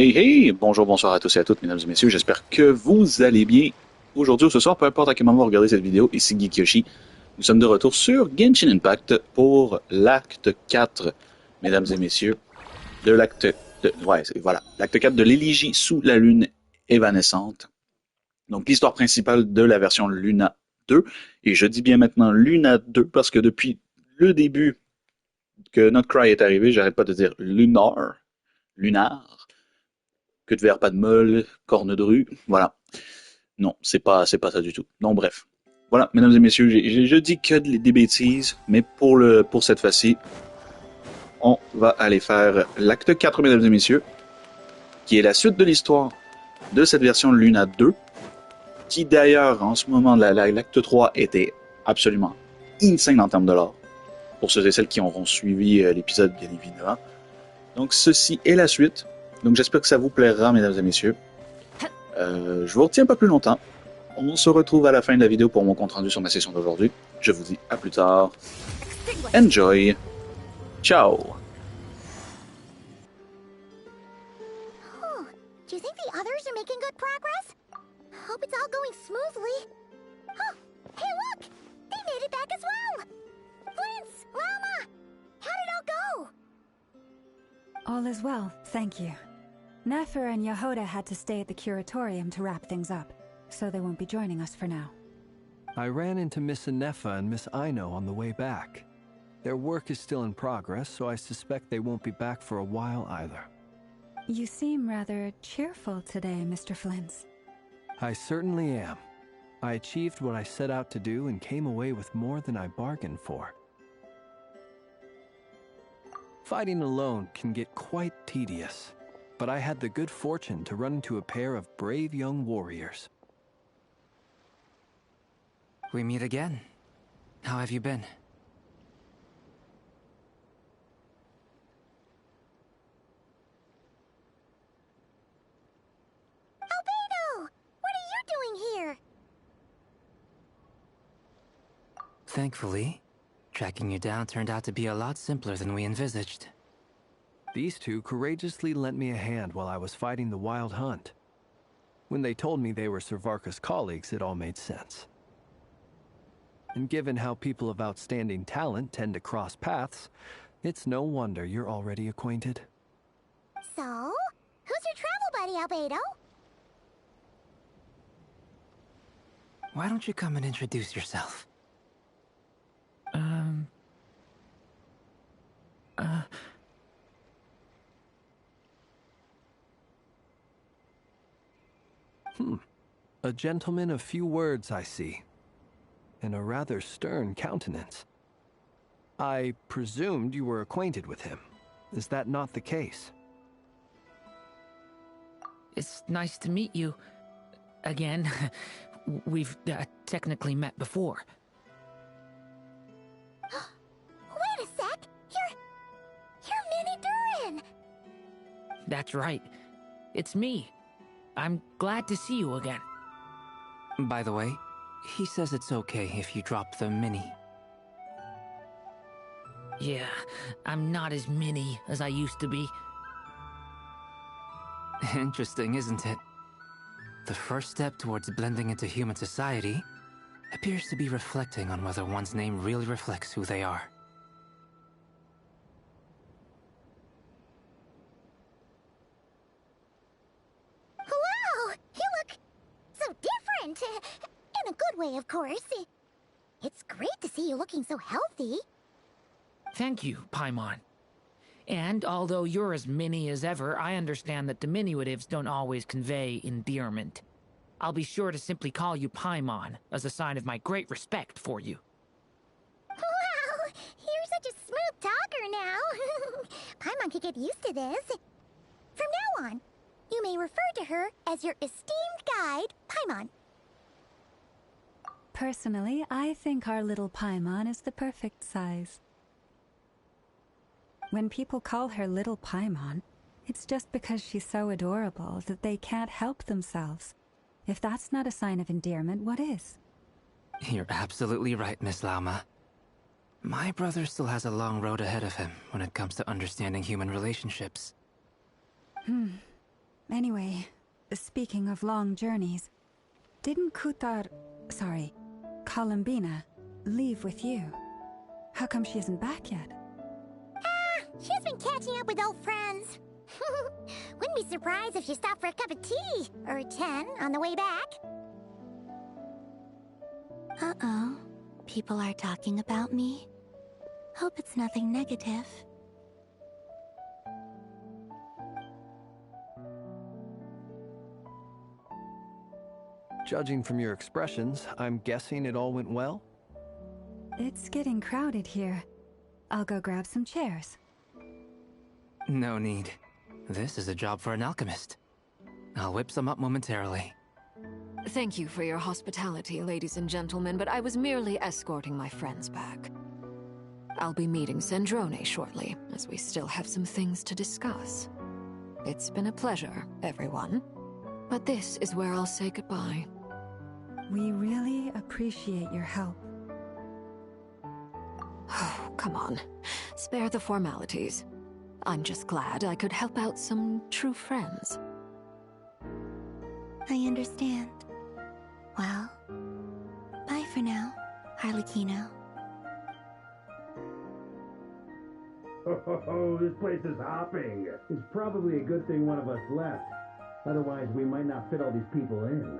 Hey hey, bonjour, bonsoir à tous et à toutes, mesdames et messieurs, j'espère que vous allez bien. Aujourd'hui ou ce soir, peu importe à quel moment vous regardez cette vidéo, ici GeekYoshii. Nous sommes de retour sur Genshin Impact pour l'acte 4, mesdames et messieurs, de l'acte 4 de l'Élégie sous la lune évanescente. Donc l'histoire principale de la version Luna 2, et je dis bien maintenant Luna 2 parce que depuis le début que notre cry est arrivé, j'arrête pas de dire lunar, queue de verre, pas de molle, corne de rue, voilà. Non, c'est pas ça du tout. Non, bref. Voilà, mesdames et messieurs, je dis que des bêtises, mais pour cette fois-ci, on va aller faire l'acte 4, mesdames et messieurs, qui est la suite de l'histoire de cette version Luna 2, qui d'ailleurs, en ce moment, l'acte 3 était absolument insane en termes de l'or, pour ceux et celles qui auront suivi l'épisode, bien évidemment. Donc, ceci est la suite. Donc, j'espère que ça vous plaira, mesdames et messieurs. Je vous retiens pas plus longtemps. On se retrouve à la fin de la vidéo pour mon compte rendu sur ma session d'aujourd'hui. Je vous dis à plus tard. Enjoy. Ciao. Oh, do you think the others are making good progress? Hope it's all going smoothly. Oh, hey look! They made it back as well! Flint's, Lama! How did it all go? All is well, thank you. Nefer and Yehoda had to stay at the curatorium to wrap things up, so they won't be joining us for now. I ran into Miss Anefa and Miss Aino on the way back. Their work is still in progress, so I suspect they won't be back for a while either. You seem rather cheerful today, Mr. Flint's. I certainly am. I achieved what I set out to do and came away with more than I bargained for. Fighting alone can get quite tedious, but I had the good fortune to run into a pair of brave young warriors. We meet again. How have you been? Albedo! What are you doing here? Thankfully, tracking you down turned out to be a lot simpler than we envisaged. These two courageously lent me a hand while I was fighting the wild hunt. When they told me they were Servarka's colleagues, it all made sense. And given how people of outstanding talent tend to cross paths, it's no wonder you're already acquainted. So, who's your travel buddy, Albedo? Why don't you come and introduce yourself? A gentleman of few words, I see. And a rather stern countenance. I presumed you were acquainted with him. Is that not the case? It's nice to meet you. Again. We've technically met before. Wait a sec! You're Minnie Durin! That's right. It's me. I'm glad to see you again. By the way, he says it's okay if you drop the mini. Yeah, I'm not as mini as I used to be. Interesting, isn't it? The first step towards blending into human society appears to be reflecting on whether one's name really reflects who they are. Wow! You look so different! In a good way, of course. It's great to see you looking so healthy. Thank you, Paimon. And although you're as mini as ever, I understand that diminutives don't always convey endearment. I'll be sure to simply call you Paimon, as a sign of my great respect for you. Wow! You're such a smooth talker now. Paimon could get used to this. From now on, you may refer to her as your esteemed guide, Paimon. Personally, I think our little Paimon is the perfect size. When people call her Little Paimon, it's just because she's so adorable that they can't help themselves. If that's not a sign of endearment, what is? You're absolutely right, Miss Lauma. My brother still has a long road ahead of him when it comes to understanding human relationships. Anyway, speaking of long journeys, didn't Columbina, leave with you? How come she isn't back yet? She's been catching up with old friends. Wouldn't be surprised if she stopped for a cup of tea or 10 on the way back. Uh-oh. People are talking about me. Hope it's nothing negative. Judging from your expressions, I'm guessing it all went well? It's getting crowded here. I'll go grab some chairs. No need. This is a job for an alchemist. I'll whip some up momentarily. Thank you for your hospitality, ladies and gentlemen, but I was merely escorting my friends back. I'll be meeting Sandrone shortly, as we still have some things to discuss. It's been a pleasure, everyone. But this is where I'll say goodbye. We really appreciate your help. Oh, come on. Spare the formalities. I'm just glad I could help out some true friends. I understand. Well, bye for now, Harlequino. Oh, this place is hopping. It's probably a good thing one of us left. Otherwise, we might not fit all these people in.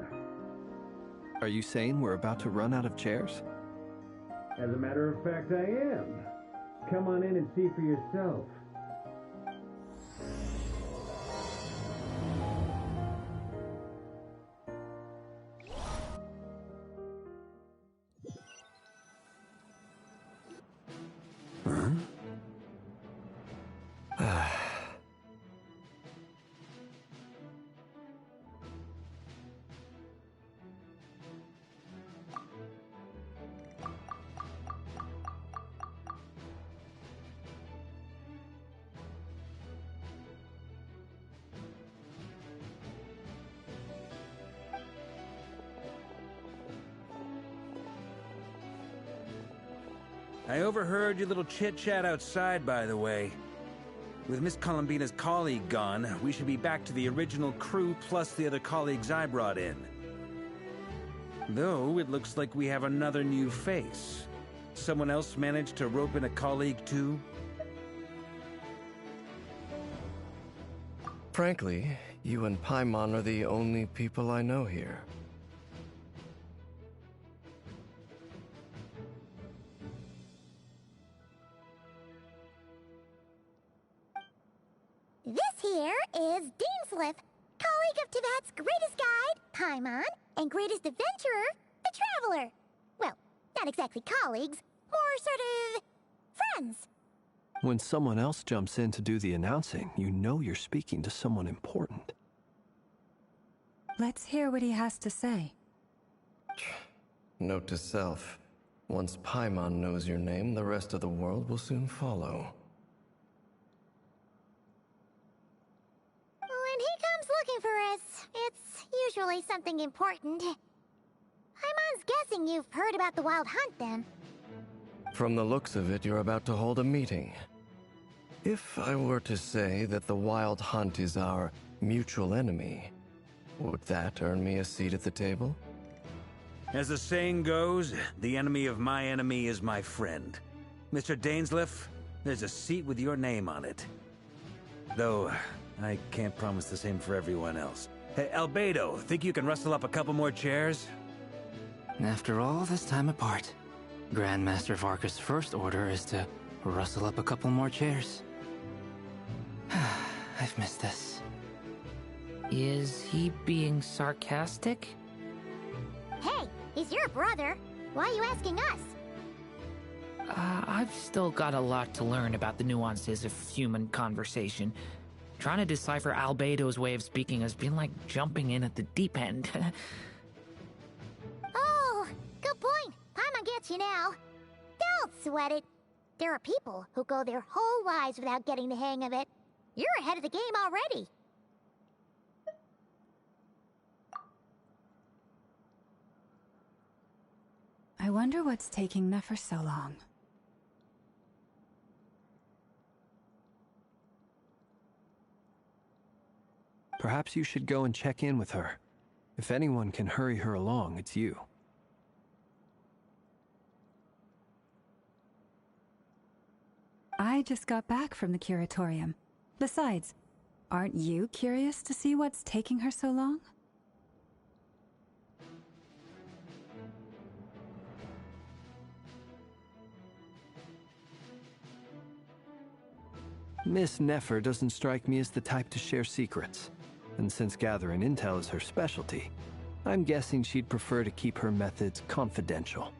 Are you saying we're about to run out of chairs? As a matter of fact, I am. Come on in and see for yourself. I overheard your little chit-chat outside, by the way. With Miss Columbina's colleague gone, we should be back to the original crew plus the other colleagues I brought in. Though, it looks like we have another new face. Someone else managed to rope in a colleague too? Frankly, you and Paimon are the only people I know here. This here is Dainsleif, colleague of Tibet's greatest guide, Paimon, and greatest adventurer, the Traveler. Well, not exactly colleagues, more sort of friends. When someone else jumps in to do the announcing, you know you're speaking to someone important. Let's hear what he has to say. Note to self. Once Paimon knows your name, the rest of the world will soon follow. When he comes looking for us, it's usually something important. Paimon's guessing you've heard about the Wild Hunt, then. From the looks of it, you're about to hold a meeting. If I were to say that the Wild Hunt is our mutual enemy, would that earn me a seat at the table? As the saying goes, the enemy of my enemy is my friend. Mr. Dainsleif, there's a seat with your name on it. Though, I can't promise the same for everyone else. Hey, Albedo, think you can rustle up a couple more chairs? After all this time apart, Grandmaster Varka's first order is to rustle up a couple more chairs. I've missed this. Is he being sarcastic? Hey, he's your brother. Why are you asking us? I've still got a lot to learn about the nuances of human conversation. Trying to decipher Albedo's way of speaking has been like jumping in at the deep end. Oh, good point. Paimon gets you now. Don't sweat it. There are people who go their whole lives without getting the hang of it. You're ahead of the game already. I wonder what's taking Nefer so long. Perhaps you should go and check in with her. If anyone can hurry her along, it's you. I just got back from the curatorium. Besides, aren't you curious to see what's taking her so long? Miss Nefer doesn't strike me as the type to share secrets. And since gathering intel is her specialty, I'm guessing she'd prefer to keep her methods confidential.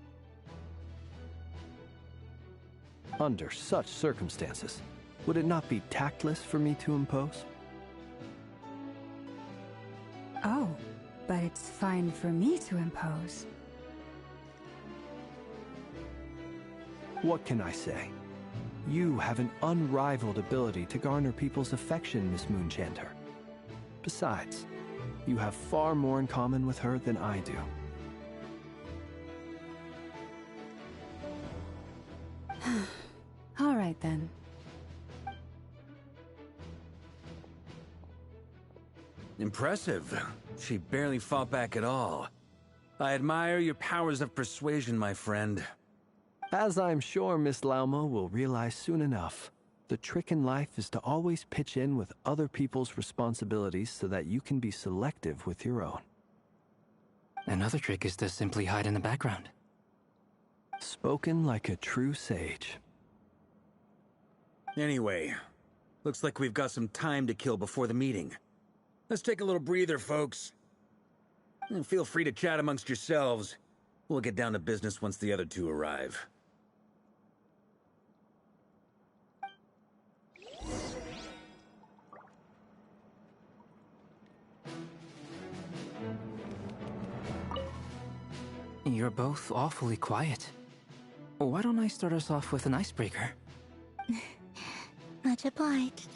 Under such circumstances, would it not be tactless for me to impose? Oh, but it's fine for me to impose. What can I say? You have an unrivaled ability to garner people's affection, Miss Moonchanter. Besides, you have far more in common with her than I do. All right then. Impressive. She barely fought back at all. I admire your powers of persuasion, my friend. As I'm sure Miss Lauma will realize soon enough, the trick in life is to always pitch in with other people's responsibilities so that you can be selective with your own. Another trick is to simply hide in the background. Spoken like a true sage. Anyway, looks like we've got some time to kill before the meeting. Let's take a little breather, folks. And feel free to chat amongst yourselves. We'll get down to business once the other two arrive. You're both awfully quiet. Why don't I start us off with an icebreaker? Much obliged.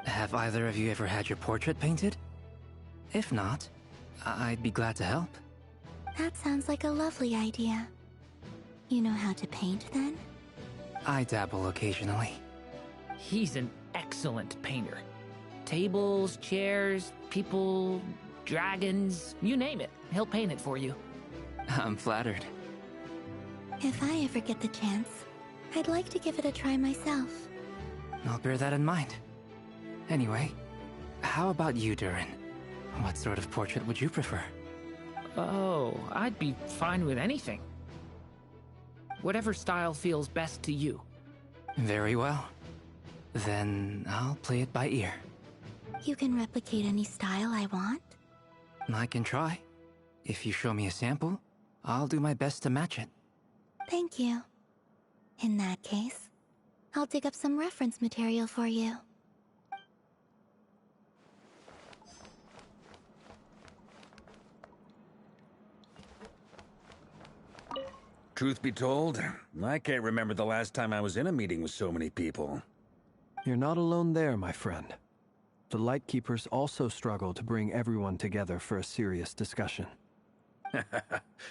Have either of you ever had your portrait painted? If not, I'd be glad to help. That sounds like a lovely idea. You know how to paint, then? I dabble occasionally. He's an excellent painter. Tables, chairs, people, dragons, you name it. He'll paint it for you. I'm flattered. If I ever get the chance, I'd like to give it a try myself. I'll bear that in mind. Anyway, how about you, Durin? What sort of portrait would you prefer? Oh, I'd be fine with anything. Whatever style feels best to you. Very well. Then I'll play it by ear. You can replicate any style I want? I can try. If you show me a sample, I'll do my best to match it. Thank you. In that case, I'll dig up some reference material for you. Truth be told, I can't remember the last time I was in a meeting with so many people. You're not alone there, my friend. The Lightkeepers also struggle to bring everyone together for a serious discussion.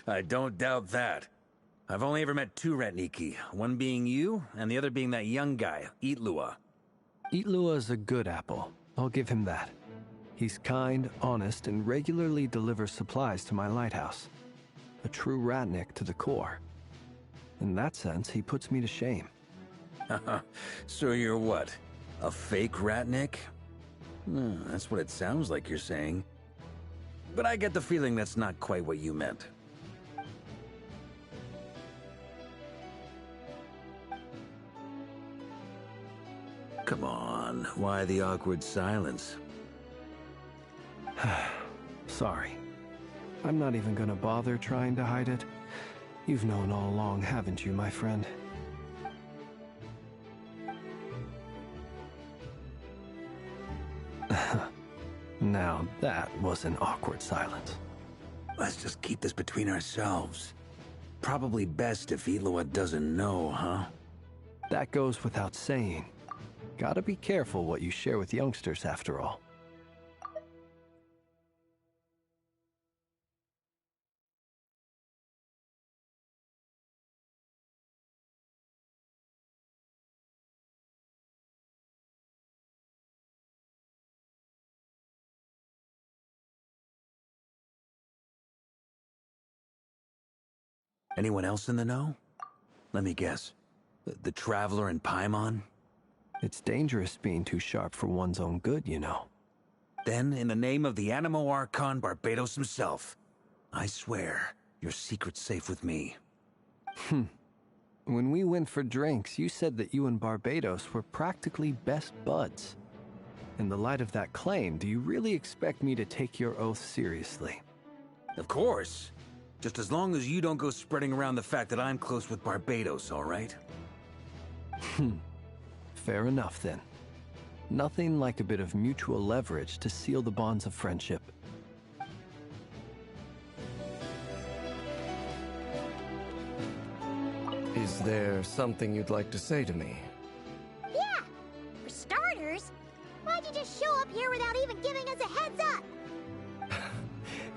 I don't doubt that. I've only ever met two Ratniki, one being you, and the other being that young guy, Itlua. Itlua is a good apple. I'll give him that. He's kind, honest, and regularly delivers supplies to my lighthouse. A true Ratnik to the core. In that sense, he puts me to shame. So you're what? A fake Ratnik? That's what it sounds like you're saying. But I get the feeling that's not quite what you meant. Come on, why the awkward silence? Sorry. I'm not even gonna bother trying to hide it. You've known all along, haven't you, my friend? Now that was an awkward silence. Let's just keep this between ourselves. Probably best if Itlua doesn't know, huh? That goes without saying. Gotta be careful what you share with youngsters, after all. Anyone else in the know? Let me guess. The Traveler and Paimon? It's dangerous being too sharp for one's own good, you know. Then, in the name of the Animo Archon Barbados himself, I swear your secret's safe with me. When we went for drinks, you said that you and Barbados were practically best buds. In the light of that claim, do you really expect me to take your oath seriously? Of course. Just as long as you don't go spreading around the fact that I'm close with Barbados, all right? Fair enough, then. Nothing like a bit of mutual leverage to seal the bonds of friendship. Is there something you'd like to say to me? Yeah! For starters, why'd you just show up here without even giving us a heads up?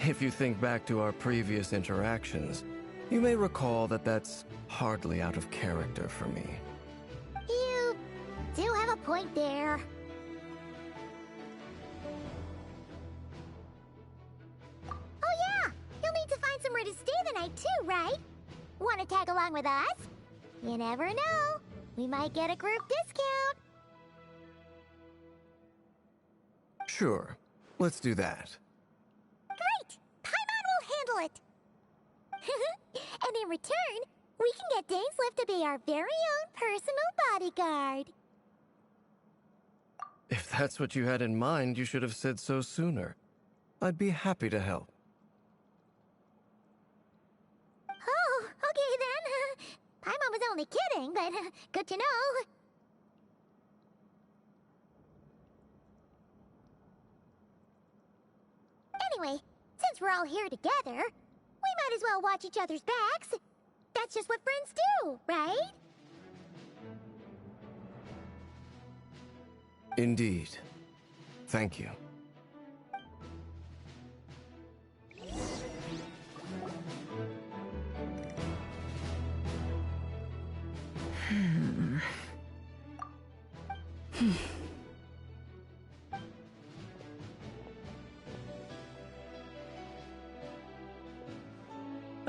If you think back to our previous interactions, you may recall that that's hardly out of character for me. You do have a point there. Oh yeah! You'll need to find somewhere to stay the night too, right? Want to tag along with us? You never know. We might get a group discount. Sure, let's do that. Great! Paimon will handle it! And in return, we can get Dainslift to be our very own personal bodyguard. If that's what you had in mind, you should have said so sooner. I'd be happy to help. Oh, okay then. Paimon was only kidding, but good to know. Anyway, since we're all here together, we might as well watch each other's backs. That's just what friends do, right? Indeed. Thank you.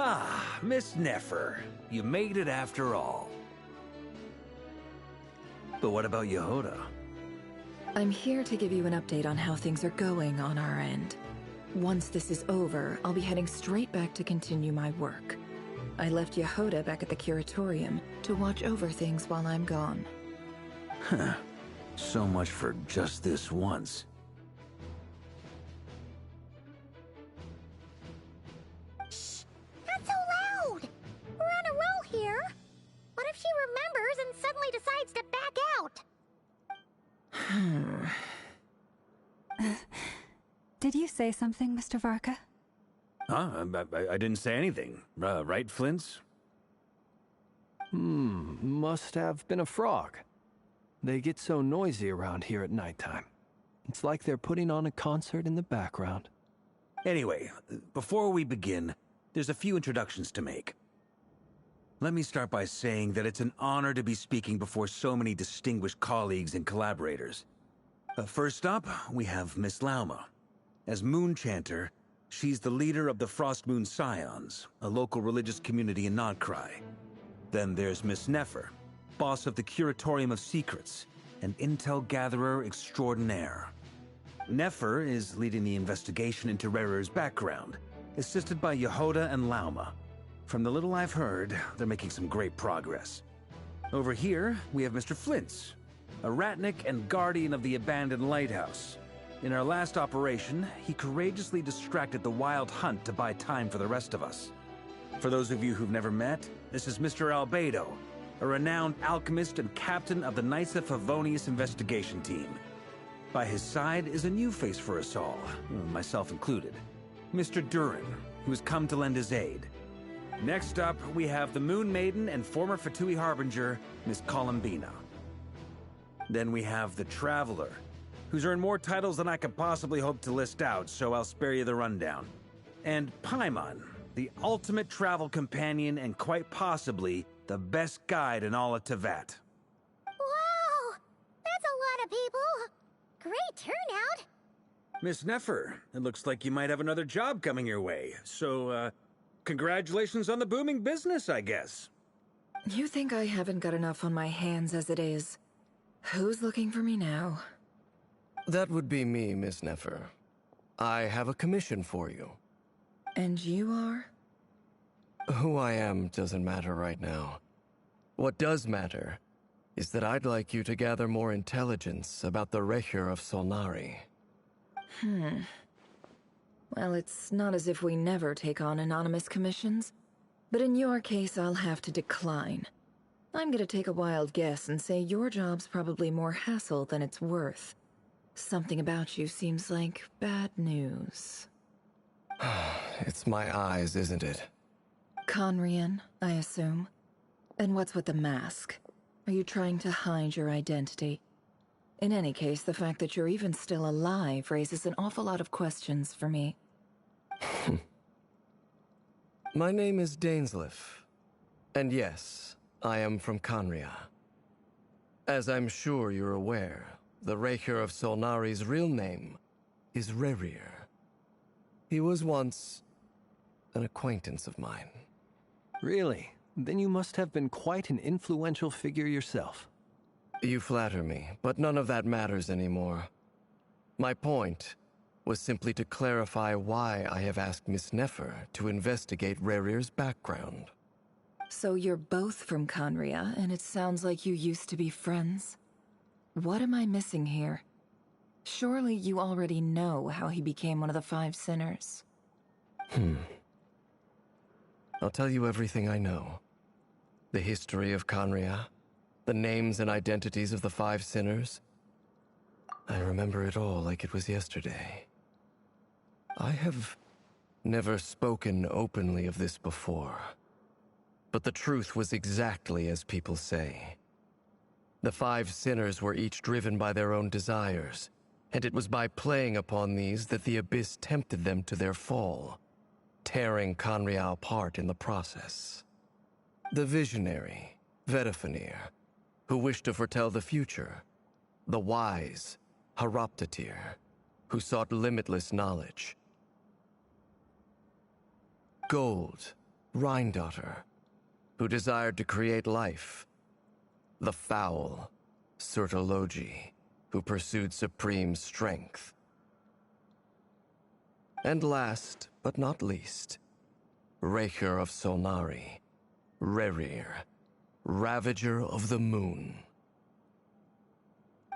Ah, Miss Nefer. You made it after all. But what about Yehoda? I'm here to give you an update on how things are going on our end. Once this is over, I'll be heading straight back to continue my work. I left Yehoda back at the curatorium to watch over things while I'm gone. Huh. So much for just this once. Shh! Not so loud! We're on a roll here. What if she remembers and suddenly decides to back out? Did you say something, Mr. Varka? Huh? I didn't say anything. Right, Flint's? Must have been a frog. They get so noisy around here at nighttime. It's like they're putting on a concert in the background. Anyway, before we begin, there's a few introductions to make. Let me start by saying that it's an honor to be speaking before so many distinguished colleagues and collaborators. First up, we have Miss Lauma. As Moon Chanter, she's the leader of the Frost Moon Scions, a local religious community in Nodcry. Then there's Miss Nefer, boss of the Curatorium of Secrets, an intel gatherer extraordinaire. Nefer is leading the investigation into Rerer's background, assisted by Yehoda and Lauma. From the little I've heard, they're making some great progress. Over here, we have Mr. Flint's, a ratnik and guardian of the abandoned lighthouse. In our last operation, he courageously distracted the Wild Hunt to buy time for the rest of us. For those of you who've never met, this is Mr. Albedo, a renowned alchemist and captain of the Knights of Favonius investigation team. By his side is a new face for us all, myself included, Mr. Durin, who has come to lend his aid. Next up, we have the Moon Maiden and former Fatui Harbinger, Miss Columbina. Then we have the Traveler, who's earned more titles than I could possibly hope to list out, so I'll spare you the rundown. And Paimon, the ultimate travel companion and quite possibly the best guide in all of Tevat. Wow! That's a lot of people! Great turnout! Miss Nefer, it looks like you might have another job coming your way, so, congratulations on the booming business, I guess. You think I haven't got enough on my hands as it is? Who's looking for me now? That would be me, Miss Nefer. I have a commission for you. And you are? Who I am doesn't matter right now. What does matter is that I'd like you to gather more intelligence about the Recher of Solnari. Well, it's not as if we never take on anonymous commissions, but in your case, I'll have to decline. I'm gonna take a wild guess and say your job's probably more hassle than it's worth. Something about you seems like bad news. It's my eyes, isn't it? Conrian, I assume. And what's with the mask? Are you trying to hide your identity? In any case, the fact that you're even still alive raises an awful lot of questions for me. My name is Dainsleif. And yes, I am from Conria. As I'm sure you're aware, the Recher of Solnari's real name is Rerir. He was once an acquaintance of mine. Really? Then you must have been quite an influential figure yourself. You flatter me, but none of that matters anymore. My point was simply to clarify why I have asked Miss Nefer to investigate Rerir's background. So you're both from Conria, and it sounds like you used to be friends? What am I missing here? Surely you already know how he became one of the Five Sinners. I'll tell you everything I know. The history of Conria, the names and identities of the Five Sinners. I remember it all like it was yesterday. I have never spoken openly of this before, but the truth was exactly as people say. The Five Sinners were each driven by their own desires, and it was by playing upon these that the Abyss tempted them to their fall, tearing Conria apart in the process. The visionary, Vedifenir, who wished to foretell the future. The wise, Haroptatir, who sought limitless knowledge. Gold, Rhindaughter, who desired to create life. The foul, Surtologi, who pursued supreme strength. And last, but not least, Recher of Solnari, Rerir, Ravager of the Moon.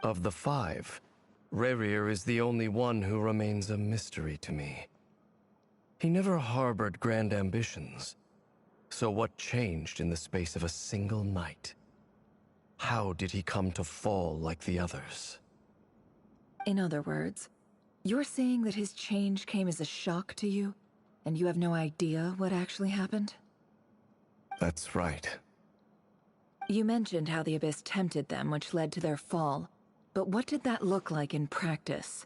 Of the five, Rerir is the only one who remains a mystery to me. He never harbored grand ambitions, so what changed in the space of a single night? How did he come to fall like the others? In other words, you're saying that his change came as a shock to you, and you have no idea what actually happened? That's right. You mentioned how the Abyss tempted them, which led to their fall. But what did that look like in practice?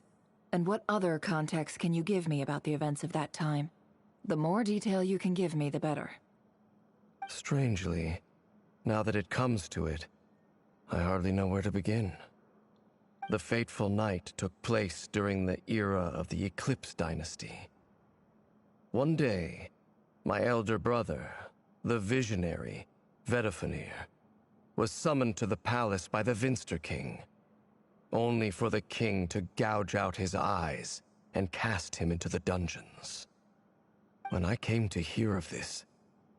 And what other context can you give me about the events of that time? The more detail you can give me, the better. Strangely, now that it comes to it, I hardly know where to begin. The fateful night took place during the era of the Eclipse Dynasty. One day, my elder brother, the visionary, Vedifenir, was summoned to the palace by the Vinster King, only for the king to gouge out his eyes and cast him into the dungeons. When I came to hear of this,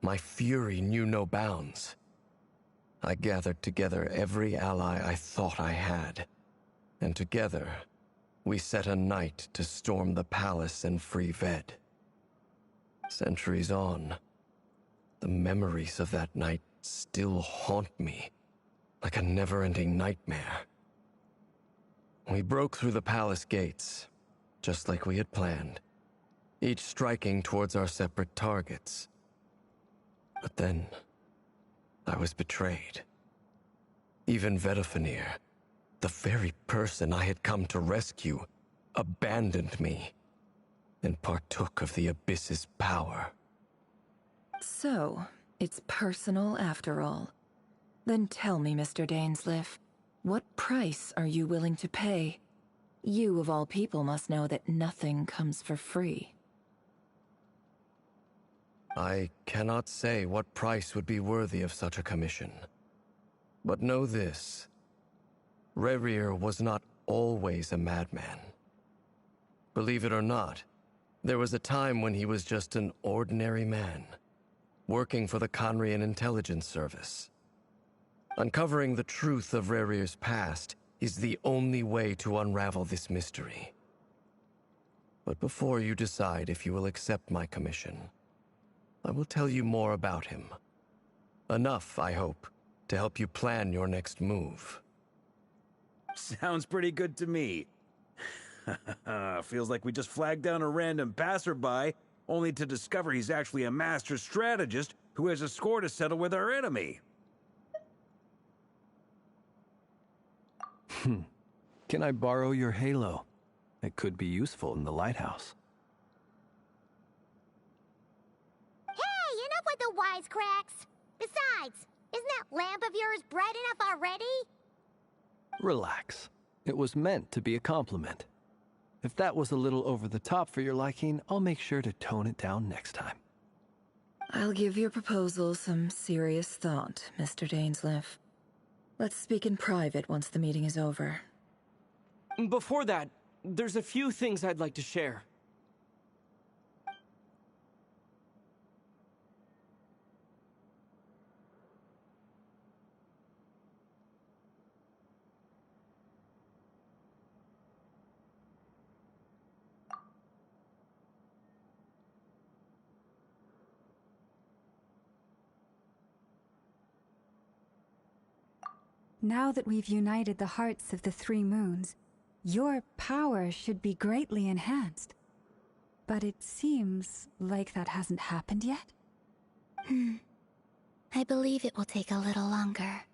my fury knew no bounds. I gathered together every ally I thought I had, and together, we set a night to storm the palace and free Ved. Centuries on, the memories of that night still haunt me like a never-ending nightmare. We broke through the palace gates, just like we had planned, each striking towards our separate targets. But then, I was betrayed. Even Vedifenir, the very person I had come to rescue, abandoned me and partook of the Abyss's power. So, it's personal after all. Then tell me, Mr. Dainsleif, what price are you willing to pay? You, of all people, must know that nothing comes for free. I cannot say what price would be worthy of such a commission. But know this. Rerir was not always a madman. Believe it or not, there was a time when he was just an ordinary man, working for the Conrian Intelligence Service. Uncovering the truth of Rerir's past is the only way to unravel this mystery. But before you decide if you will accept my commission, I will tell you more about him. Enough, I hope, to help you plan your next move. Sounds pretty good to me. Feels like we just flagged down a random passerby, only to discover he's actually a master strategist who has a score to settle with our enemy. Can I borrow your halo? It could be useful in the lighthouse. Hey, enough with the wisecracks! Besides, isn't that lamp of yours bright enough already? Relax. It was meant to be a compliment. If that was a little over the top for your liking, I'll make sure to tone it down next time. I'll give your proposal some serious thought, Mr. Dainsleif. Let's speak in private once the meeting is over. Before that, there's a few things I'd like to share. Now that we've united the hearts of the three moons, your power should be greatly enhanced. But it seems like that hasn't happened yet. I believe it will take a little longer.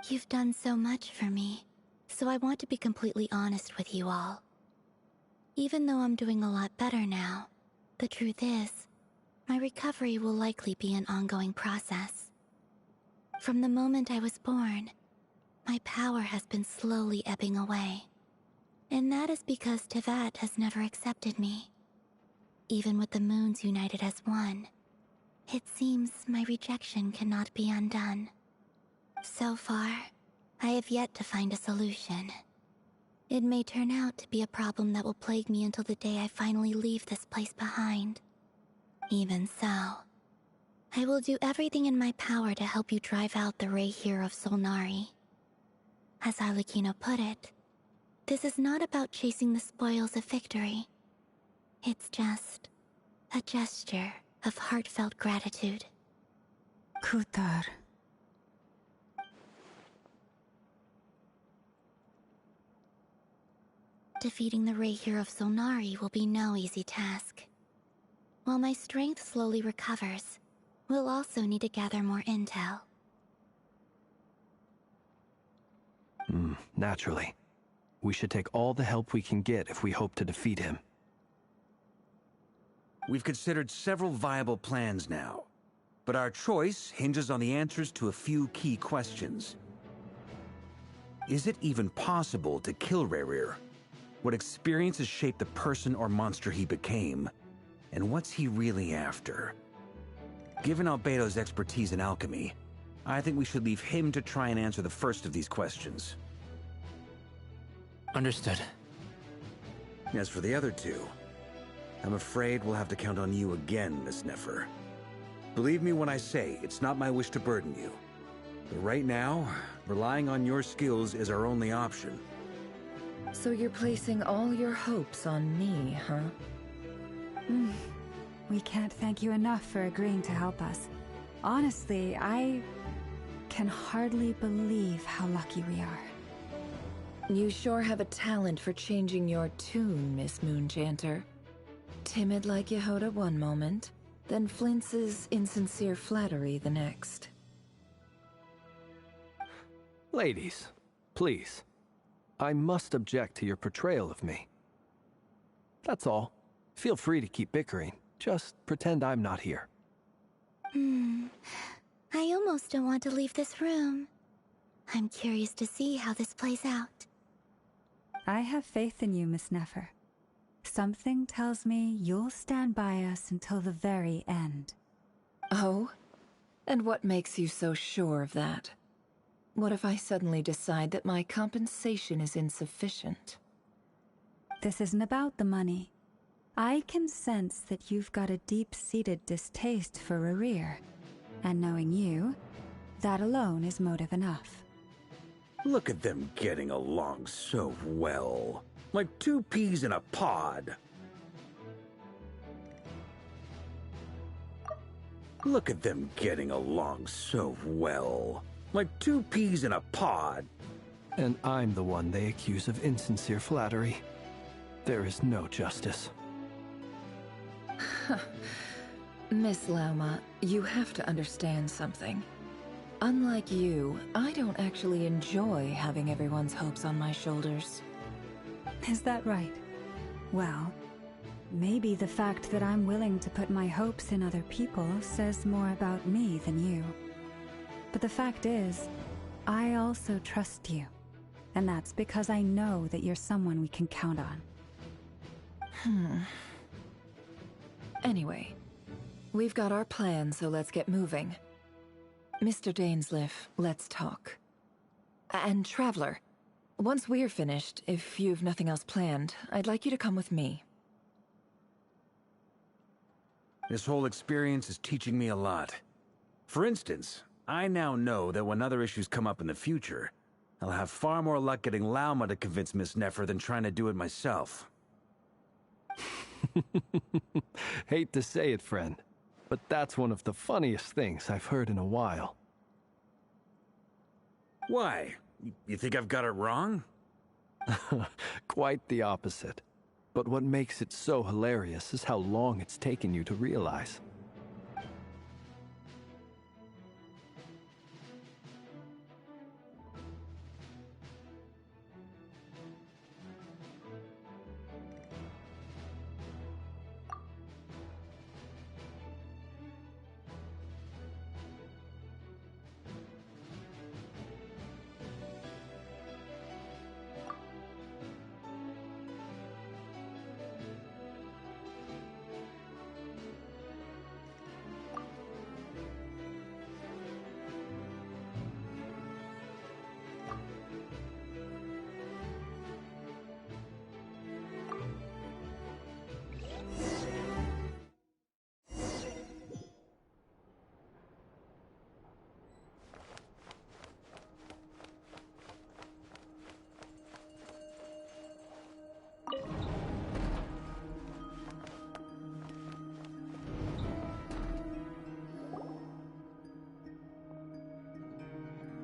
You've done so much for me, so I want to be completely honest with you all. Even though I'm doing a lot better now, the truth is, my recovery will likely be an ongoing process. From the moment I was born, my power has been slowly ebbing away. And that is because Tevat has never accepted me. Even with the moons united as one, it seems my rejection cannot be undone. So far, I have yet to find a solution. It may turn out to be a problem that will plague me until the day I finally leave this place behind. Even so, I will do everything in my power to help you drive out the Rayhir of Solnari. As Arlecchino put it, this is not about chasing the spoils of victory. It's just a gesture of heartfelt gratitude. Kutar. Defeating the Rayhir of Solnari will be no easy task. While my strength slowly recovers, we'll also need to gather more intel. Naturally. We should take all the help we can get if we hope to defeat him. We've considered several viable plans now, but our choice hinges on the answers to a few key questions. Is it even possible to kill Rerir? What experiences shaped the person or monster he became? And what's he really after? Given Albedo's expertise in alchemy, I think we should leave him to try and answer the first of these questions. Understood. As for the other two, I'm afraid we'll have to count on you again, Miss Nefer. Believe me when I say it's not my wish to burden you. But right now, relying on your skills is our only option. So you're placing all your hopes on me, huh? We can't thank you enough for agreeing to help us. Honestly, I can hardly believe how lucky we are. You sure have a talent for changing your tune, Miss Moonchanter. Timid like Yehoda one moment, then flinches insincere flattery the next. Ladies, please. I must object to your portrayal of me. That's all. Feel free to keep bickering. Just pretend I'm not here. I almost don't want to leave this room. I'm curious to see how this plays out. I have faith in you, Miss Nefer. Something tells me you'll stand by us until the very end. Oh? And what makes you so sure of that? What if I suddenly decide that my compensation is insufficient? This isn't about the money. I can sense that you've got a deep-seated distaste for Rerir. And knowing you, that alone is motive enough. Look at them getting along so well. Like two peas in a pod. Look at them getting along so well. Like two peas in a pod. And I'm the one they accuse of insincere flattery. There is no justice. Miss Lauma, you have to understand something. Unlike you, I don't actually enjoy having everyone's hopes on my shoulders. Is that right? Well, maybe the fact that I'm willing to put my hopes in other people says more about me than you. But the fact is, I also trust you. And that's because I know that you're someone we can count on. Anyway, we've got our plan, so let's get moving. Mr. Dainsleif, let's talk. And Traveler, once we're finished, if you've nothing else planned, I'd like you to come with me. This whole experience is teaching me a lot. For instance, I now know that when other issues come up in the future, I'll have far more luck getting Lauma to convince Miss Nefer than trying to do it myself. Hate to say it, friend, but that's one of the funniest things I've heard in a while. Why? You think I've got it wrong? Quite the opposite. But what makes it so hilarious is how long it's taken you to realize.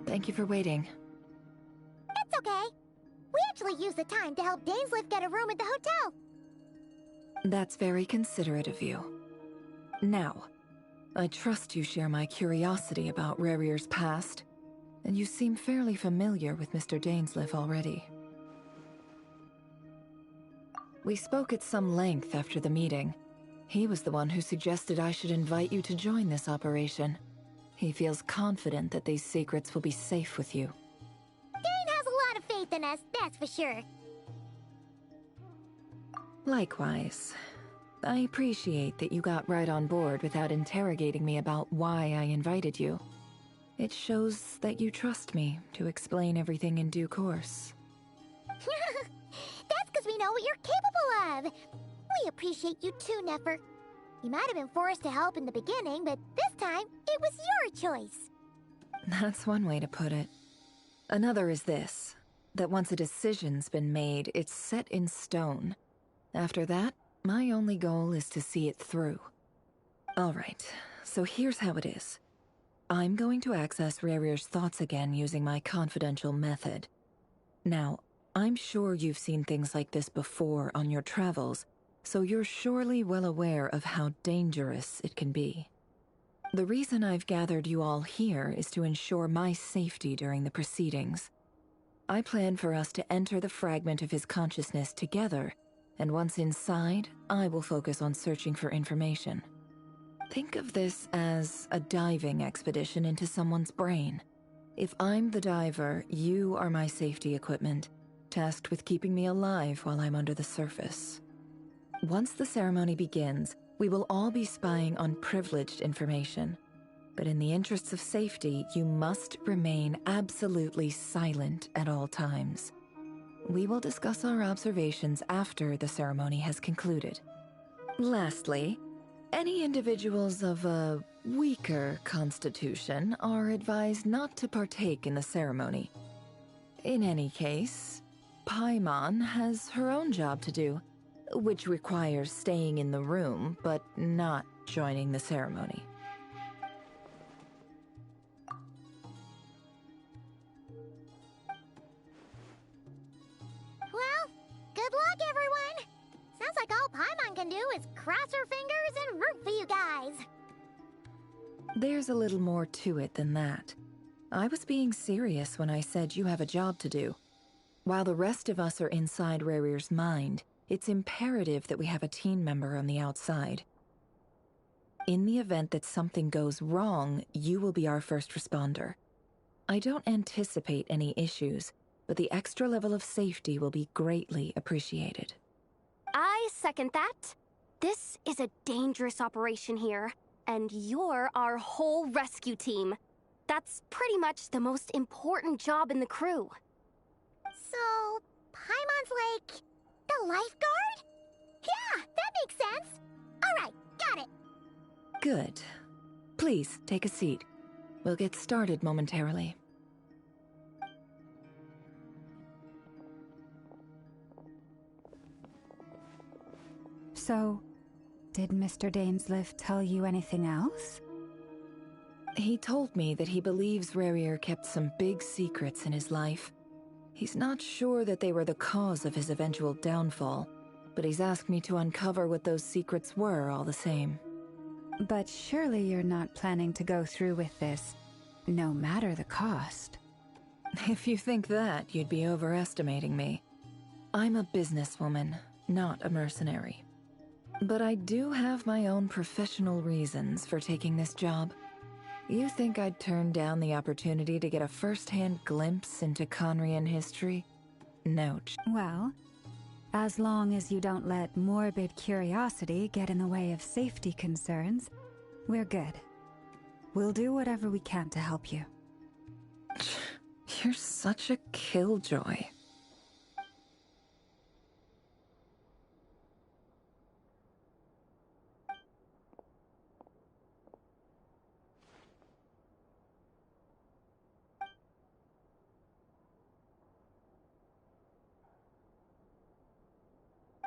Thank you for waiting. It's okay. We actually used the time to help Dainsleif get a room at the hotel. That's very considerate of you. Now, I trust you share my curiosity about Rerir's past, and you seem fairly familiar with Mr. Dainsleif already. We spoke at some length after the meeting. He was the one who suggested I should invite you to join this operation. He feels confident that these secrets will be safe with you. Dane has a lot of faith in us, that's for sure. Likewise. I appreciate that you got right on board without interrogating me about why I invited you. It shows that you trust me to explain everything in due course. That's because we know what you're capable of. We appreciate you too, Nefer. You might have been forced to help in the beginning, but this time, it was your choice. That's one way to put it. Another is this, that once a decision's been made, it's set in stone. After that, my only goal is to see it through. Alright, so here's how it is. I'm going to access Rerir's thoughts again using my confidential method. Now, I'm sure you've seen things like this before on your travels, so you're surely well aware of how dangerous it can be. The reason I've gathered you all here is to ensure my safety during the proceedings. I plan for us to enter the fragment of his consciousness together, and once inside, I will focus on searching for information. Think of this as a diving expedition into someone's brain. If I'm the diver, you are my safety equipment, tasked with keeping me alive while I'm under the surface. Once the ceremony begins, we will all be spying on privileged information. But in the interests of safety, you must remain absolutely silent at all times. We will discuss our observations after the ceremony has concluded. Lastly, any individuals of a weaker constitution are advised not to partake in the ceremony. In any case, Paimon has her own job to do, which requires staying in the room but not joining the ceremony. Well, good luck, everyone! Sounds like all Paimon can do is cross her fingers and root for you guys. There's a little more to it than that. I was being serious when I said you have a job to do. While the rest of us are inside Rarir's mind, it's imperative that we have a team member on the outside. In the event that something goes wrong, you will be our first responder. I don't anticipate any issues, but the extra level of safety will be greatly appreciated. I second that. This is a dangerous operation here, and you're our whole rescue team. That's pretty much the most important job in the crew. So, Paimon's like the lifeguard? Yeah, that makes sense. Alright, got it. Good. Please, take a seat. We'll get started momentarily. So, did Mr. Dainsleif tell you anything else? He told me that he believes Rarir kept some big secrets in his life. He's not sure that they were the cause of his eventual downfall, but he's asked me to uncover what those secrets were all the same. But surely you're not planning to go through with this, no matter the cost. If you think that, you'd be overestimating me. I'm a businesswoman, not a mercenary. But I do have my own professional reasons for taking this job. You think I'd turn down the opportunity to get a first-hand glimpse into Conrian history? No. Well, as long as you don't let morbid curiosity get in the way of safety concerns, we're good. We'll do whatever we can to help you. You're such a killjoy.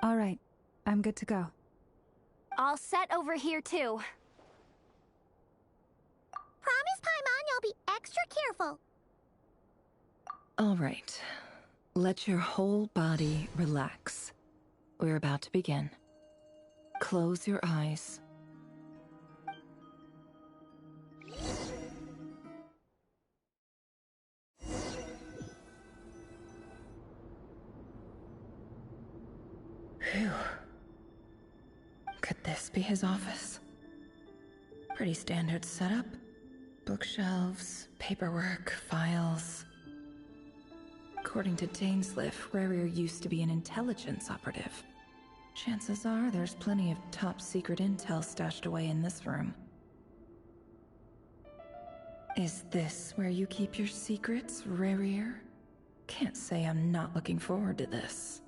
All right, I'm good to go. All set over here, too. Promise, Paimon, you'll be extra careful. All right. Let your whole body relax. We're about to begin. Close your eyes. Phew. Could this be his office? Pretty standard setup. Bookshelves, paperwork, files. According to Dainsleif, Rarir used to be an intelligence operative. Chances are there's plenty of top-secret intel stashed away in this room. Is this where you keep your secrets, Rarir? Can't say I'm not looking forward to this.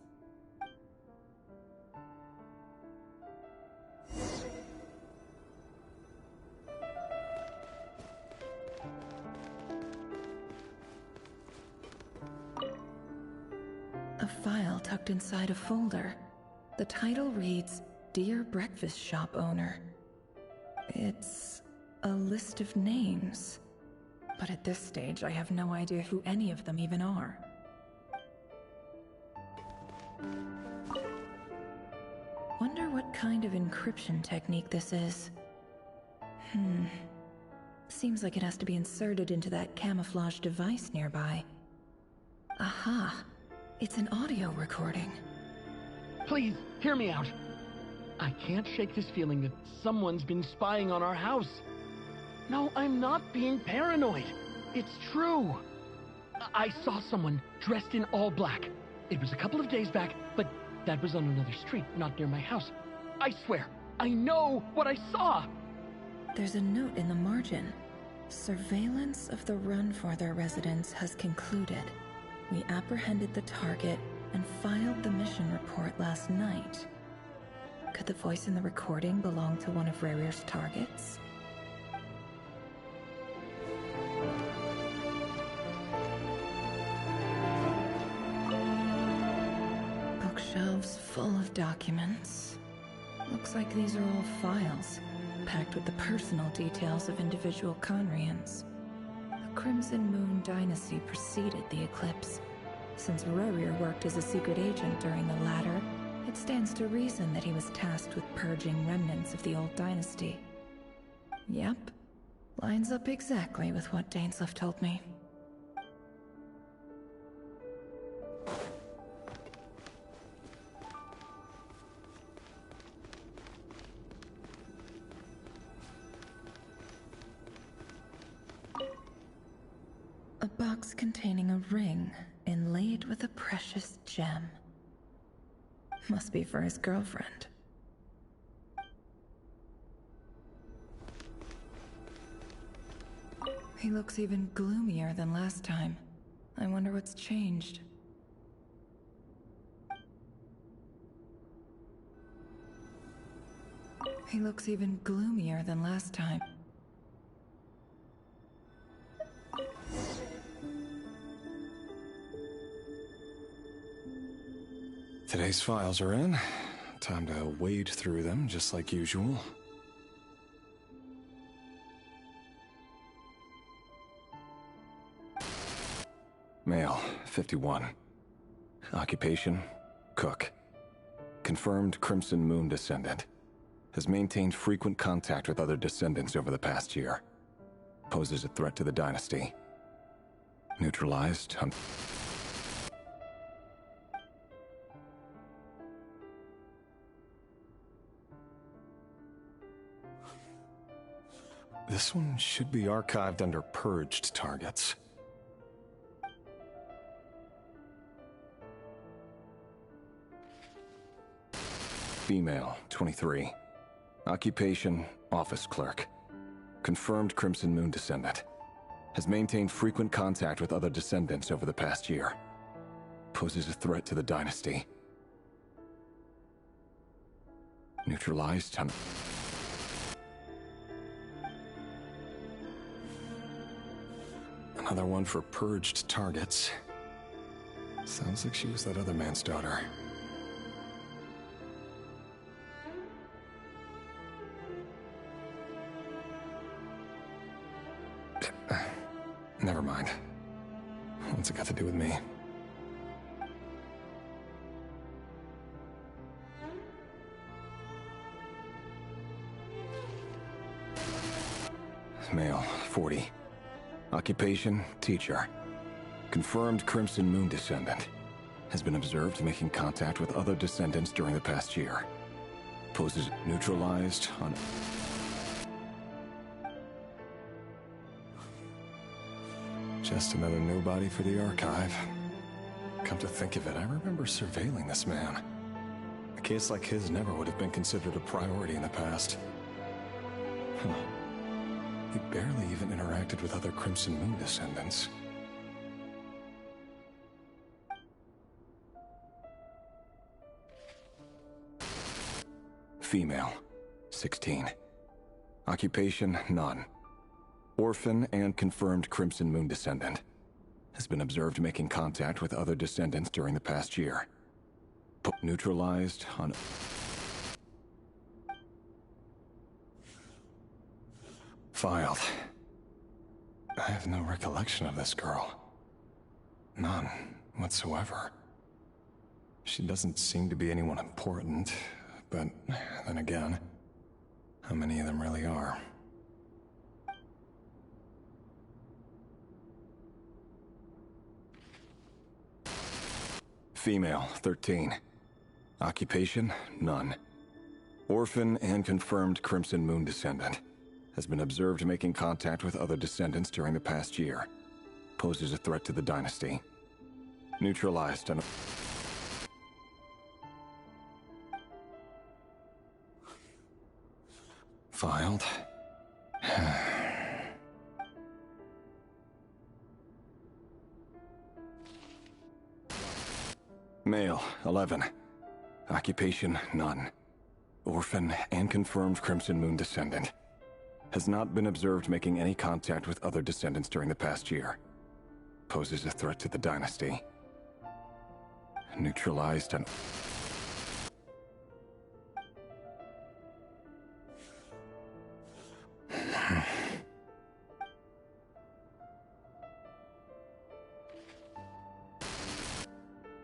A file tucked inside a folder. The title reads, Dear Breakfast Shop Owner. It's a list of names. But at this stage, I have no idea who any of them even are. Wonder what kind of encryption technique this is. Seems like it has to be inserted into that camouflage device nearby. Aha! It's an audio recording. Please, hear me out. I can't shake this feeling that someone's been spying on our house. No, I'm not being paranoid. It's true. I saw someone dressed in all black. It was a couple of days back, but That was on another street, not near my house. I swear, I know what I saw! There's a note in the margin. Surveillance of the Runfarther residence has concluded. We apprehended the target and filed the mission report last night. Could the voice in the recording belong to one of Rarir's targets? Bookshelves full of documents. Looks like these are all files, packed with the personal details of individual Conrians. The Crimson Moon dynasty preceded the eclipse. Since Rarir worked as a secret agent during the latter, it stands to reason that he was tasked with purging remnants of the old dynasty. Yep, lines up exactly with what Dainsleif told me. A box containing a ring inlaid with a precious gem. Must be for his girlfriend. He looks even gloomier than last time. I wonder what's changed. He looks even gloomier than last time. Today's files are in. Time to wade through them, just like usual. Male, 51. Occupation, cook. Confirmed Crimson Moon descendant. Has maintained frequent contact with other descendants over the past year. Poses a threat to the dynasty. Neutralized. This one should be archived under purged targets. Female, 23. Occupation, office clerk. Confirmed Crimson Moon descendant. Has maintained frequent contact with other descendants over the past year. Poses a threat to the dynasty. Neutralized. Another one for purged targets. Sounds like she was that other man's daughter. Never mind. What's it got to do with me? Male, 40. Occupation, teacher. Confirmed Crimson Moon descendant. Has been observed making contact with other descendants during the past year. Poses neutralized on... Just another nobody for the archive. Come to think of it, I remember surveilling this man. A case like his never would have been considered a priority in the past. Huh. He barely even interacted with other Crimson Moon descendants. Female, 16. Occupation, none. Orphan and confirmed Crimson Moon descendant. Has been observed making contact with other descendants during the past year. Neutralized on... Filed. I have no recollection of this girl. None whatsoever. She doesn't seem to be anyone important, but then again, how many of them really are? Female, 13. Occupation, none. Orphan and confirmed Crimson Moon descendant. Has been observed making contact with other descendants during the past year. Poses a threat to the dynasty. Neutralized on... Filed. Male, 11. Occupation, none. Orphan and confirmed Crimson Moon descendant. Has not been observed making any contact with other descendants during the past year. Poses a threat to the dynasty. Neutralized and...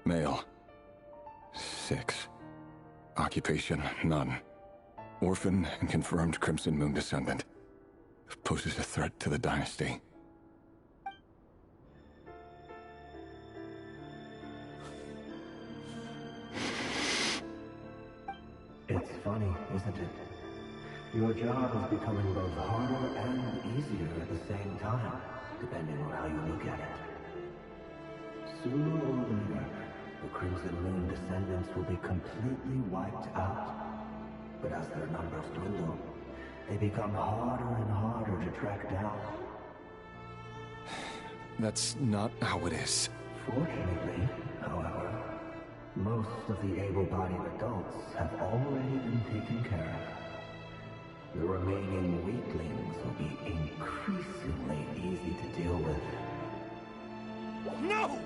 Male. 6. Occupation, none. Orphan and confirmed Crimson Moon descendant. Poses a threat to the dynasty. It's funny, isn't it? Your job is becoming both harder and easier at the same time, depending on how you look at it. Sooner or later, the Crimson Moon descendants will be completely wiped out. But as their numbers dwindle, they become harder and harder to track down. That's not how it is. Fortunately, however, most of the able-bodied adults have already been taken care of. The remaining weaklings will be increasingly easy to deal with. No!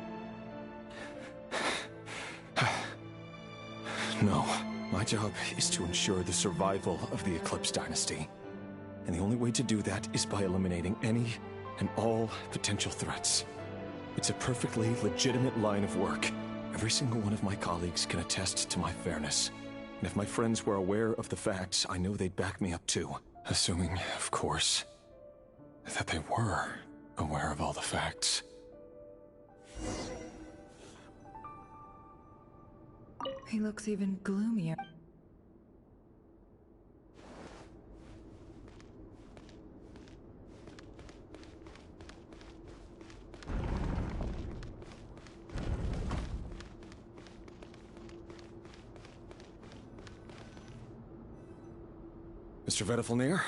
No. My job is to ensure the survival of the Eclipse Dynasty. And the only way to do that is by eliminating any and all potential threats. It's a perfectly legitimate line of work. Every single one of my colleagues can attest to my fairness. And if my friends were aware of the facts, I know they'd back me up too. Assuming, of course, that they were aware of all the facts. He looks even gloomier. Mr. Vedifalnir,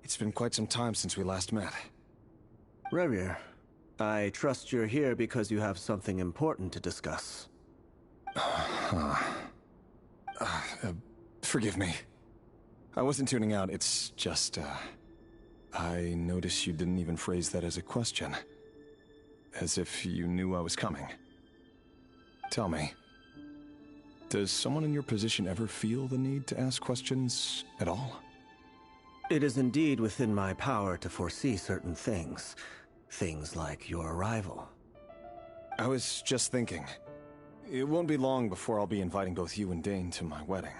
it's been quite some time since we last met. Rerir, I trust you're here because you have something important to discuss. Forgive me. I wasn't tuning out, it's just, I noticed you didn't even phrase that as a question. As if you knew I was coming. Tell me, does someone in your position ever feel the need to ask questions at all? It is indeed within my power to foresee certain things. Things like your arrival. I was just thinking. It won't be long before I'll be inviting both you and Dane to my wedding.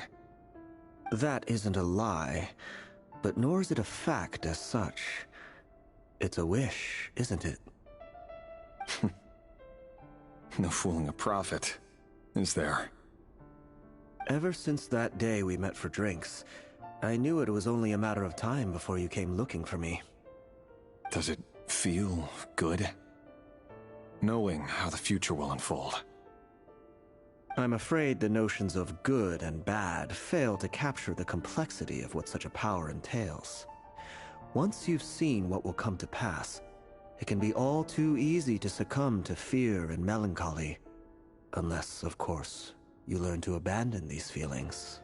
That isn't a lie, but nor is it a fact as such. It's a wish, isn't it? No fooling a prophet, is there? Ever since that day we met for drinks, I knew it was only a matter of time before you came looking for me. Does it feel good? Knowing how the future will unfold. I'm afraid the notions of good and bad fail to capture the complexity of what such a power entails. Once you've seen what will come to pass, it can be all too easy to succumb to fear and melancholy. Unless, of course, you learn to abandon these feelings.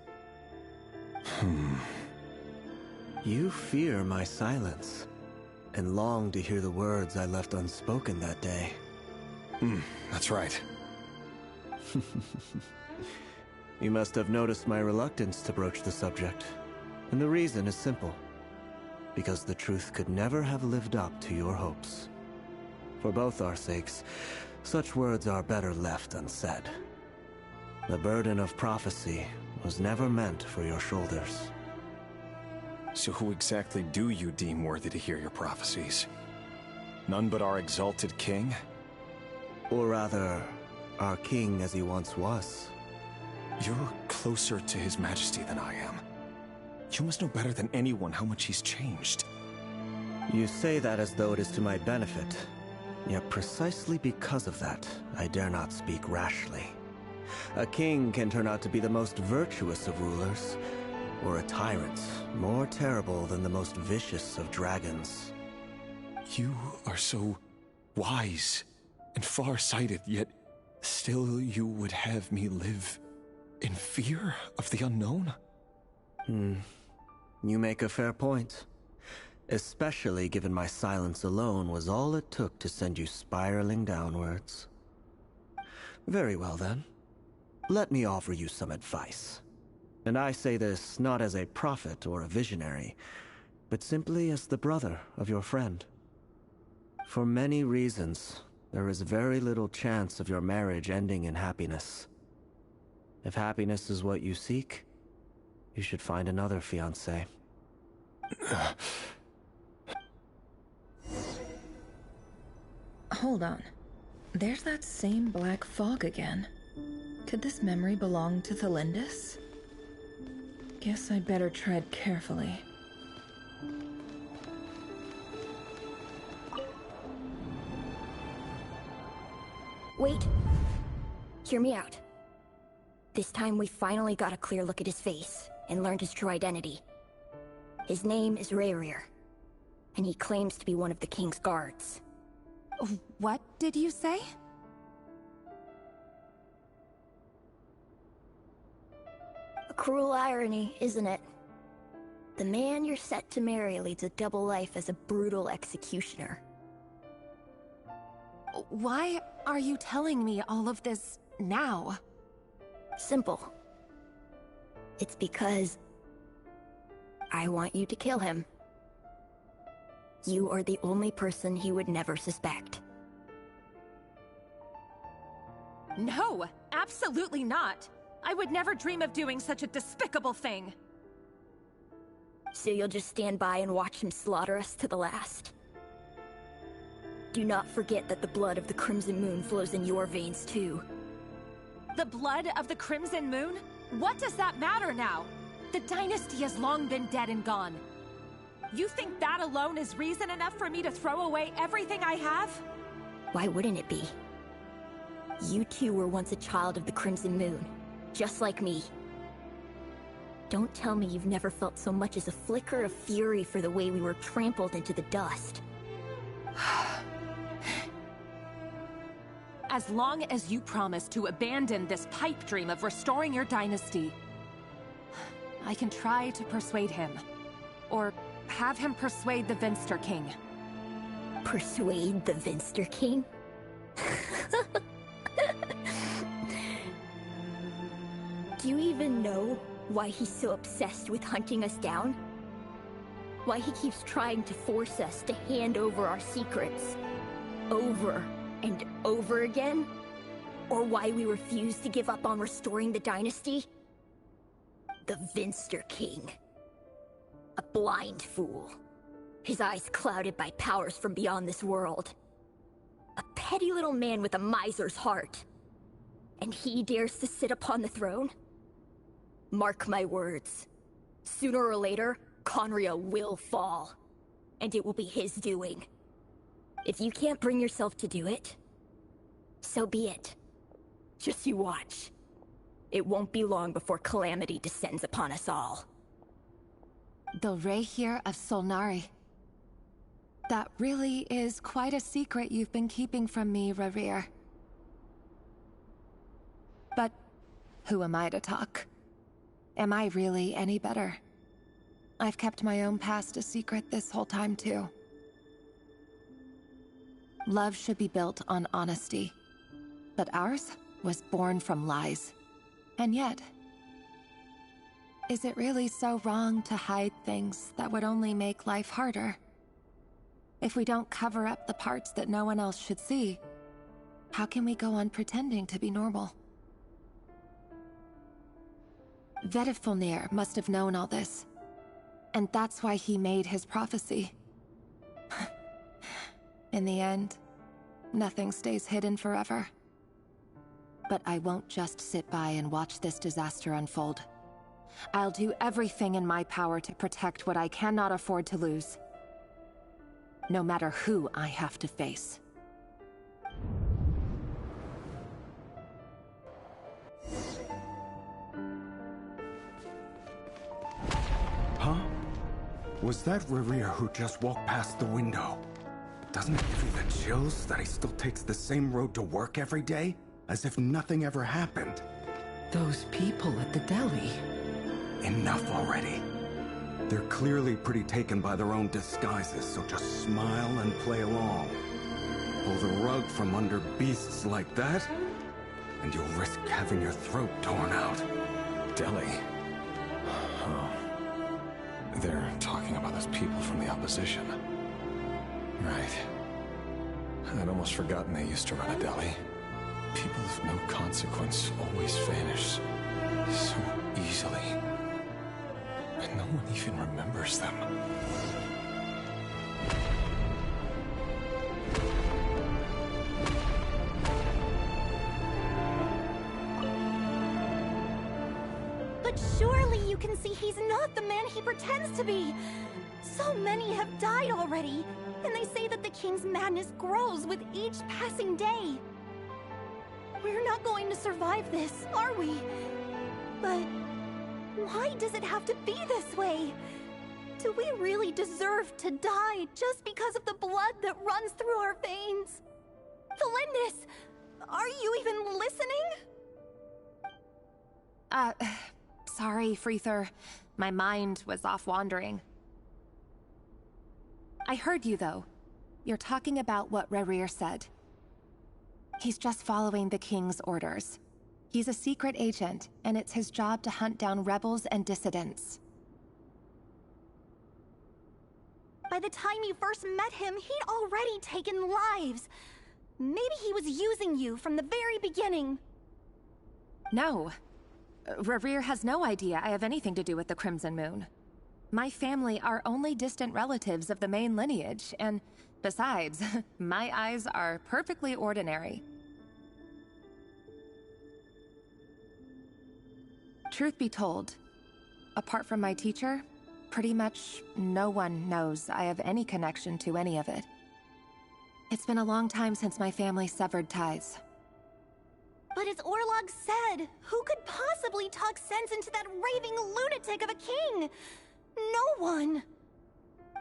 You fear my silence, and long to hear the words I left unspoken that day. That's right. You must have noticed my reluctance to broach the subject. And the reason is simple. Because the truth could never have lived up to your hopes. For both our sakes, such words are better left unsaid. The burden of prophecy was never meant for your shoulders. So who exactly do you deem worthy to hear your prophecies? None but our exalted king? Or rather, our king as he once was. You're closer to his majesty than I am. You must know better than anyone how much he's changed. You say that as though it is to my benefit. Yet precisely because of that, I dare not speak rashly. A king can turn out to be the most virtuous of rulers, or a tyrant more terrible than the most vicious of dragons. You are so wise and far-sighted, yet still you would have me live in fear of the unknown? You make a fair point. Especially given my silence alone was all it took to send you spiraling downwards. Very well then. Let me offer you some advice. And I say this not as a prophet or a visionary, but simply as the brother of your friend. For many reasons, there is very little chance of your marriage ending in happiness. If happiness is what you seek, you should find another fiancé. Hold on. There's that same black fog again. Could this memory belong to Thelindis? Guess I'd better tread carefully. Wait. Hear me out. This time we finally got a clear look at his face and learned his true identity. His name is Rayrir, and he claims to be one of the king's guards. What did you say? A cruel irony, isn't it? The man you're set to marry leads a double life as a brutal executioner. Why are you telling me all of this now? Simple. It's because I want you to kill him. You are the only person he would never suspect. No, absolutely not. I would never dream of doing such a despicable thing. So you'll just stand by and watch him slaughter us to the last? Do not forget that the blood of the Crimson Moon flows in your veins too. The blood of the Crimson Moon? What does that matter now? The dynasty has long been dead and gone. You think that alone is reason enough for me to throw away everything I have? Why wouldn't it be? You two were once a child of the Crimson Moon, just like me. Don't tell me you've never felt so much as a flicker of fury for the way we were trampled into the dust. As long as you promise to abandon this pipe dream of restoring your dynasty, I can try to persuade him. Or have him persuade the Vinster King. Persuade the Vinster King? Do you even know why he's so obsessed with hunting us down? Why he keeps trying to force us to hand over our secrets over and over again? Or why we refuse to give up on restoring the dynasty? The Vinster King. A blind fool. His eyes clouded by powers from beyond this world. A petty little man with a miser's heart. And he dares to sit upon the throne? Mark my words. Sooner or later, Conria will fall. And it will be his doing. If you can't bring yourself to do it, so be it. Just you watch. It won't be long before calamity descends upon us all. The Rayrir of Solnari. That really is quite a secret you've been keeping from me, Rayrir. But who am I to talk? Am I really any better? I've kept my own past a secret this whole time too. Love should be built on honesty, but ours was born from lies. And yet, is it really so wrong to hide things that would only make life harder? If we don't cover up the parts that no one else should see, how can we go on pretending to be normal? Vedifulnir must have known all this, and that's why he made his prophecy. In the end, nothing stays hidden forever. But I won't just sit by and watch this disaster unfold. I'll do everything in my power to protect what I cannot afford to lose. No matter who I have to face. Was that Rerir who just walked past the window? Doesn't it give you the chills that he still takes the same road to work every day? As if nothing ever happened. Those people at the deli. Enough already. They're clearly pretty taken by their own disguises, so just smile and play along. Pull the rug from under beasts like that, and you'll risk having your throat torn out. Deli? Oh. They're talking about those people from the opposition. Right. I'd almost forgotten they used to run a deli. People of no consequence always vanish so easily. And no one even remembers them. But surely you can see he's not the man he pretends to be. So many have died already, and they say that the king's madness grows with each passing day. We're not going to survive this, are we? But why does it have to be this way? Do we really deserve to die just because of the blood that runs through our veins? Felindis, are you even listening? Sorry, Freether. My mind was off wandering. I heard you, though. You're talking about what Rerir said. He's just following the king's orders. He's a secret agent, and it's his job to hunt down rebels and dissidents. By the time you first met him, he'd already taken lives. Maybe he was using you from the very beginning. No. Rerir has no idea I have anything to do with the Crimson Moon. My family are only distant relatives of the main lineage, and besides, my eyes are perfectly ordinary. Truth be told, apart from my teacher, pretty much no one knows I have any connection to any of it. It's been a long time since my family severed ties. But as Orlog said, who could possibly talk sense into that raving lunatic of a king? No one.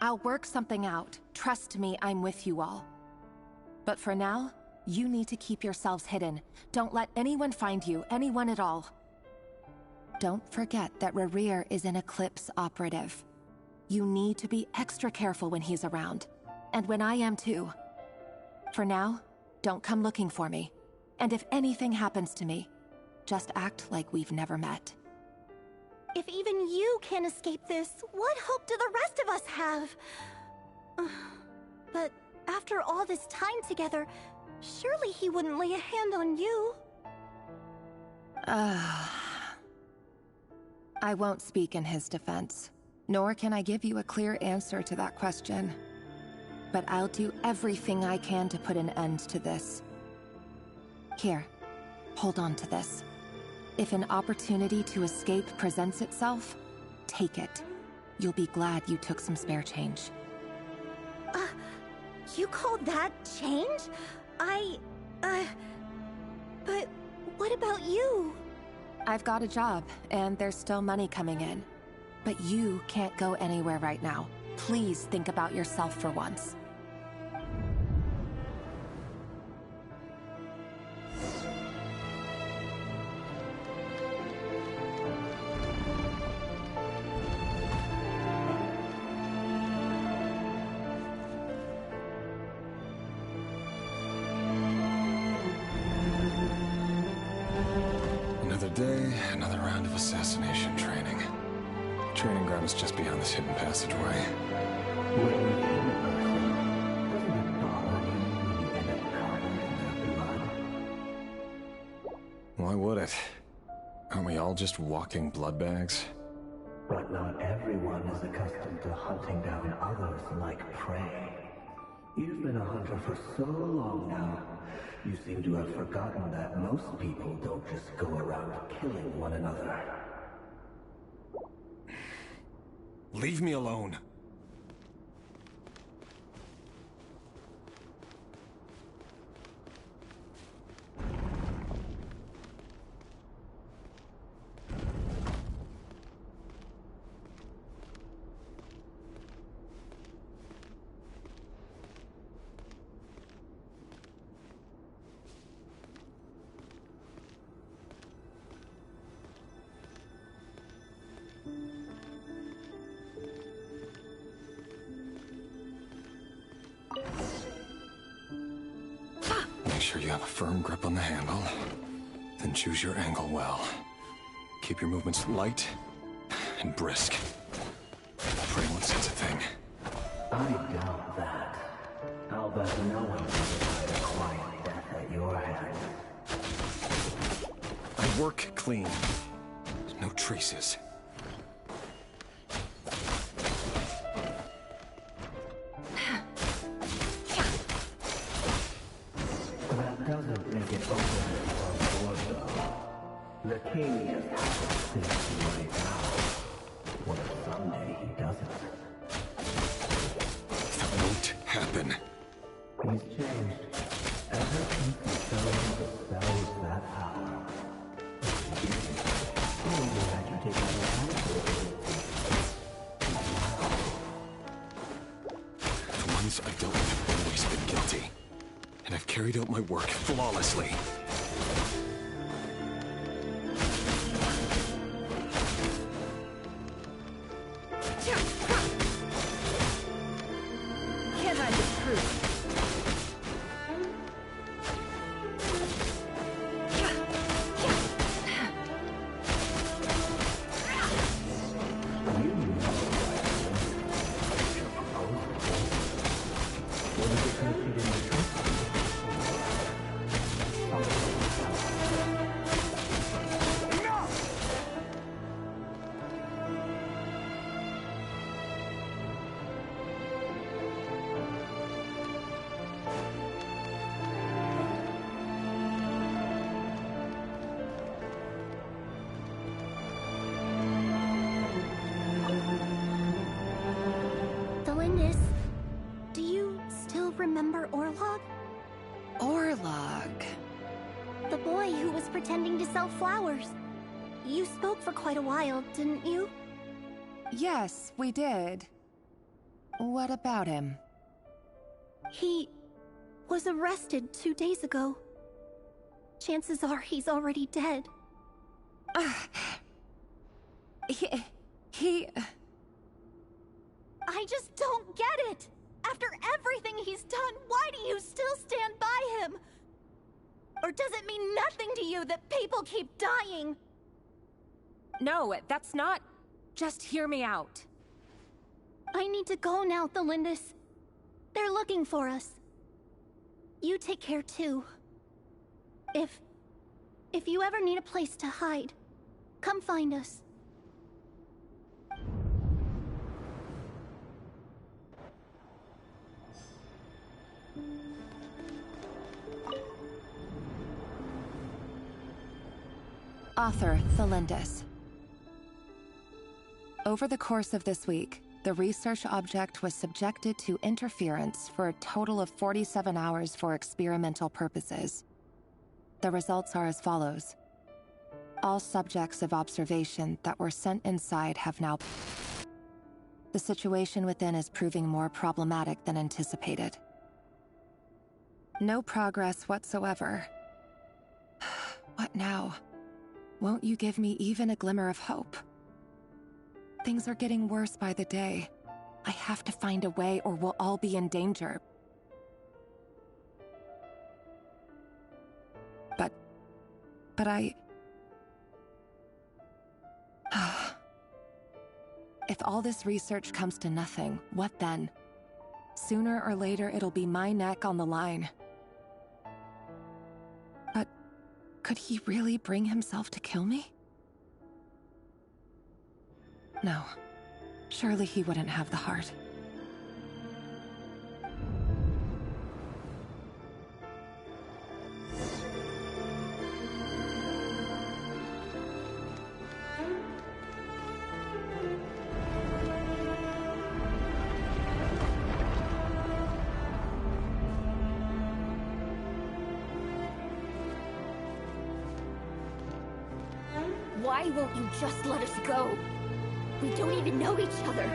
I'll work something out. Trust me, I'm with you all. But for now, you need to keep yourselves hidden. Don't let anyone find you, anyone at all. Don't forget that Rerir is an Eclipse operative. You need to be extra careful when he's around. And when I am too. For now, don't come looking for me. And if anything happens to me, just act like we've never met. If even you can't escape this, what hope do the rest of us have? But after all this time together, surely he wouldn't lay a hand on you. I won't speak in his defense, nor can I give you a clear answer to that question. But I'll do everything I can to put an end to this. Here, hold on to this. If an opportunity to escape presents itself, take it. You'll be glad you took some spare change. You call that change? But what about you? I've got a job, and there's still money coming in. But you can't go anywhere right now. Please think about yourself for once. Another day, another round of assassination training. Training ground is just beyond this hidden passageway. Why would it? Aren't we all just walking blood bags? But not everyone is accustomed to hunting down others like prey. You've been a hunter for so long now, you seem to have forgotten that most people don't just go around killing one another. Leave me alone. sure you have a firm grip on the handle. Then choose your angle well. Keep your movements light and brisk. Pray one sense a thing. I doubt that. I'll bet no one can survive a quiet death at your hands. I work clean. No traces. That doesn't make it open or board, though. The king just happens things right now. What if someday he doesn't? That won't happen. He's changed. Ever since he showed the spells that power. Maybe I can take another The ones I've dealt with have always been guilty. And I've carried out my work flawlessly. Can't hide the truth. The Lindis, do you still remember Orlog? Orlog. The boy who was pretending to sell flowers. You spoke for quite a while, didn't you? Yes, we did. What about him? He was arrested 2 days ago. Chances are he's already dead. He... I just don't get it! After everything he's done, why do you still stand by him? Or does it mean nothing to you that people keep dying? No, that's not... Just hear me out. I need to go now, Thelindis. They're looking for us. You take care too. If you ever need a place to hide, come find us. Author Thelindis. Over the course of this week, the research object was subjected to interference for a total of 47 hours for experimental purposes. The results are as follows. All subjects of observation that were sent inside have now... The situation within is proving more problematic than anticipated. No progress whatsoever. What now? Won't you give me even a glimmer of hope? Things are getting worse by the day. I have to find a way or we'll all be in danger. But I... If all this research comes to nothing, what then? Sooner or later, it'll be my neck on the line. But could he really bring himself to kill me? No. Surely he wouldn't have the heart. Why won't you just let us go? We don't even know each other.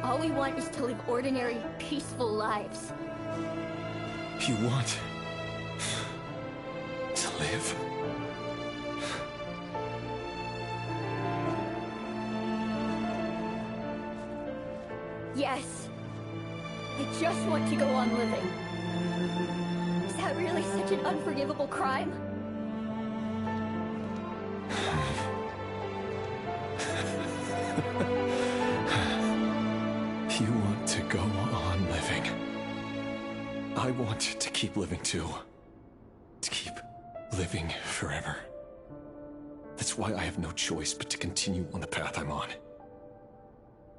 All we want is to live ordinary, peaceful lives. You want to live? Yes. I just want to go on living. that really such an unforgivable crime? You want to go on living. I want to keep living too. To keep living forever. That's why I have no choice but to continue on the path I'm on.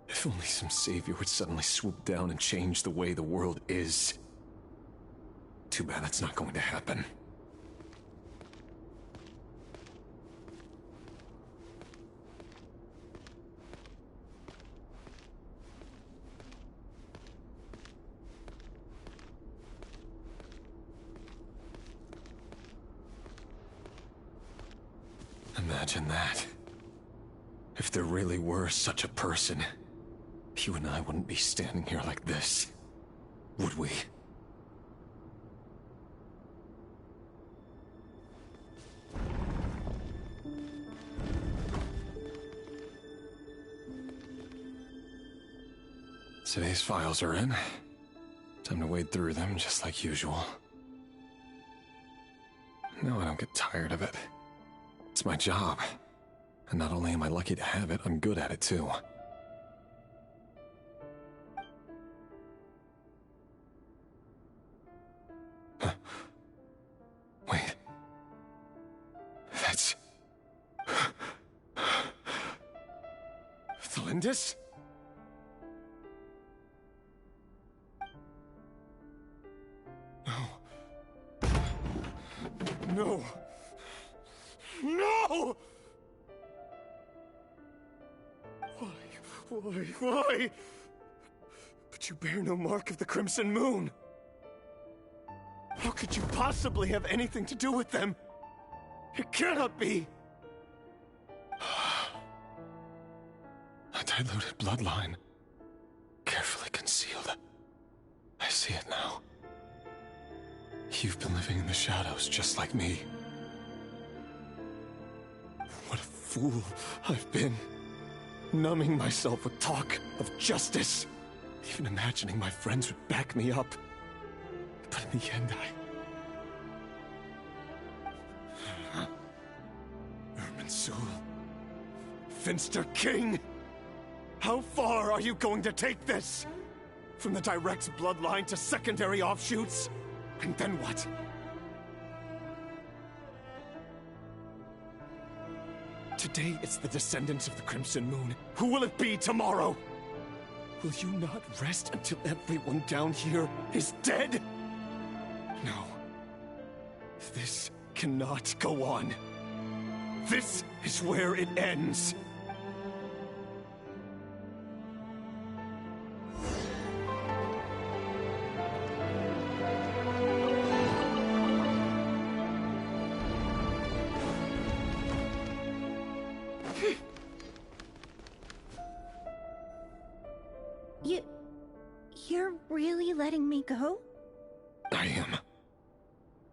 If only some savior would suddenly swoop down and change the way the world is. Too bad that's not going to happen. Imagine that. If there really were such a person, you and I wouldn't be standing here like this, would we? Today's files are in. Time to wade through them just like usual. No, I don't get tired of it. It's my job. And not only am I lucky to have it, I'm good at it too. Huh. Wait. That's... Thalindis? No. No! Why? But you bear no mark of the Crimson Moon. How could you possibly have anything to do with them? It cannot be! A diluted bloodline. Carefully concealed. I see it now. You've been living in the shadows just like me. What a fool I've been. Numbing myself with talk of justice. Even imagining my friends would back me up. But in the end, Irminsul. Finster King! How far are you going to take this? From the direct bloodline to secondary offshoots? And then what? Today it's the descendants of the Crimson Moon. Who will it be tomorrow? Will you not rest until everyone down here is dead? No. This cannot go on. This is where it ends. You're really letting me go? I am.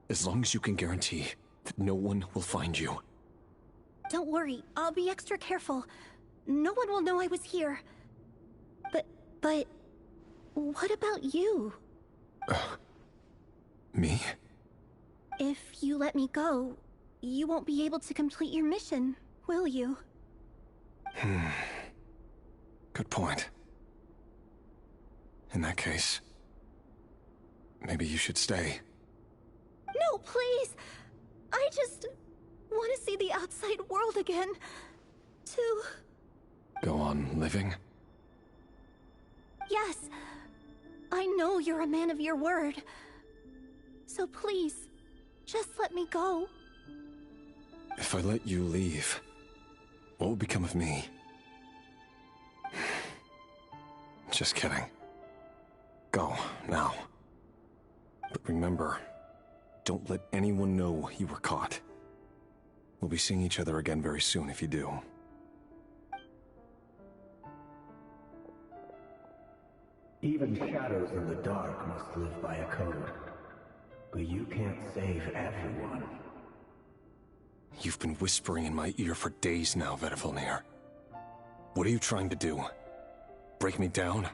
As long as you can guarantee that no one will find you. Don't worry, I'll be extra careful. No one will know I was here. But... what about you? Me? If you let me go, you won't be able to complete your mission, will you? Good point. In that case, maybe you should stay. No, please! I just want to see the outside world again. To... Go on living? Yes. I know you're a man of your word. So please, just let me go. If I let you leave, what will become of me? Just kidding. Go, now. But remember, don't let anyone know you were caught. We'll be seeing each other again very soon if you do. Even shadows in the dark must live by a code. But you can't save everyone. You've been whispering in my ear for days now, Vedifilnir. What are you trying to do? Break me down?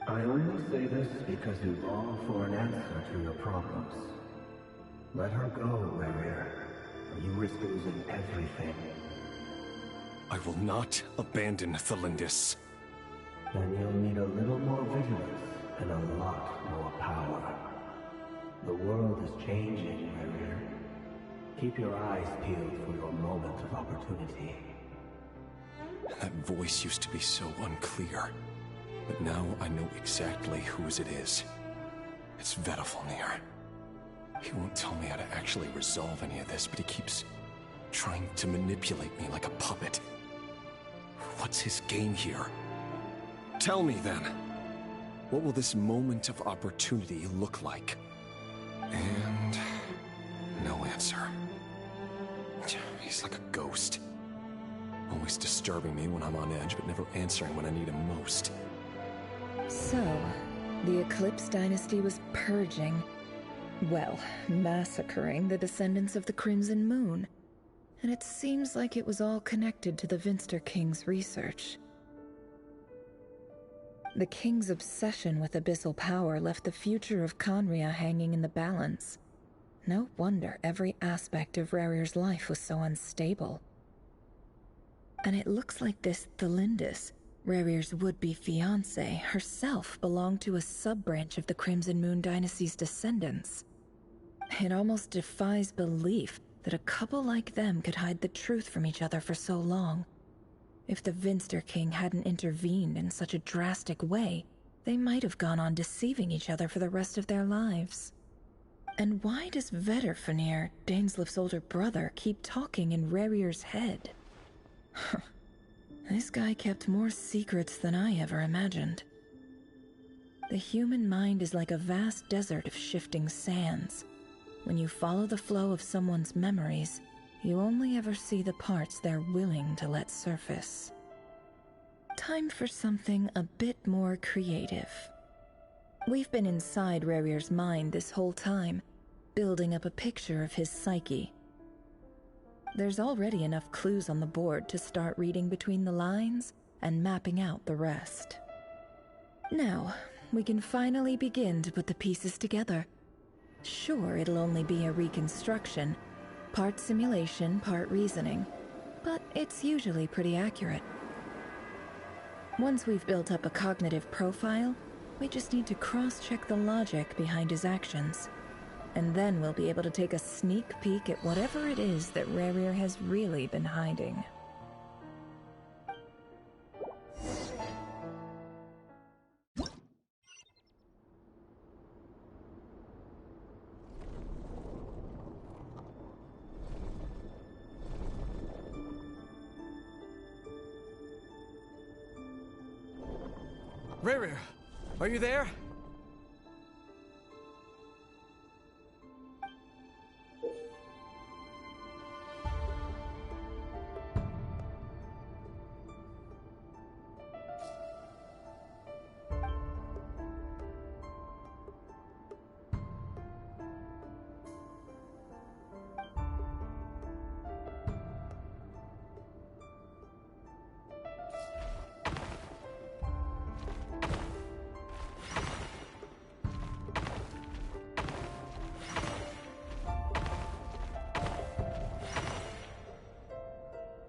I only say this because you long for an answer to your problems. Let her go, Rerir, or you risk losing everything. I will not abandon Thelindis. Then you'll need a little more vigilance and a lot more power. The world is changing, Rerir. Keep your eyes peeled for your moment of opportunity. That voice used to be so unclear, but now I know exactly whose it is. It's Vedafalnir. He won't tell me how to actually resolve any of this, but he keeps trying to manipulate me like a puppet. What's his game here? Tell me then. What will this moment of opportunity look like? And no answer. He's like a ghost. Always disturbing me when I'm on edge, but never answering when I need him most. So, the Eclipse Dynasty was purging, well, massacring the descendants of the Crimson Moon. And it seems like it was all connected to the Vinster King's research. The King's obsession with abyssal power left the future of Conria hanging in the balance. No wonder every aspect of Rerir's life was so unstable. And it looks like this Thelindis, Rerir's would-be fiancée, herself belonged to a sub-branch of the Crimson Moon Dynasty's descendants. It almost defies belief that a couple like them could hide the truth from each other for so long. If the Vinster King hadn't intervened in such a drastic way, they might have gone on deceiving each other for the rest of their lives. And why does Vedafalnir, Dainslif's older brother, keep talking in Rerir's head? This guy kept more secrets than I ever imagined. The human mind is like a vast desert of shifting sands. When you follow the flow of someone's memories, you only ever see the parts they're willing to let surface. Time for something a bit more creative. We've been inside Rerir's mind this whole time, building up a picture of his psyche. There's already enough clues on the board to start reading between the lines and mapping out the rest. Now, we can finally begin to put the pieces together. Sure, it'll only be a reconstruction, part simulation, part reasoning, but it's usually pretty accurate. Once we've built up a cognitive profile, we just need to cross-check the logic behind his actions. And then we'll be able to take a sneak peek at whatever it is that Rerir has really been hiding. Rerir, are you there?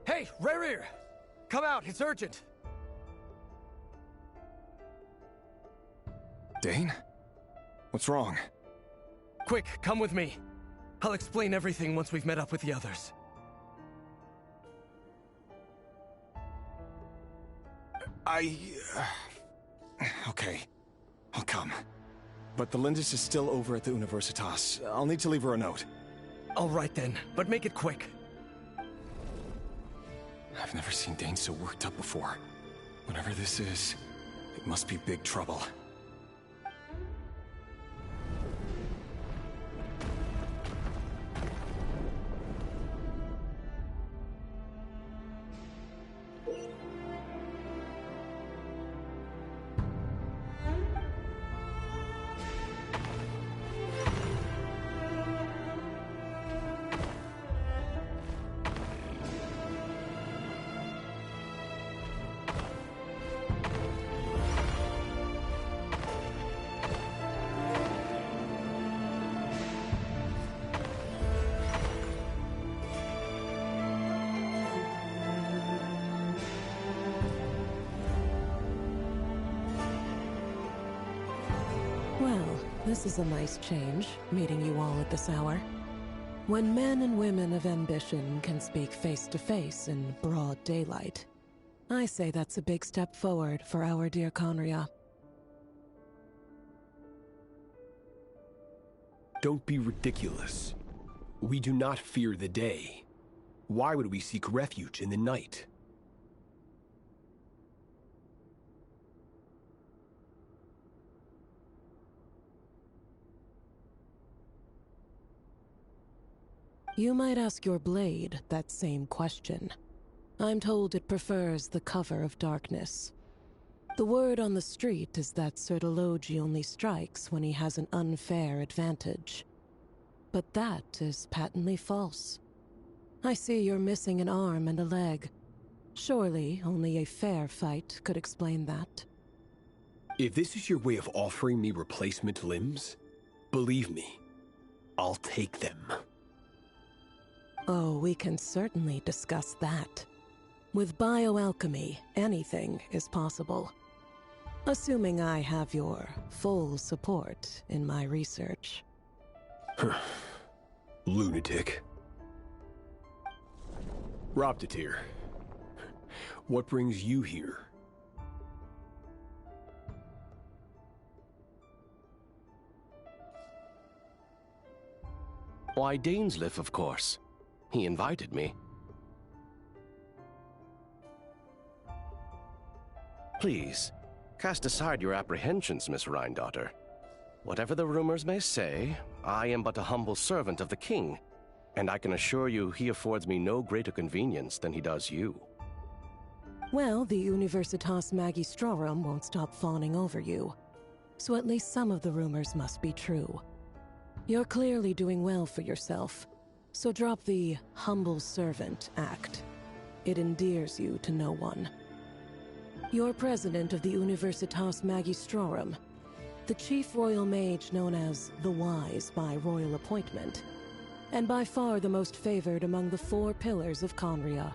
Hey, Rerir! Come out, it's urgent! Dane? What's wrong? Quick, come with me. I'll explain everything once we've met up with the others. Okay. I'll come. But the Lindis is still over at the Universitas. I'll need to leave her a note. All right then, but make it quick. I've never seen Dane so worked up before. Whatever this is, it must be big trouble. Well, this is a nice change, meeting you all at this hour. When men and women of ambition can speak face to face in broad daylight, I say that's a big step forward for our dear Conria. Don't be ridiculous. We do not fear the day. Why would we seek refuge in the night? You might ask your blade that same question. I'm told it prefers the cover of darkness. The word on the street is that Sir ÉLÉGIE only strikes when he has an unfair advantage. But that is patently false. I see you're missing an arm and a leg. Surely only a fair fight could explain that. If this is your way of offering me replacement limbs, believe me, I'll take them. Oh, we can certainly discuss that. With bioalchemy, anything is possible. Assuming I have your full support in my research. Lunatic. Roptatir, what brings you here? Why, Dainsleif, of course. He invited me. Please, cast aside your apprehensions, Miss Rhindaughter. Whatever the rumors may say, I am but a humble servant of the king, and I can assure you he affords me no greater convenience than he does you. Well, the Universitas Magistrorum won't stop fawning over you, so at least some of the rumors must be true. You're clearly doing well for yourself, so drop the humble servant act. It endears you to no one. You're president of the Universitas Magistrorum, the chief royal mage known as the Wise by royal appointment, and by far the most favored among the 4 pillars of Conria.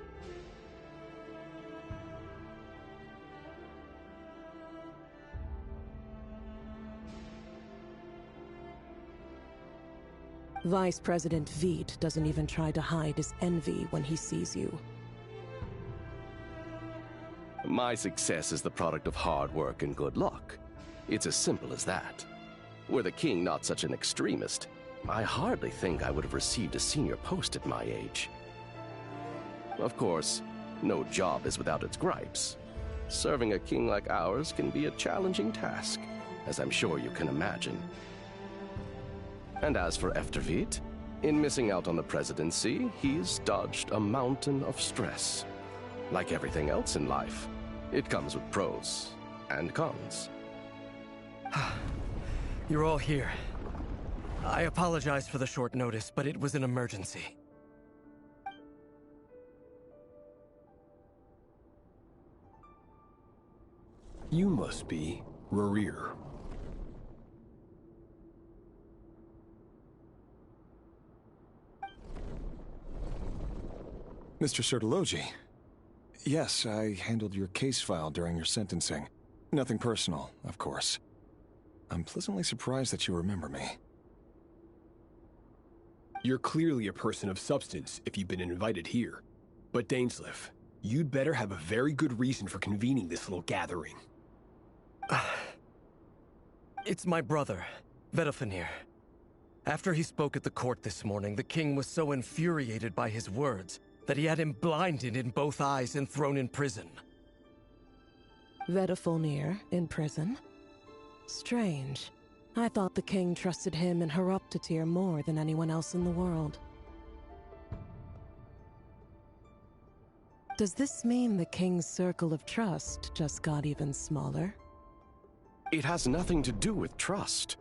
Vice President Veidt doesn't even try to hide his envy when he sees you. My success is the product of hard work and good luck. It's as simple as that. Were the king not such an extremist, I hardly think I would have received a senior post at my age. Of course, no job is without its gripes. Serving a king like ours can be a challenging task, as I'm sure you can imagine. And as for Efterveit, in missing out on the presidency, he's dodged a mountain of stress. Like everything else in life, it comes with pros and cons. You're all here. I apologize for the short notice, but it was an emergency. You must be Rerir. Mr. Sir ÉLÉGIE. Yes, I handled your case file during your sentencing. Nothing personal, of course. I'm pleasantly surprised that you remember me. You're clearly a person of substance if you've been invited here. But Dainsleif, you'd better have a very good reason for convening this little gathering. It's my brother, Vedalfenir. After he spoke at the court this morning, the king was so infuriated by his words that he had him blinded in both eyes and thrown in prison. Vedalfenir in prison? Strange. I thought the king trusted him and Roptatir more than anyone else in the world. Does this mean the king's circle of trust just got even smaller? It has nothing to do with trust.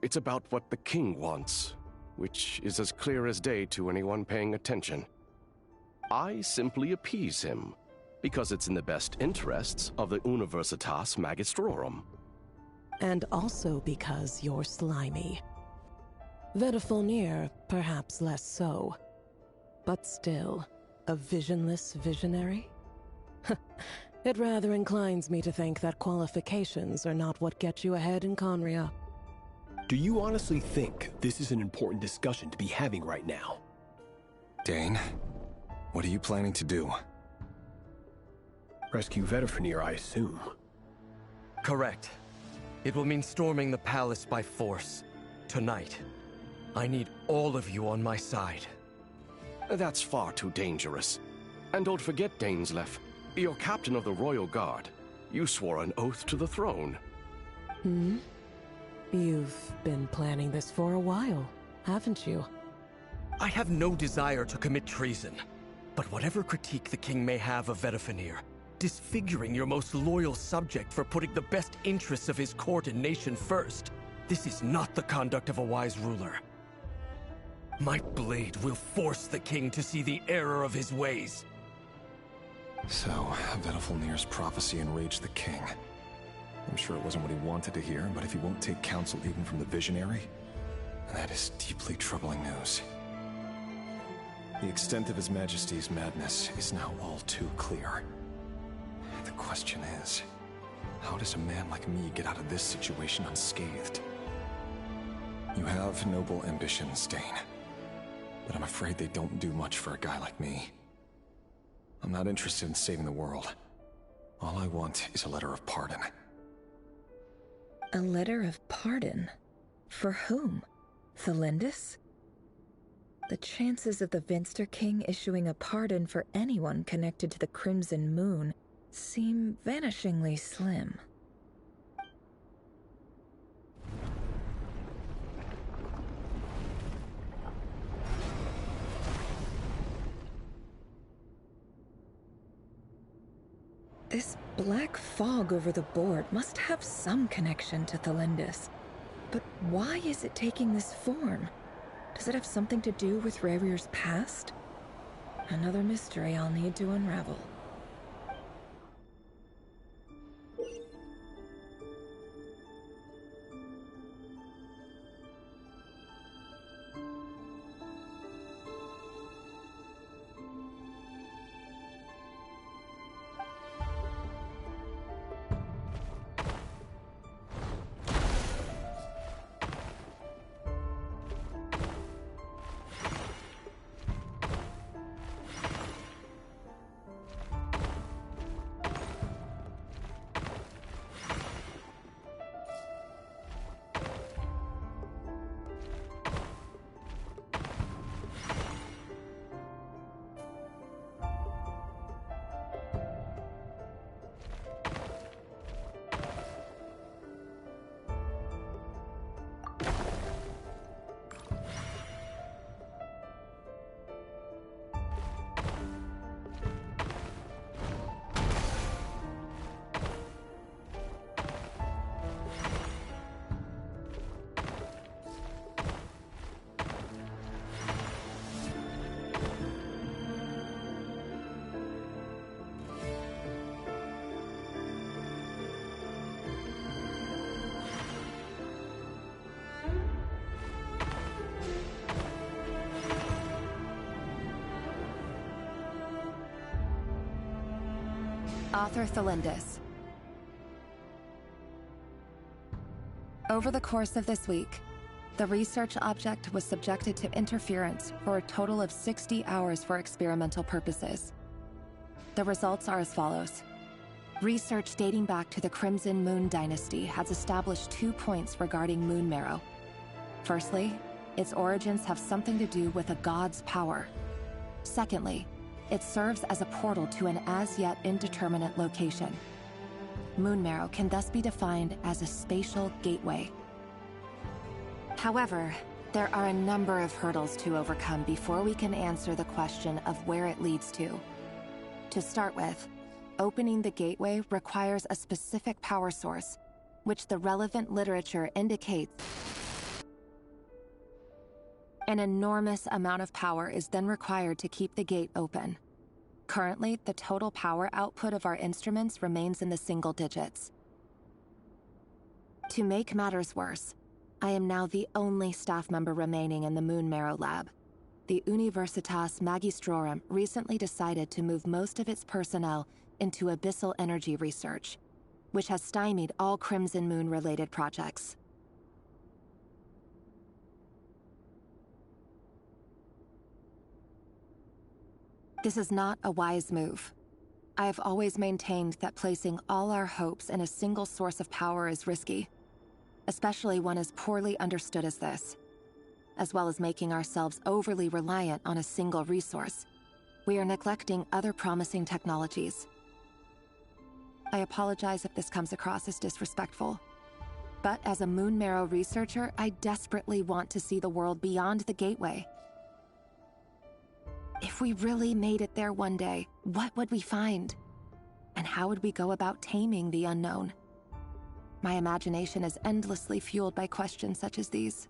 It's about what the king wants, which is as clear as day to anyone paying attention. I simply appease him, because it's in the best interests of the Universitas Magistrorum. And also because you're slimy. Vedalfenir, perhaps less so. But still, a visionless visionary? It rather inclines me to think that qualifications are not what get you ahead in Conria. Do you honestly think this is an important discussion to be having right now? Dane, what are you planning to do? Rescue Vedifenir, I assume. Correct. It will mean storming the palace by force. Tonight. I need all of you on my side. That's far too dangerous. And don't forget, Dainsleif, you're captain of the Royal Guard. You swore an oath to the throne. Hmm? You've been planning this for a while, haven't you? I have no desire to commit treason. But whatever critique the king may have of Vedifenir, disfiguring your most loyal subject for putting the best interests of his court and nation first, this is not the conduct of a wise ruler. My blade will force the king to see the error of his ways. So, Vedifenir's prophecy enraged the king. I'm sure it wasn't what he wanted to hear, but if he won't take counsel even from the visionary, that is deeply troubling news. The extent of His Majesty's madness is now all too clear. The question is, how does a man like me get out of this situation unscathed? You have noble ambitions, Dane, but I'm afraid they don't do much for a guy like me. I'm not interested in saving the world. All I want is a letter of pardon. A letter of pardon? For whom? Thelindis? The chances of the Vinster King issuing a pardon for anyone connected to the Crimson Moon seem vanishingly slim. This black fog over the board must have some connection to Thelindis. But why is it taking this form? Does it have something to do with Revir's past? Another mystery I'll need to unravel. Author Thelindis. Over the course of this week, the research object was subjected to interference for a total of 60 hours for experimental purposes. The results are as follows. Research dating back to the Crimson Moon Dynasty has established 2 points regarding moon marrow. Firstly, its origins have something to do with a god's power. Secondly, it serves as a portal to an as-yet indeterminate location. Moon marrow can thus be defined as a spatial gateway. However, there are a number of hurdles to overcome before we can answer the question of where it leads to. To start with, opening the gateway requires a specific power source, which the relevant literature indicates. An enormous amount of power is then required to keep the gate open. Currently, the total power output of our instruments remains in the single digits. To make matters worse, I am now the only staff member remaining in the Moon Marrow lab. The Universitas Magistrorum recently decided to move most of its personnel into abyssal energy research, which has stymied all Crimson Moon-related projects. This is not a wise move. I have always maintained that placing all our hopes in a single source of power is risky, especially one as poorly understood as this. As well as making ourselves overly reliant on a single resource, we are neglecting other promising technologies. I apologize if this comes across as disrespectful, but as a Moon Marrow researcher, I desperately want to see the world beyond the gateway. If we really made it there one day, what would we find? And how would we go about taming the unknown? My imagination is endlessly fueled by questions such as these.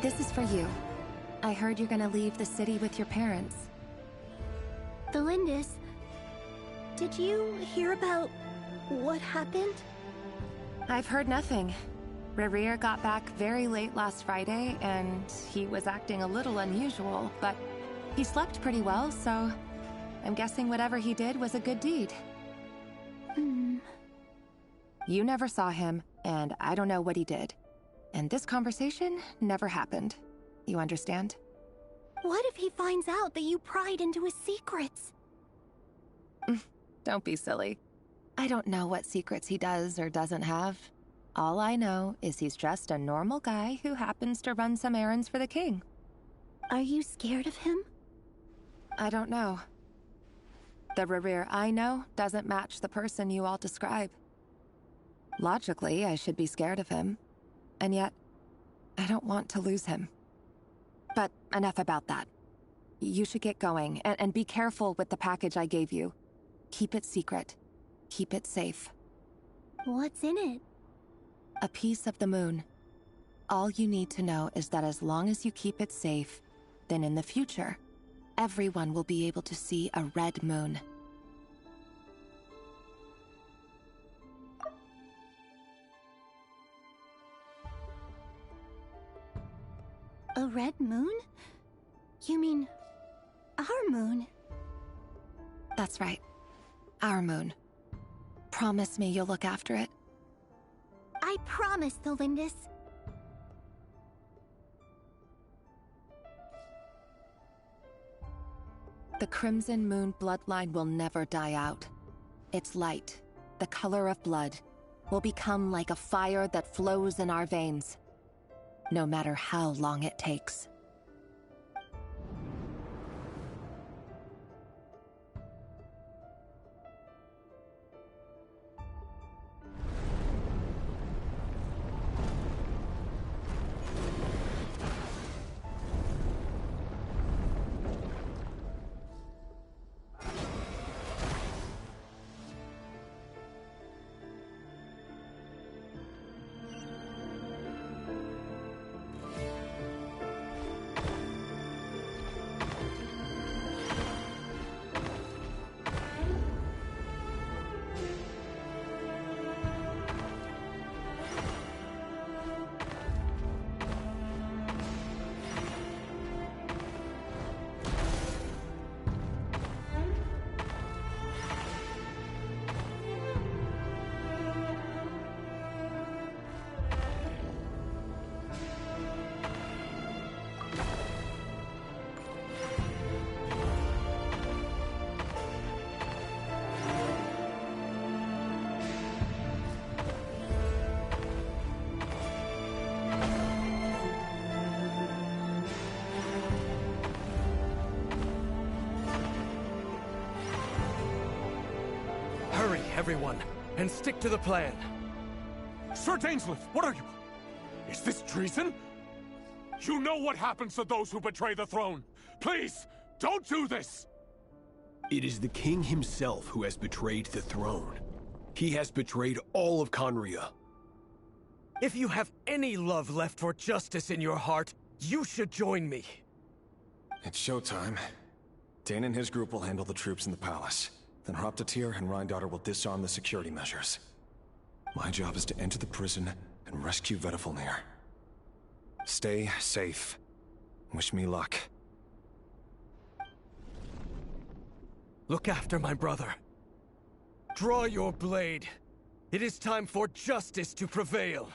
This is for you. I heard you're gonna leave the city with your parents. The Lindis, did you hear about what happened? I've heard nothing. Rerir got back very late last Friday, and he was acting a little unusual, but he slept pretty well, so I'm guessing whatever he did was a good deed. You never saw him, and I don't know what he did. And this conversation never happened. You understand? What if he finds out that you pried into his secrets? Don't be silly. I don't know what secrets he does or doesn't have. All I know is he's just a normal guy who happens to run some errands for the king. Are you scared of him? I don't know. The Rerir I know doesn't match the person you all describe. Logically, I should be scared of him. And yet, I don't want to lose him. But enough about that. You should get going, and be careful with the package I gave you. Keep it secret. Keep it safe. What's in it? A piece of the moon. All you need to know is that as long as you keep it safe, then in the future, everyone will be able to see a red moon. A red moon? You mean our moon? That's right. Our moon. Promise me you'll look after it. I promise, the Lindis. The Crimson Moon bloodline will never die out. Its light, the color of blood, will become like a fire that flows in our veins, no matter how long it takes. everyone, and stick to the plan. Sir Dainsleif, what are you? Is this treason? You know what happens to those who betray the throne. Please, don't do this! It is the king himself who has betrayed the throne. He has betrayed all of Conria. If you have any love left for justice in your heart, you should join me. It's showtime. Dane and his group will handle the troops in the palace. Then Hraptatyr and Rheindater will disarm the security measures. My job is to enter the prison and rescue Vedifalnir. Stay safe. Wish me luck. Look after my brother. Draw your blade. It is time for justice to prevail.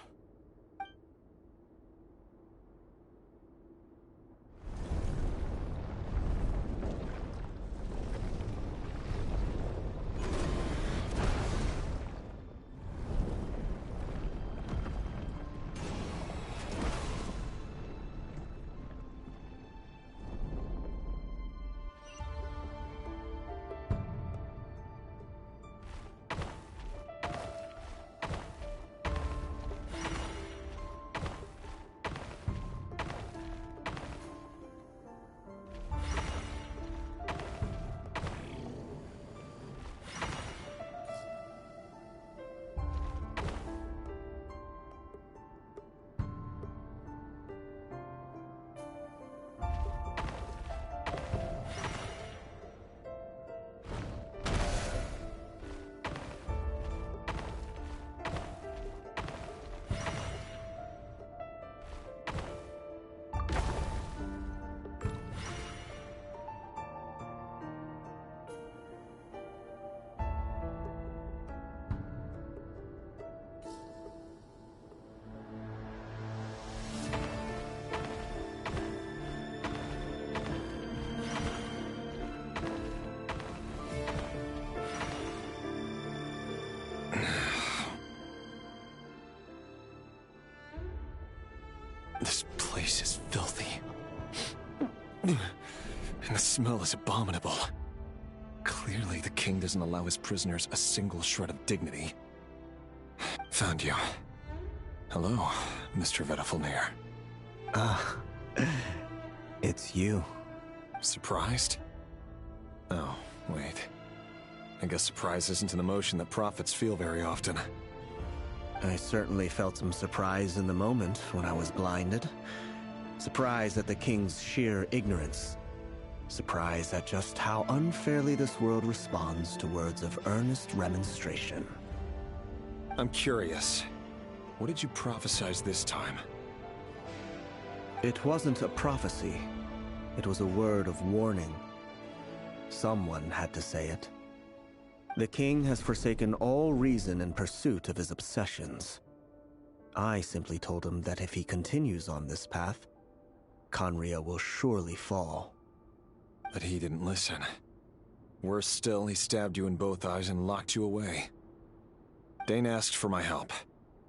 This place is filthy. And the smell is abominable. Clearly, the king doesn't allow his prisoners a single shred of dignity. Found you. Hello, Mr. Vedifalnir. It's you. Surprised? Oh, wait. I guess surprise isn't an emotion that prophets feel very often. I certainly felt some surprise in the moment when I was blinded. Surprise at the king's sheer ignorance. Surprise at just how unfairly this world responds to words of earnest remonstration. I'm curious. What did you prophesize this time? It wasn't a prophecy. It was a word of warning. Someone had to say it. The king has forsaken all reason in pursuit of his obsessions. I simply told him that if he continues on this path, Conria will surely fall. But he didn't listen. Worse still, he stabbed you in both eyes and locked you away. Dane asked for my help.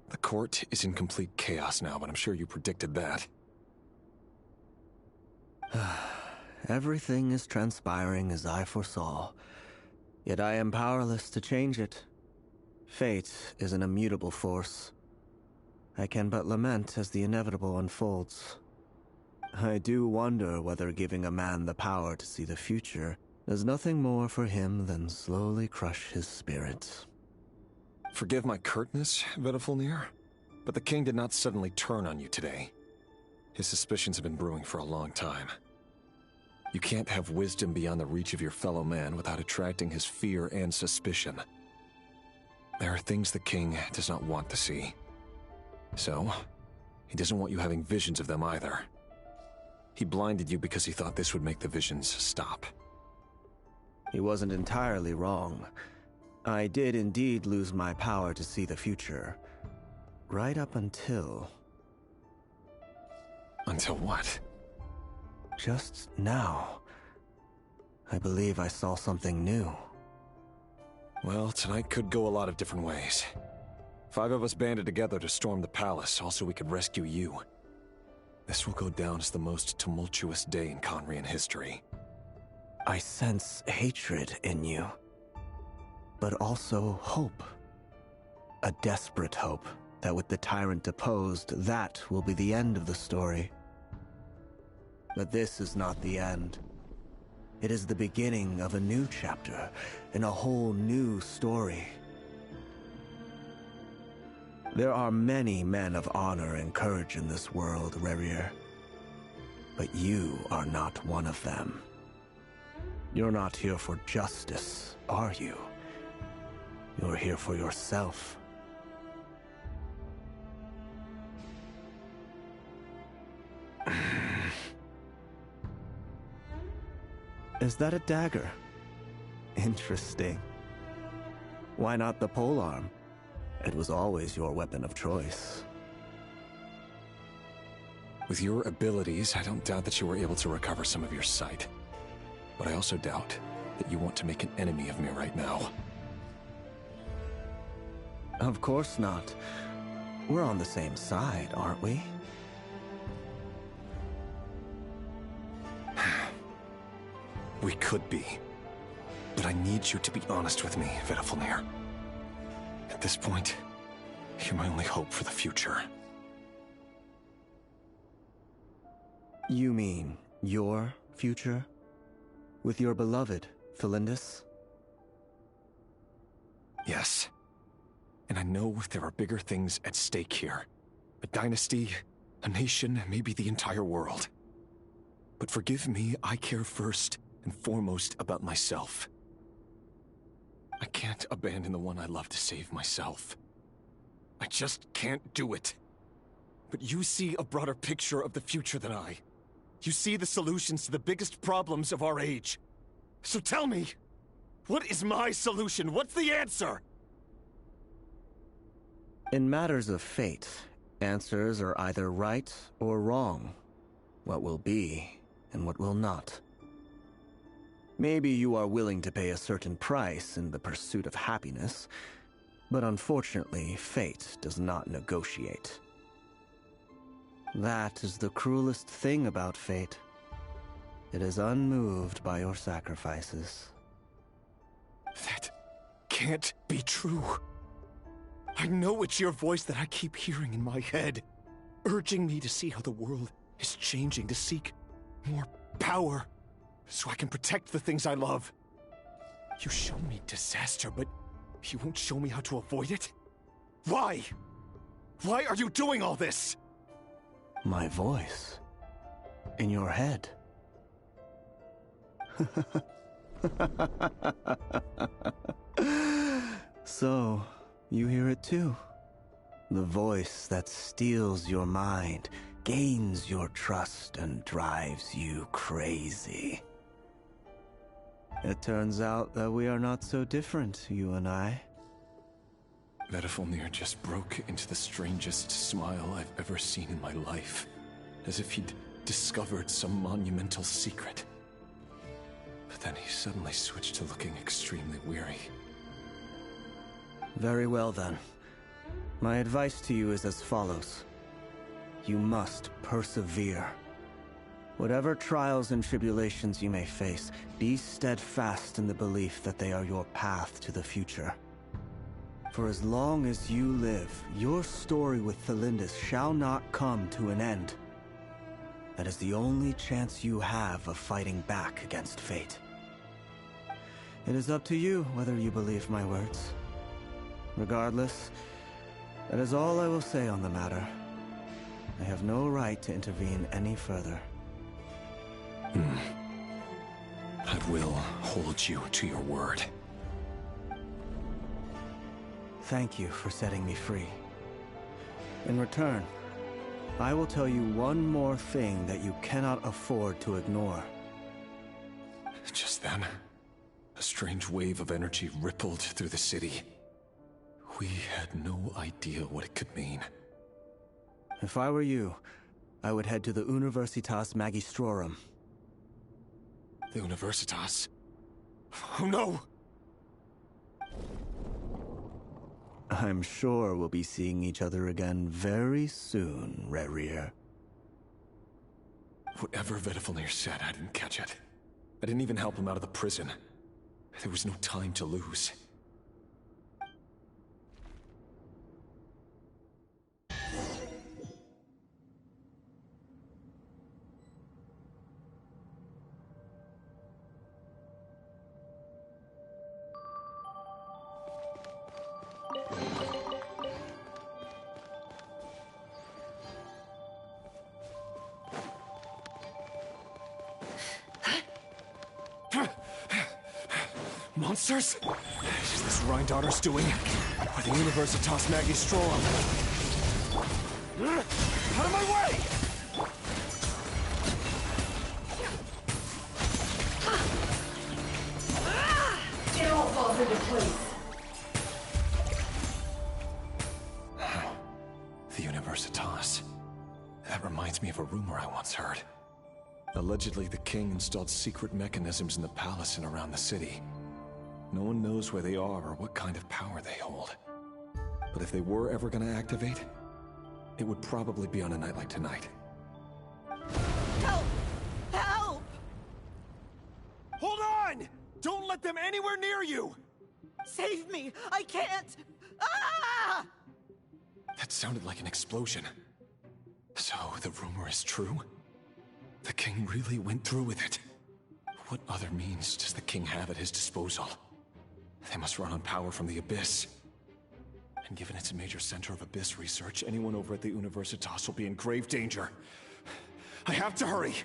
The court is in complete chaos now, but I'm sure you predicted that. Everything is transpiring as I foresaw. Yet I am powerless to change it. Fate is an immutable force. I can but lament as the inevitable unfolds. I do wonder whether giving a man the power to see the future does nothing more for him than slowly crush his spirit. Forgive my curtness, Vedifalnir, but the king did not suddenly turn on you today. His suspicions have been brewing for a long time. You can't have wisdom beyond the reach of your fellow man without attracting his fear and suspicion. There are things the king does not want to see. So, he doesn't want you having visions of them either. He blinded you because he thought this would make the visions stop. He wasn't entirely wrong. I did indeed lose my power to see the future. Right up until... Until what? Just now. I believe I saw something new. Well, tonight could go a lot of different ways. 5 of us banded together to storm the palace, also we could rescue you. This will go down as the most tumultuous day in Conrian history. I sense hatred in you. but also hope. A desperate hope that with the tyrant deposed, that will be the end of the story. But this is not the end. It is the beginning of a new chapter in a whole new story. There are many men of honor and courage in this world, Rerir. But you are not one of them. You're not here for justice, are you? You're here for yourself. Is that a dagger? Interesting. Why not the polearm? It was always your weapon of choice. With your abilities, I don't doubt that you were able to recover some of your sight. But I also doubt that you want to make an enemy of me right now. Of course not. We're on the same side, aren't we? We could be. But I need you to be honest with me, Vedafalnir. At this point, you're my only hope for the future. You mean your future? With your beloved, Felindus? Yes. And I know there are bigger things at stake here. A dynasty, a nation, maybe the entire world. But forgive me, I care first and foremost about myself. I can't abandon the one I love to save myself. I just can't do it. But you see a broader picture of the future than I. You see the solutions to the biggest problems of our age. So tell me, what is my solution? What's the answer? In matters of fate, answers are either right or wrong. What will be and what will not. Maybe you are willing to pay a certain price in the pursuit of happiness, but unfortunately, fate does not negotiate. That is the cruelest thing about fate. It is unmoved by your sacrifices. That can't be true. I know it's your voice that I keep hearing in my head, urging me to see how the world is changing, to seek more power, so I can protect the things I love. You show me disaster, but you won't show me how to avoid it? Why? Why are you doing all this? My voice. In your head. So, you hear it too. The voice that steals your mind, gains your trust, and drives you crazy. It turns out that we are not so different, you and I. Vedafalnir just broke into the strangest smile I've ever seen in my life, as if he'd discovered some monumental secret. But then he suddenly switched to looking extremely weary. Very well then. My advice to you is as follows. You must persevere. Whatever trials and tribulations you may face, be steadfast in the belief that they are your path to the future. For as long as you live, your story with Felindus shall not come to an end. That is the only chance you have of fighting back against fate. It is up to you whether you believe my words. Regardless, that is all I will say on the matter. I have no right to intervene any further. I will hold you to your word. Thank you for setting me free. In return, I will tell you one more thing that you cannot afford to ignore. Just then, a strange wave of energy rippled through the city. We had no idea what it could mean. If I were you, I would head to the Universitas Magistrorum. The Universitas? Oh no! I'm sure we'll be seeing each other again very soon, Rerir. Whatever Vedafalnir said, I didn't catch it. I didn't even help him out of the prison. There was no time to lose. Monsters? Is this Rhindaughter's doing? Or the Universitas Magistrorum? Out of my way! It all falls into place. The Universitas. That reminds me of a rumor I once heard. Allegedly, the king installed secret mechanisms in the palace and around the city. No one knows where they are or what kind of power they hold. But if they were ever gonna activate, it would probably be on a night like tonight. Help! Help! Hold on! Don't let them anywhere near you! Save me! I can't! Ah! That sounded like an explosion. So, the rumor is true? The king really went through with it. What other means does the king have at his disposal? They must run on power from the Abyss. And given it's a major center of Abyss research, anyone over at the Universitas will be in grave danger. I have to hurry!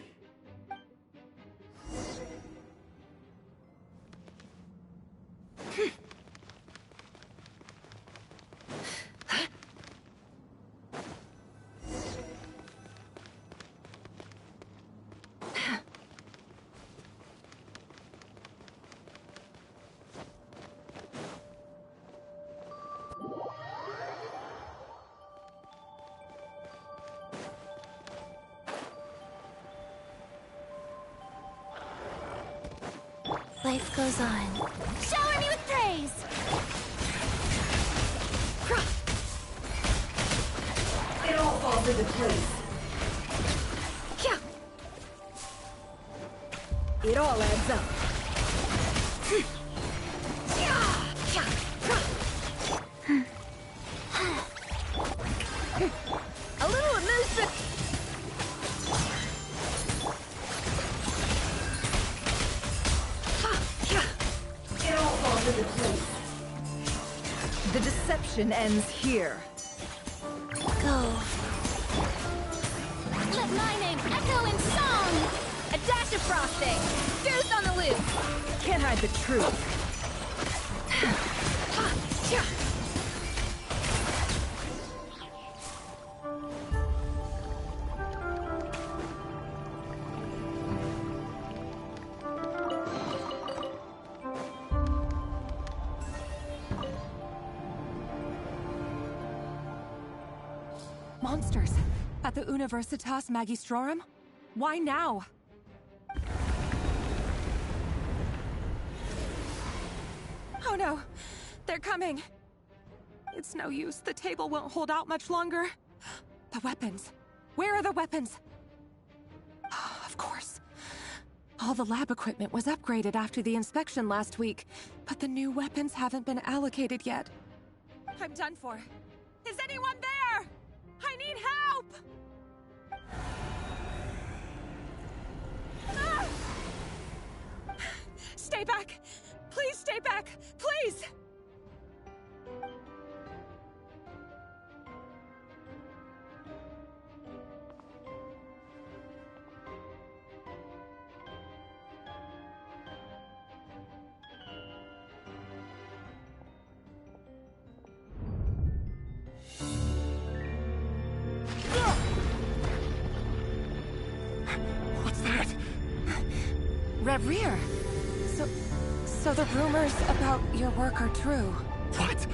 Life goes on. Shower me with praise! It all falls into place. It all adds up. A little amusement. It all falls into place. The deception ends here. Go. Let my name echo in song! A dash of frosting! Juice on the loose! Can't hide the truth. Monsters at the Universitas Magistrorum? Why now? Oh no, they're coming. It's no use, the table won't hold out much longer. The weapons. Where are the weapons? Of course. All the lab equipment was upgraded after the inspection last week, but the new weapons haven't been allocated yet. I'm done for. Is anyone there? I need help! Ah! Stay back! Please stay back! Please! What's that? Reverie! So the rumors about your work are true. What?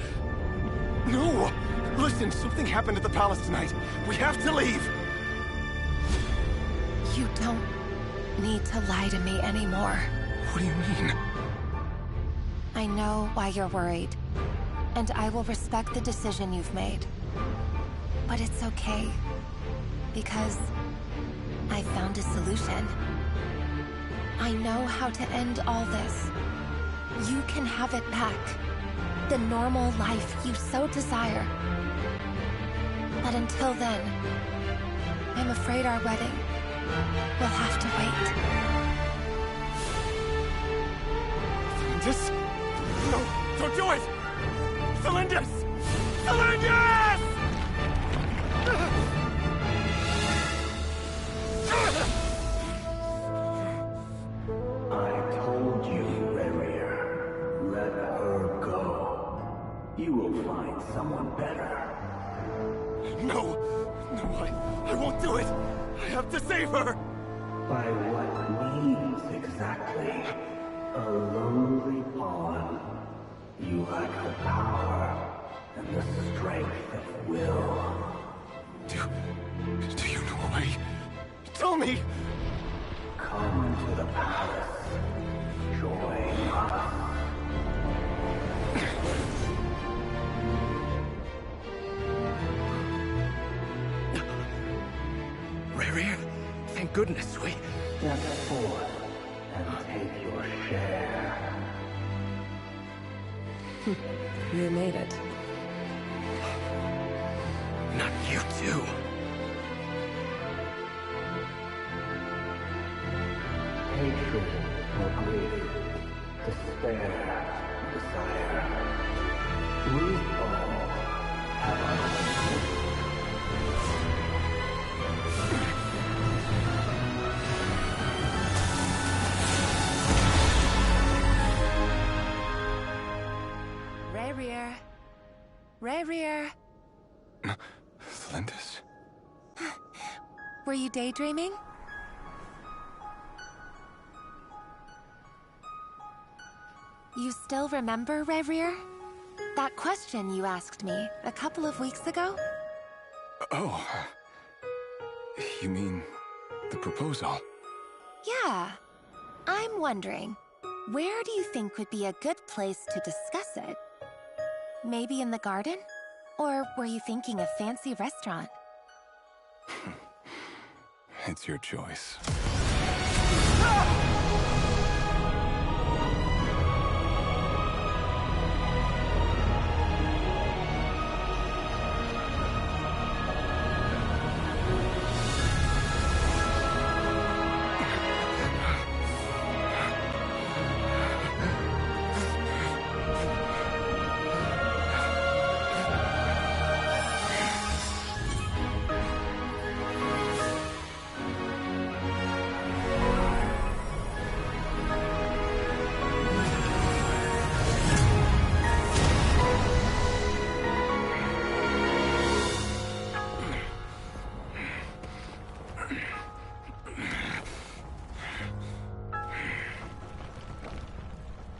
No! Listen, something happened at the palace tonight. We have to leave! You don't need to lie to me anymore. What do you mean? I know why you're worried, and I will respect the decision you've made. But it's okay, because I found a solution. I know how to end all this. You can have it back. The normal life you so desire. But until then, I'm afraid our wedding will have to wait. Cylindus? No, don't do it! Cylindus! Cylindus! I told you, Reverie. You will find someone better. No! No, I won't do it! I have to save her! By what means exactly? A lowly pawn. You lack the power and the strength of will. Do you know a way? Tell me! Come to the palace. Join us. Rary, thank goodness we... Step forth and take your share. You made it. Not you too. Hatred or grief, despair, desire. We all have our own. Rarier. Rarier. Flindis? Were you daydreaming? You still remember, Rarier? That question you asked me a couple of weeks ago? Oh. You mean the proposal? Yeah. I'm wondering, where do you think would be a good place to discuss it? Maybe in the garden? Or were you thinking a fancy restaurant? It's your choice.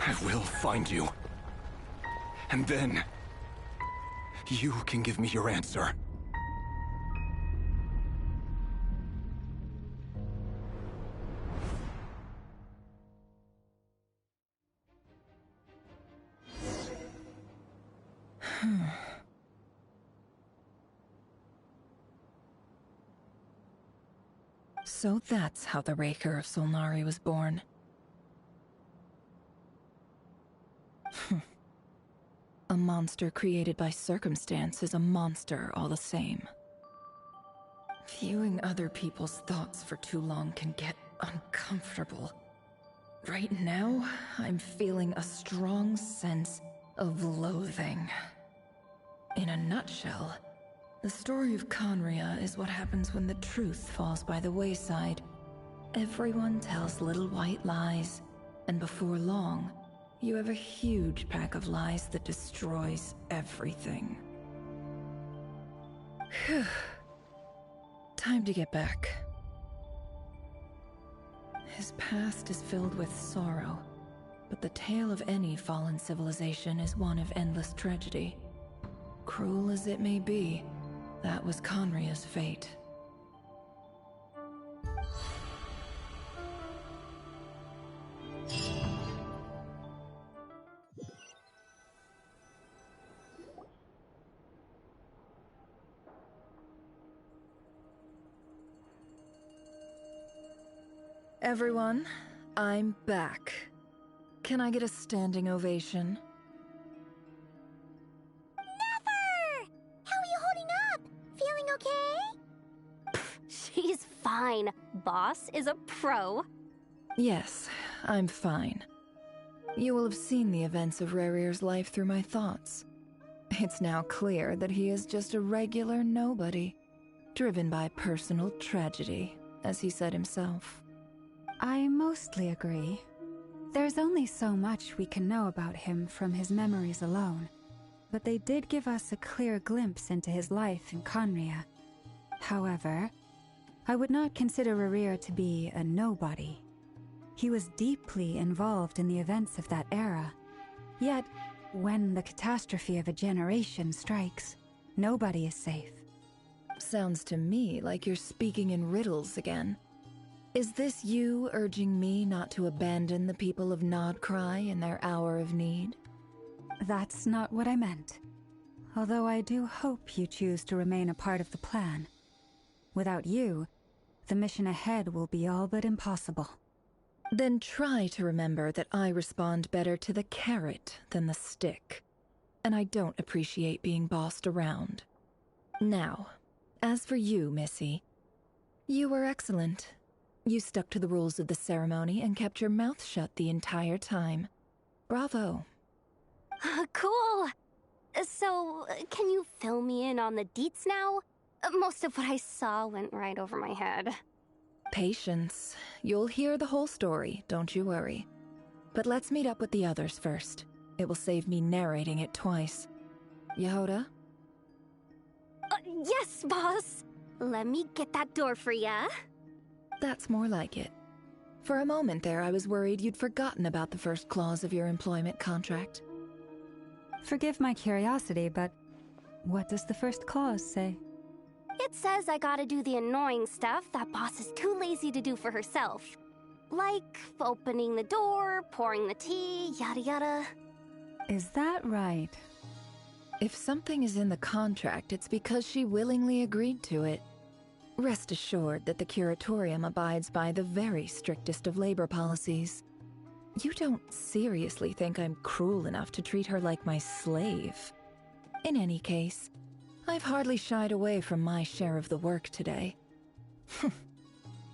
I will find you. And then... you can give me your answer. So that's how the Raker of Solnari was born. A monster created by circumstance is a monster all the same. Viewing other people's thoughts for too long can get uncomfortable. Right now, I'm feeling a strong sense of loathing. In a nutshell, the story of Conria is what happens when the truth falls by the wayside. Everyone tells little white lies, and before long, you have a huge pack of lies that destroys everything. Phew. Time to get back. His past is filled with sorrow, but the tale of any fallen civilization is one of endless tragedy. Cruel as it may be, that was Conria's fate. Everyone, I'm back. Can I get a standing ovation? Never! How are you holding up? Feeling okay? She's fine. Boss is a pro. Yes, I'm fine. You will have seen the events of Rarier's life through my thoughts. It's now clear that he is just a regular nobody, driven by personal tragedy, as he said himself. I mostly agree. There's only so much we can know about him from his memories alone. but they did give us a clear glimpse into his life in Conria. However, I would not consider Rerir to be a nobody. He was deeply involved in the events of that era. Yet, when the catastrophe of a generation strikes, nobody is safe. Sounds to me like you're speaking in riddles again. Is this you urging me not to abandon the people of Nodcry in their hour of need? That's not what I meant. Although I do hope you choose to remain a part of the plan. Without you, the mission ahead will be all but impossible. Then try to remember that I respond better to the carrot than the stick. And I don't appreciate being bossed around. Now, as for you, Missy, you were excellent. You stuck to the rules of the ceremony and kept your mouth shut the entire time. Bravo. Cool! So, can you fill me in on the deets now? Most of what I saw went right over my head. Patience. You'll hear the whole story, don't you worry. But let's meet up with the others first. It will save me narrating it twice. Yehoda? Yes, boss! Let me get that door for ya. That's more like it. For a moment there, I was worried you'd forgotten about the first clause of your employment contract. Forgive my curiosity, but what does the first clause say? It says I gotta do the annoying stuff that boss is too lazy to do for herself. Like opening the door, pouring the tea, yada yada. Is that right? If something is in the contract, it's because she willingly agreed to it. Rest assured that the Curatorium abides by the very strictest of labor policies. You don't seriously think I'm cruel enough to treat her like my slave? In any case, I've hardly shied away from my share of the work today.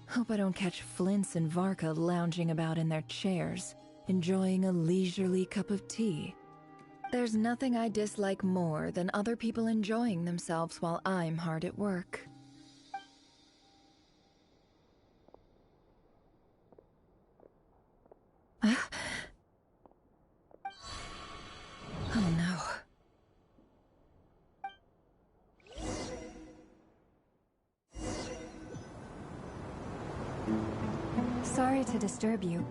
Hope I don't catch Flintz and Varka lounging about in their chairs, enjoying a leisurely cup of tea. There's nothing I dislike more than other people enjoying themselves while I'm hard at work. Oh no. Sorry to disturb you,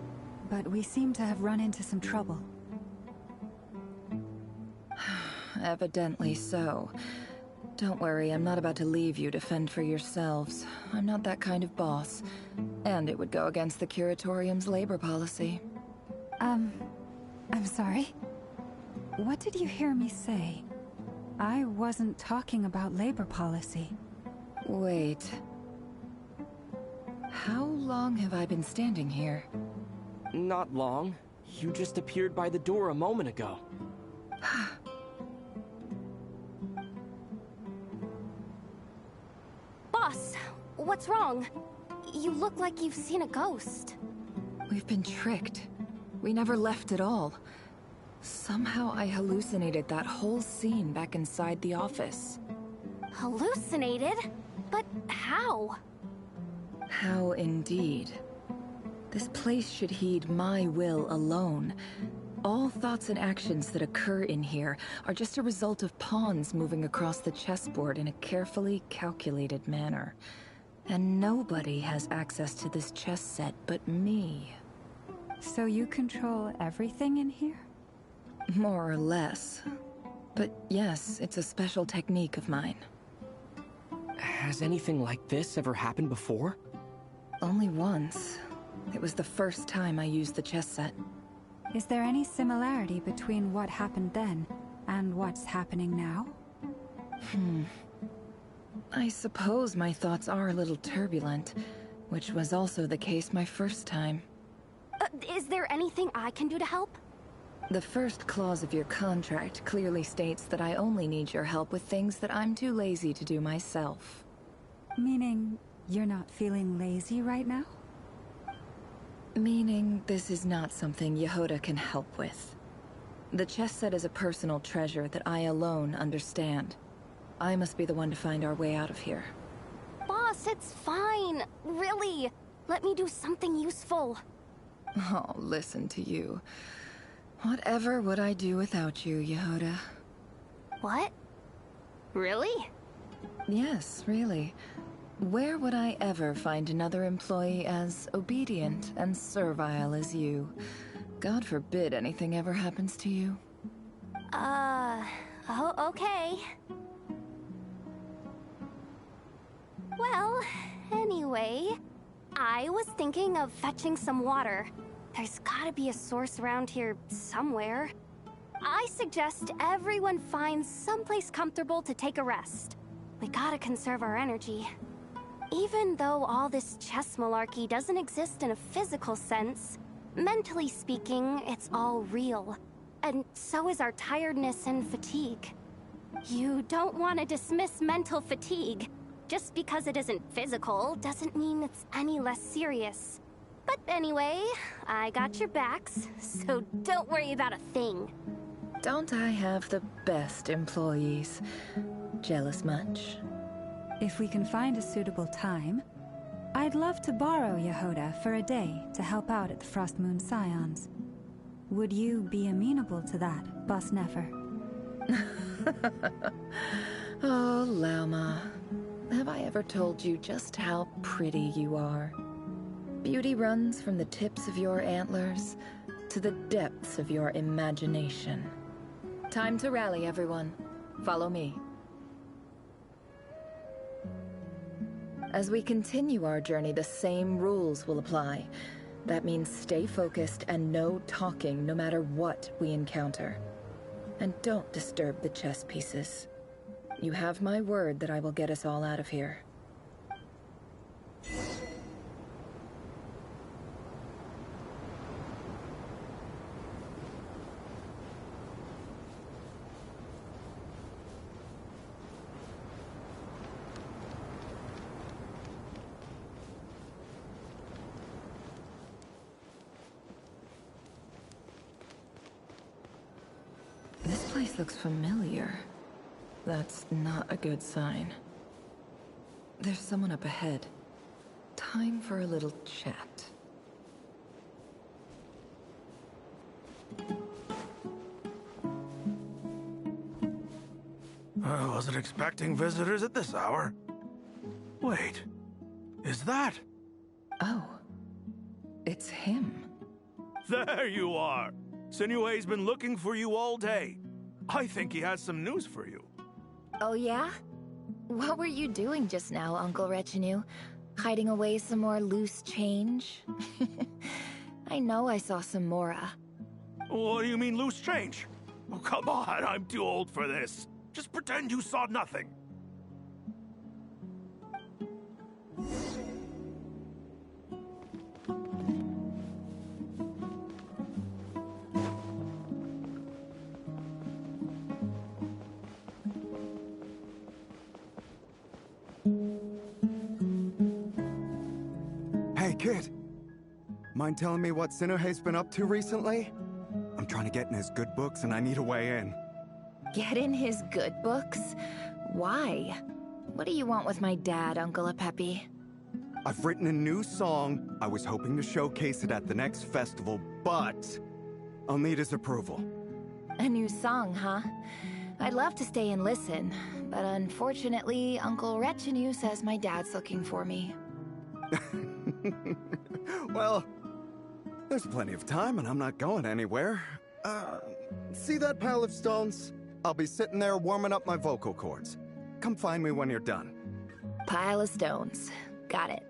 but we seem to have run into some trouble. Evidently so. Don't worry, I'm not about to leave you to fend for yourselves. I'm not that kind of boss. And it would go against the Curatorium's labor policy. I'm sorry? What did you hear me say? I wasn't talking about labor policy. Wait. How long have I been standing here? Not long. You just appeared by the door a moment ago. Boss, what's wrong? You look like you've seen a ghost. We've been tricked. We never left at all. Somehow I hallucinated that whole scene back inside the office. Hallucinated? But how? How indeed. This place should heed my will alone. All thoughts and actions that occur in here are just a result of pawns moving across the chessboard in a carefully calculated manner. And nobody has access to this chess set but me. So you control everything in here? More or less. But yes, it's a special technique of mine. Has anything like this ever happened before? Only once. It was the first time I used the chess set. Is there any similarity between what happened then and what's happening now? I suppose my thoughts are a little turbulent, which was also the case my first time. Is there anything I can do to help? The first clause of your contract clearly states that I only need your help with things that I'm too lazy to do myself. Meaning, you're not feeling lazy right now? Meaning, this is not something Yehoda can help with. The chess set is a personal treasure that I alone understand. I must be the one to find our way out of here. Boss, it's fine. Really. Let me do something useful. Oh, listen to you. Whatever would I do without you, Yehoda? What? Really? Yes, really. Where would I ever find another employee as obedient and servile as you? God forbid anything ever happens to you. Oh, okay. Well, anyway, I was thinking of fetching some water. There's gotta be a source around here somewhere. I suggest everyone finds someplace comfortable to take a rest. We gotta conserve our energy. Even though all this chess malarkey doesn't exist in a physical sense, mentally speaking, it's all real. And so is our tiredness and fatigue. You don't want to dismiss mental fatigue. Just because it isn't physical doesn't mean it's any less serious. But anyway, I got your backs, so don't worry about a thing. Don't I have the best employees? Jealous much? If we can find a suitable time, I'd love to borrow Yehoda for a day to help out at the Frost Moon Scions. Would you be amenable to that, Boss Nefer? Oh, Lauma. Have I ever told you just how pretty you are? Beauty runs from the tips of your antlers to the depths of your imagination. Time to rally, everyone. Follow me. As we continue our journey, the same rules will apply. That means stay focused and no talking no matter what we encounter. And don't disturb the chess pieces. You have my word that I will get us all out of here. This place looks familiar. That's not a good sign. There's someone up ahead. Time for a little chat. I wasn't expecting visitors at this hour. Wait, is that? Oh, it's him. There you are! Sinue's been looking for you all day. I think he has some news for you. Oh yeah? What were you doing just now, Uncle Retinue? Hiding away some more loose change? I know I saw some Mora. What do you mean loose change? Oh, come on, I'm too old for this. Just pretend you saw nothing. Hey, kid. Mind telling me what Sinuhe's been up to recently? I'm trying to get in his good books and I need a way in. Get in his good books? Why? What do you want with my dad, Uncle Apepi? I've written a new song. I was hoping to showcase it at the next festival, but I'll need his approval. A new song, huh? I'd love to stay and listen, but unfortunately, Uncle Retinue says my dad's looking for me. Well, there's plenty of time and I'm not going anywhere. See that pile of stones? I'll be sitting there warming up my vocal cords. Come find me when you're done. Pile of stones. Got it.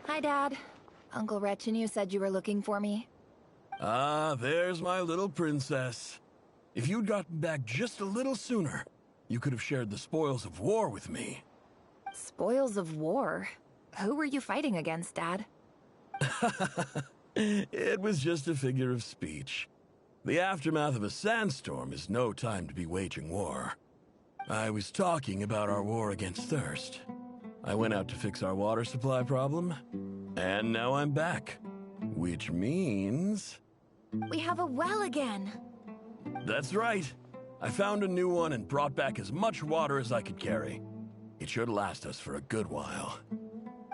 Hi, Dad. Uncle Retinue said you were looking for me. Ah, there's my little princess. If you'd gotten back just a little sooner, you could have shared the spoils of war with me. Spoils of war? Who were you fighting against, Dad? It was just a figure of speech. The aftermath of a sandstorm is no time to be waging war. I was talking about our war against thirst. I went out to fix our water supply problem, and now I'm back. Which means... We have a well again. That's right. I found a new one and brought back as much water as I could carry. It should last us for a good while.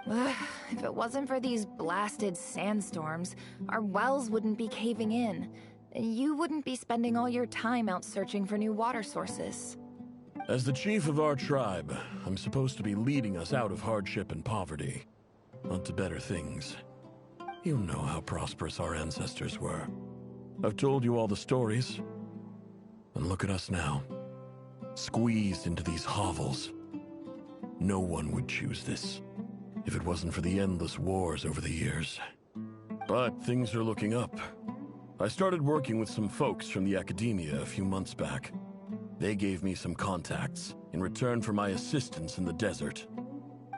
If it wasn't for these blasted sandstorms, our wells wouldn't be caving in. You wouldn't be spending all your time out searching for new water sources. As the chief of our tribe, I'm supposed to be leading us out of hardship and poverty, onto better things. You know how prosperous our ancestors were. I've told you all the stories. And look at us now, squeezed into these hovels. No one would choose this, if it wasn't for the endless wars over the years. But things are looking up. I started working with some folks from the academia a few months back. They gave me some contacts in return for my assistance in the desert.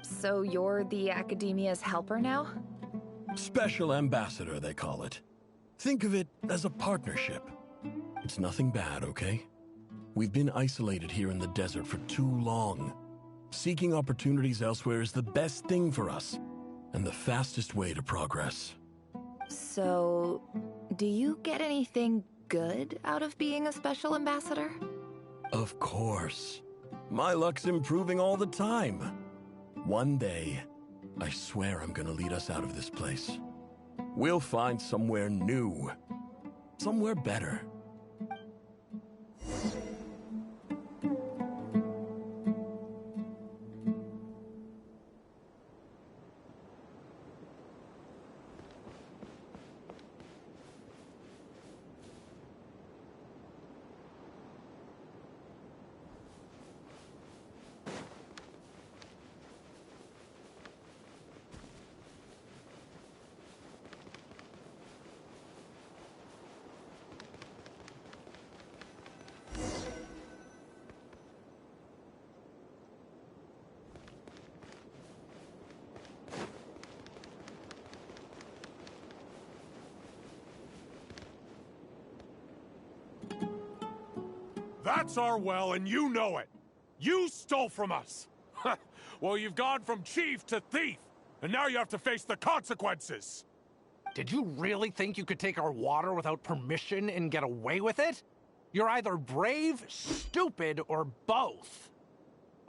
So you're the academia's helper now? Special ambassador, they call it. Think of it as a partnership. It's nothing bad, okay? We've been isolated here in the desert for too long. Seeking opportunities elsewhere is the best thing for us, and the fastest way to progress. So, do you get anything good out of being a special ambassador? Of course. My luck's improving all the time. One day, I swear I'm gonna lead us out of this place. We'll find somewhere new. Somewhere better. That's our well, and you know it. You stole from us. Well, you've gone from chief to thief, and now you have to face the consequences. Did you really think you could take our water without permission and get away with it? You're either brave, stupid, or both.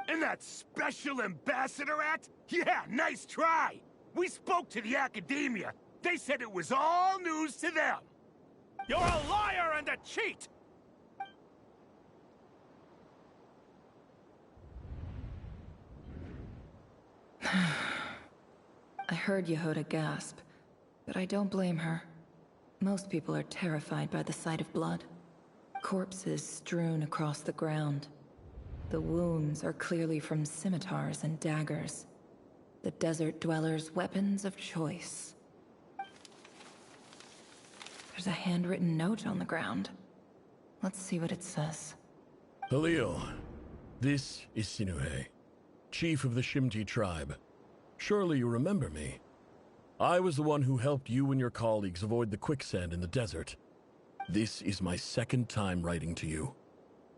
And that special ambassador act? Yeah, nice try. We spoke to the academia. They said it was all news to them. You're a liar and a cheat! I heard Yehuda gasp, but I don't blame her. Most people are terrified by the sight of blood. Corpses strewn across the ground. The wounds are clearly from scimitars and daggers. The desert dwellers' weapons of choice. There's a handwritten note on the ground. Let's see what it says. Halil, this is Sinuhe, chief of the Shimti tribe. Surely you remember me. I was the one who helped you and your colleagues avoid the quicksand in the desert. This is my second time writing to you.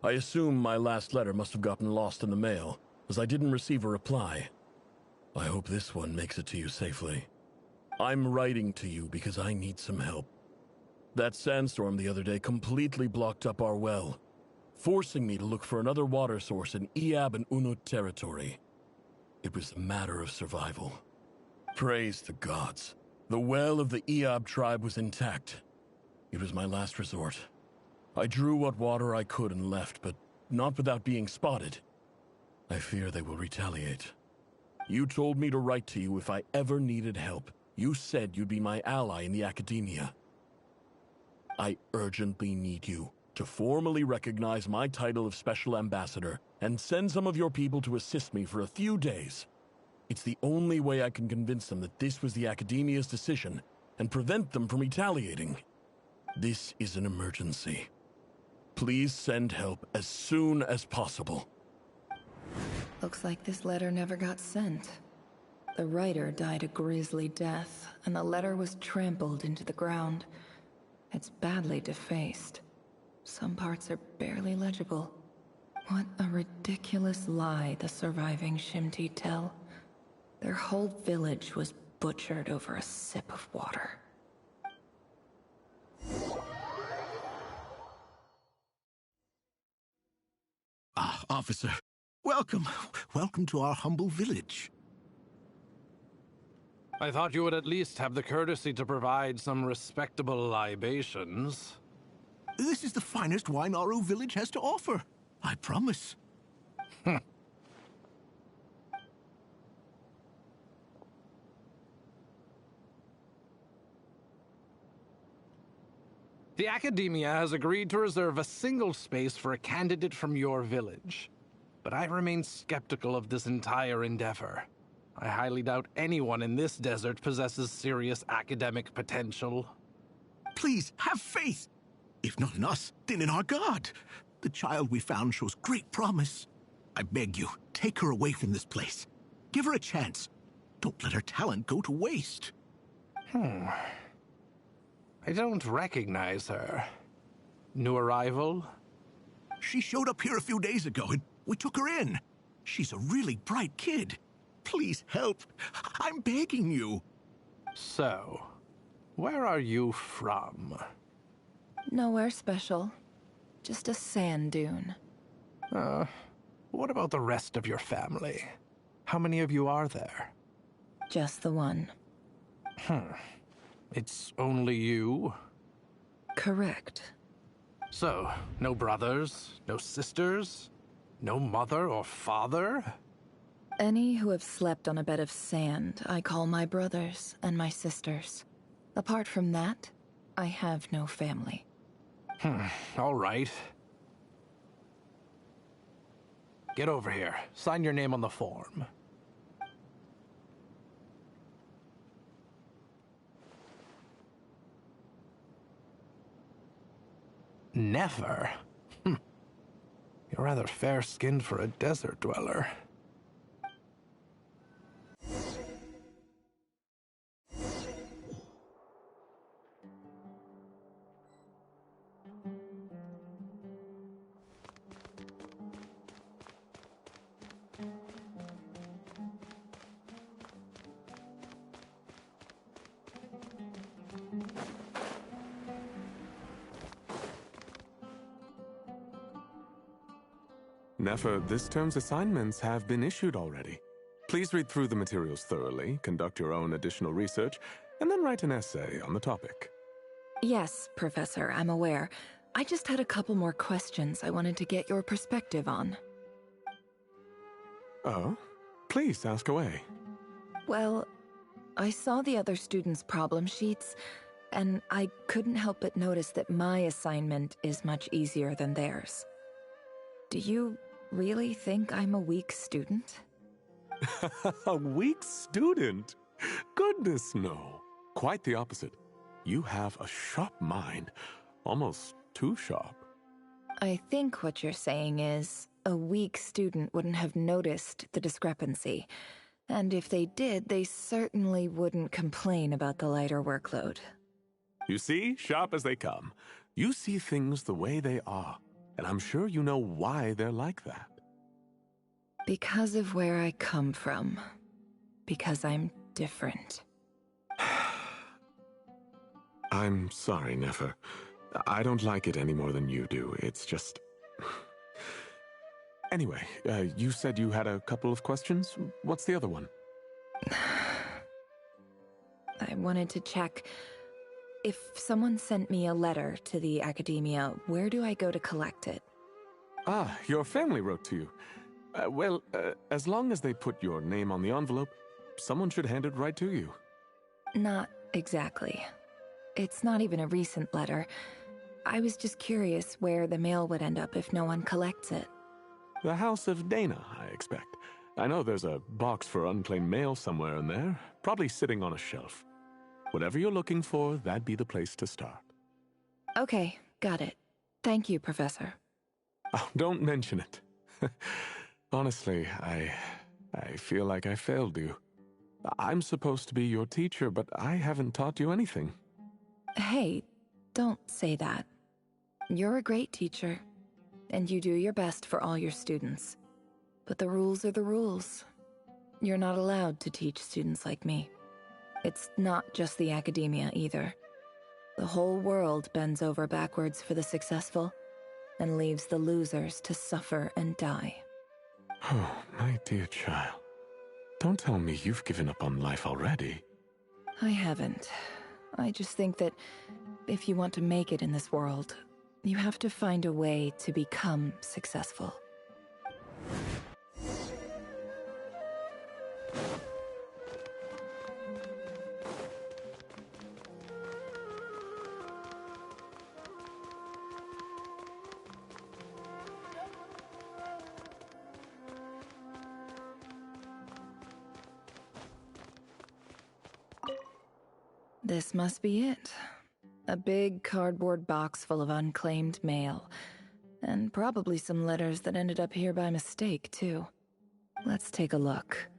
I assume my last letter must have gotten lost in the mail, as I didn't receive a reply. I hope this one makes it to you safely. I'm writing to you because I need some help. That sandstorm the other day completely blocked up our well, forcing me to look for another water source in Iab and Unut territory. It was a matter of survival. Praise the gods. The well of the Iab tribe was intact. It was my last resort. I drew what water I could and left, but not without being spotted. I fear they will retaliate. You told me to write to you if I ever needed help. You said you'd be my ally in the academia. I urgently need you to formally recognize my title of Special Ambassador and send some of your people to assist me for a few days. It's the only way I can convince them that this was the Academia's decision and prevent them from retaliating. This is an emergency. Please send help as soon as possible. Looks like this letter never got sent. The writer died a grisly death, and the letter was trampled into the ground. It's badly defaced. Some parts are barely legible. What a ridiculous lie the surviving Shimti tell. Their whole village was butchered over a sip of water. Ah, officer. Welcome. Welcome to our humble village. I thought you would at least have the courtesy to provide some respectable libations. This is the finest wine our village has to offer. I promise. The Academia has agreed to reserve a single space for a candidate from your village. But I remain skeptical of this entire endeavor. I highly doubt anyone in this desert possesses serious academic potential. Please, have faith. If not in us, then in our God. The child we found shows great promise. I beg you, take her away from this place. Give her a chance. Don't let her talent go to waste. I don't recognize her. New arrival? She showed up here a few days ago and we took her in. She's a really bright kid. Please help. I'm begging you. So, where are you from? Nowhere special. Just a sand dune. What about the rest of your family? How many of you are there? Just the one. It's only you? Correct. So, no brothers, no sisters, no mother or father? Any who have slept on a bed of sand, I call my brothers and my sisters. Apart from that, I have no family. All right. Get over here. Sign your name on the form. Never? You're rather fair-skinned for a desert dweller. Nefer, this term's assignments have been issued already. Please read through the materials thoroughly, conduct your own additional research, and then write an essay on the topic. Yes, Professor, I'm aware. I just had a couple more questions I wanted to get your perspective on. Oh? Please ask away. Well, I saw the other students' problem sheets, and I couldn't help but notice that my assignment is much easier than theirs. Do you really think I'm a weak student? A weak student? Goodness, no. Quite the opposite. You have a sharp mind. Almost too sharp. I think what you're saying is, a weak student wouldn't have noticed the discrepancy. And if they did, they certainly wouldn't complain about the lighter workload. You see, sharp as they come. You see things the way they are. And I'm sure you know why they're like that. Because of where I come from. Because I'm different. I'm sorry, Nefer. I don't like it any more than you do. It's just... Anyway, you said you had a couple of questions. What's the other one? I wanted to check... If someone sent me a letter to the Academia, where do I go to collect it? Ah, your family wrote to you. Well, as long as they put your name on the envelope, someone should hand it right to you. Not exactly. It's not even a recent letter. I was just curious where the mail would end up if no one collects it. The House of Dana, I expect. I know there's a box for unclaimed mail somewhere in there, probably sitting on a shelf. Whatever you're looking for, that'd be the place to start. Okay, got it. Thank you, Professor. Oh, don't mention it. Honestly, I feel like I failed you. I'm supposed to be your teacher, but I haven't taught you anything. Hey, don't say that. You're a great teacher, and you do your best for all your students. But the rules are the rules. You're not allowed to teach students like me. It's not just the Academia either. The whole world bends over backwards for the successful. and leaves the losers to suffer and die. Oh, my dear child. Don't tell me you've given up on life already. I haven't. I just think that if you want to make it in this world, you have to find a way to become successful. This must be it. A big cardboard box full of unclaimed mail. And probably some letters that ended up here by mistake, too. Let's take a look.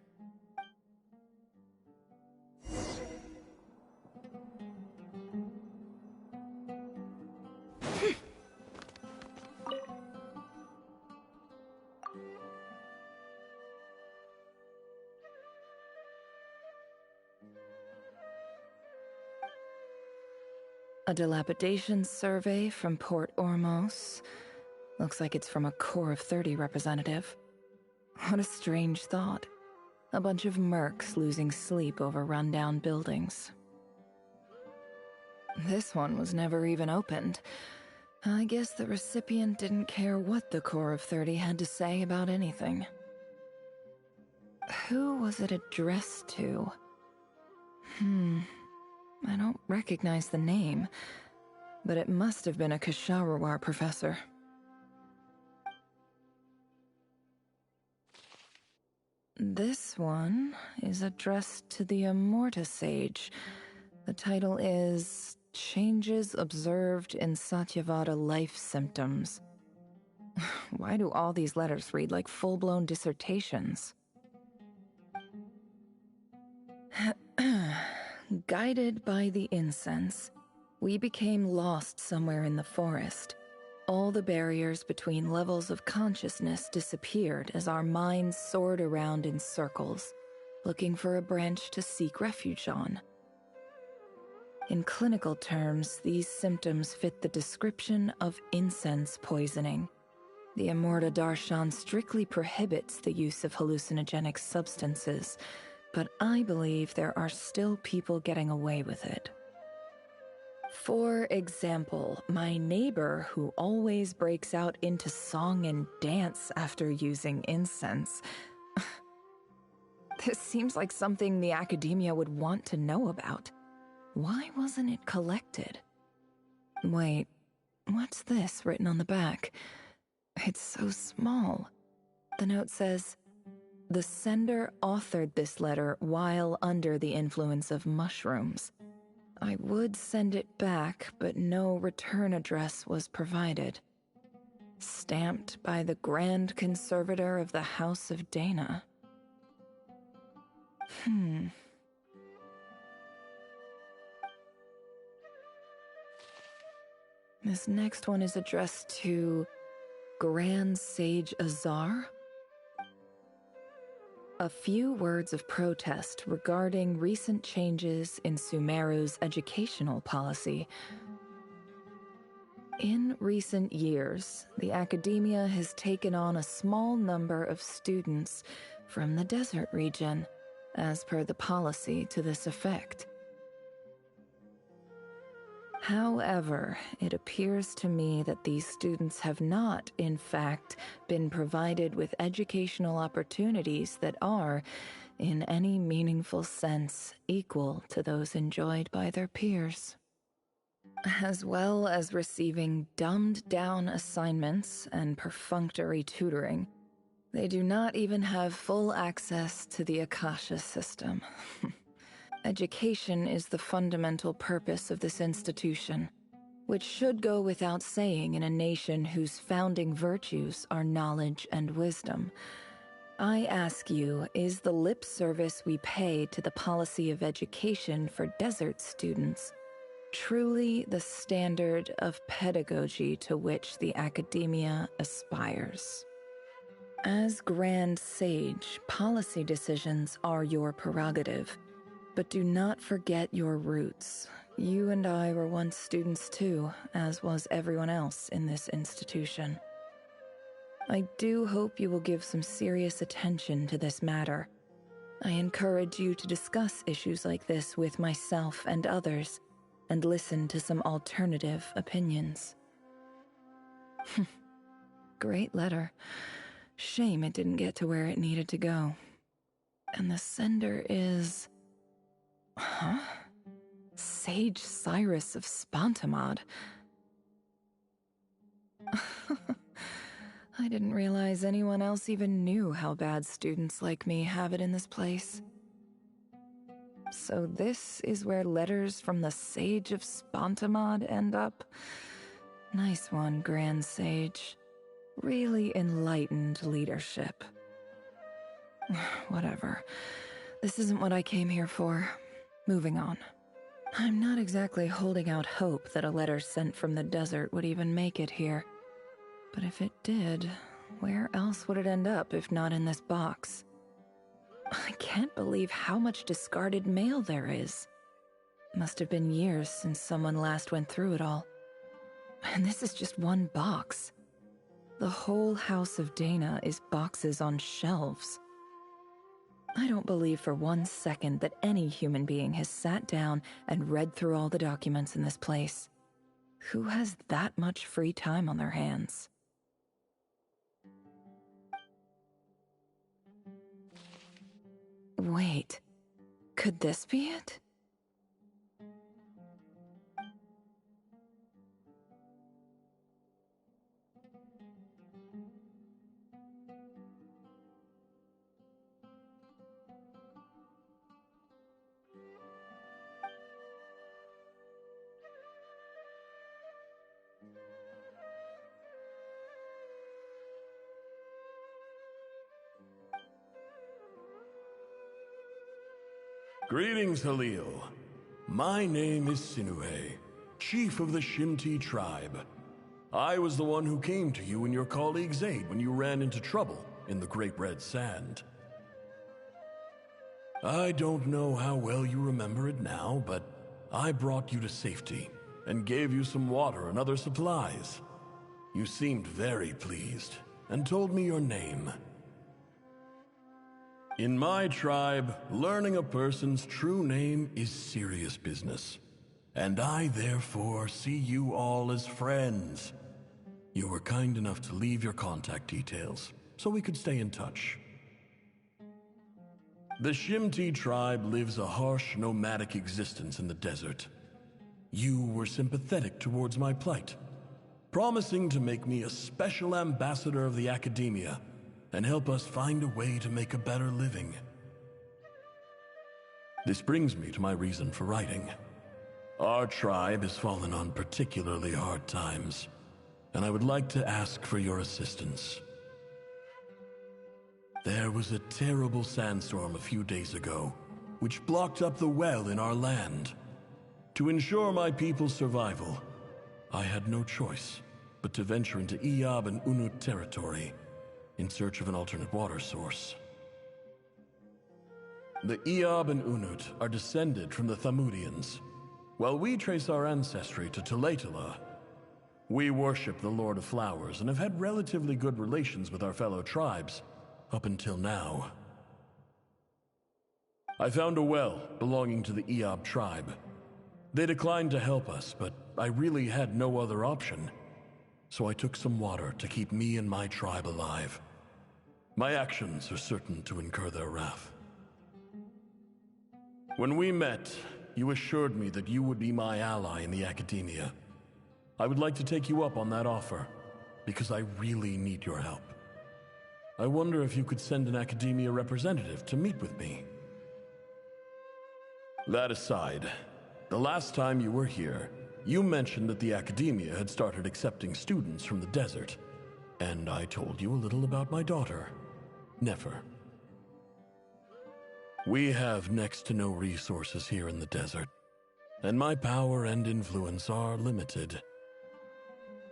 A dilapidation survey from Port Ormos. Looks like it's from a Core of 30 representative. What a strange thought. A bunch of mercs losing sleep over rundown buildings. This one was never even opened. I guess the recipient didn't care what the Core of 30 had to say about anything. Who was it addressed to? I don't recognize the name, but it must have been a Ksharawar professor. This one is addressed to the Immorta Sage. The title is Changes Observed in Satyavada Life Symptoms. Why do all these letters read like full-blown dissertations? Guided by the incense, we became lost somewhere in the forest. All the barriers between levels of consciousness disappeared as our minds soared around in circles, looking for a branch to seek refuge on. In clinical terms, these symptoms fit the description of incense poisoning. The Immorta Darshan strictly prohibits the use of hallucinogenic substances, but I believe there are still people getting away with it. For example, my neighbor who always breaks out into song and dance after using incense. This seems like something the academia would want to know about. Why wasn't it collected? Wait, what's this written on the back? It's so small. The note says, "The sender authored this letter while under the influence of mushrooms. I would send it back, but no return address was provided. Stamped by the Grand Conservator of the House of Dana." This next one is addressed to Grand Sage Azar. A few words of protest regarding recent changes in Sumeru's educational policy. In recent years, the academia has taken on a small number of students from the desert region, as per the policy to this effect. However, it appears to me that these students have not, in fact, been provided with educational opportunities that are, in any meaningful sense, equal to those enjoyed by their peers. As well as receiving dumbed-down assignments and perfunctory tutoring, they do not even have full access to the Akasha system. Education is the fundamental purpose of this institution, which should go without saying in a nation whose founding virtues are knowledge and wisdom. I ask you, is the lip service we pay to the policy of education for desert students truly the standard of pedagogy to which the academia aspires? As Grand Sage, policy decisions are your prerogative. But do not forget your roots. You and I were once students too, as was everyone else in this institution. I do hope you will give some serious attention to this matter. I encourage you to discuss issues like this with myself and others, and listen to some alternative opinions. Great letter. Shame it didn't get to where it needed to go. And the sender is... Huh? Sage Cyrus of Spantamad. I didn't realize anyone else even knew how bad students like me have it in this place. So this is where letters from the Sage of Spantamad end up? Nice one, Grand Sage. Really enlightened leadership. Whatever. This isn't what I came here for. Moving on. I'm not exactly holding out hope that a letter sent from the desert would even make it here. But if it did, where else would it end up if not in this box? I can't believe how much discarded mail there is. Must have been years since someone last went through it all. And this is just one box. The whole house of Dana is boxes on shelves. I don't believe for 1 second that any human being has sat down and read through all the documents in this place. Who has that much free time on their hands? Wait, could this be it? Greetings, Halil. My name is Sinuhe, chief of the Shimti tribe. I was the one who came to you and your colleague Zaid when you ran into trouble in the Great Red Sand. I don't know how well you remember it now, but I brought you to safety and gave you some water and other supplies. You seemed very pleased and told me your name. In my tribe, learning a person's true name is serious business, and I therefore see you all as friends. You were kind enough to leave your contact details, so we could stay in touch. The Shimti tribe lives a harsh, nomadic existence in the desert. You were sympathetic towards my plight, promising to make me a special ambassador of the academia and help us find a way to make a better living. This brings me to my reason for writing. Our tribe has fallen on particularly hard times, and I would like to ask for your assistance. There was a terrible sandstorm a few days ago, which blocked up the well in our land. To ensure my people's survival, I had no choice but to venture into Iyab and Unut territory in search of an alternate water source. The Iyab and Unut are descended from the Thamudians, while we trace our ancestry to Tulatala. We worship the Lord of Flowers and have had relatively good relations with our fellow tribes up until now. I found a well belonging to the Iyab tribe. They declined to help us, but I really had no other option, so I took some water to keep me and my tribe alive. My actions are certain to incur their wrath. When we met, you assured me that you would be my ally in the academia. I would like to take you up on that offer, because I really need your help. I wonder if you could send an academia representative to meet with me. That aside, the last time you were here, you mentioned that the academia had started accepting students from the desert, and I told you a little about my daughter, Nefer. We have next to no resources here in the desert, and my power and influence are limited.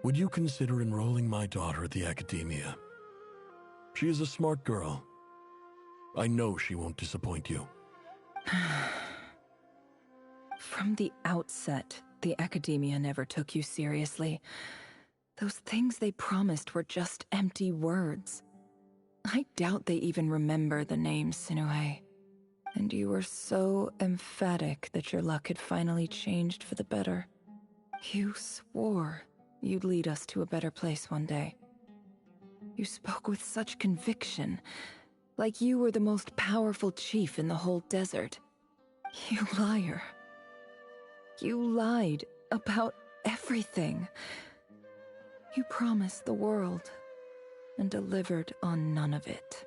Would you consider enrolling my daughter at the academia? She is a smart girl. I know she won't disappoint you. From the outset, the Academia never took you seriously. Those things they promised were just empty words. I doubt they even remember the name Sinue. And you were so emphatic that your luck had finally changed for the better. You swore you'd lead us to a better place one day. You spoke with such conviction, like you were the most powerful chief in the whole desert. You liar. You lied about everything. You promised the world and delivered on none of it.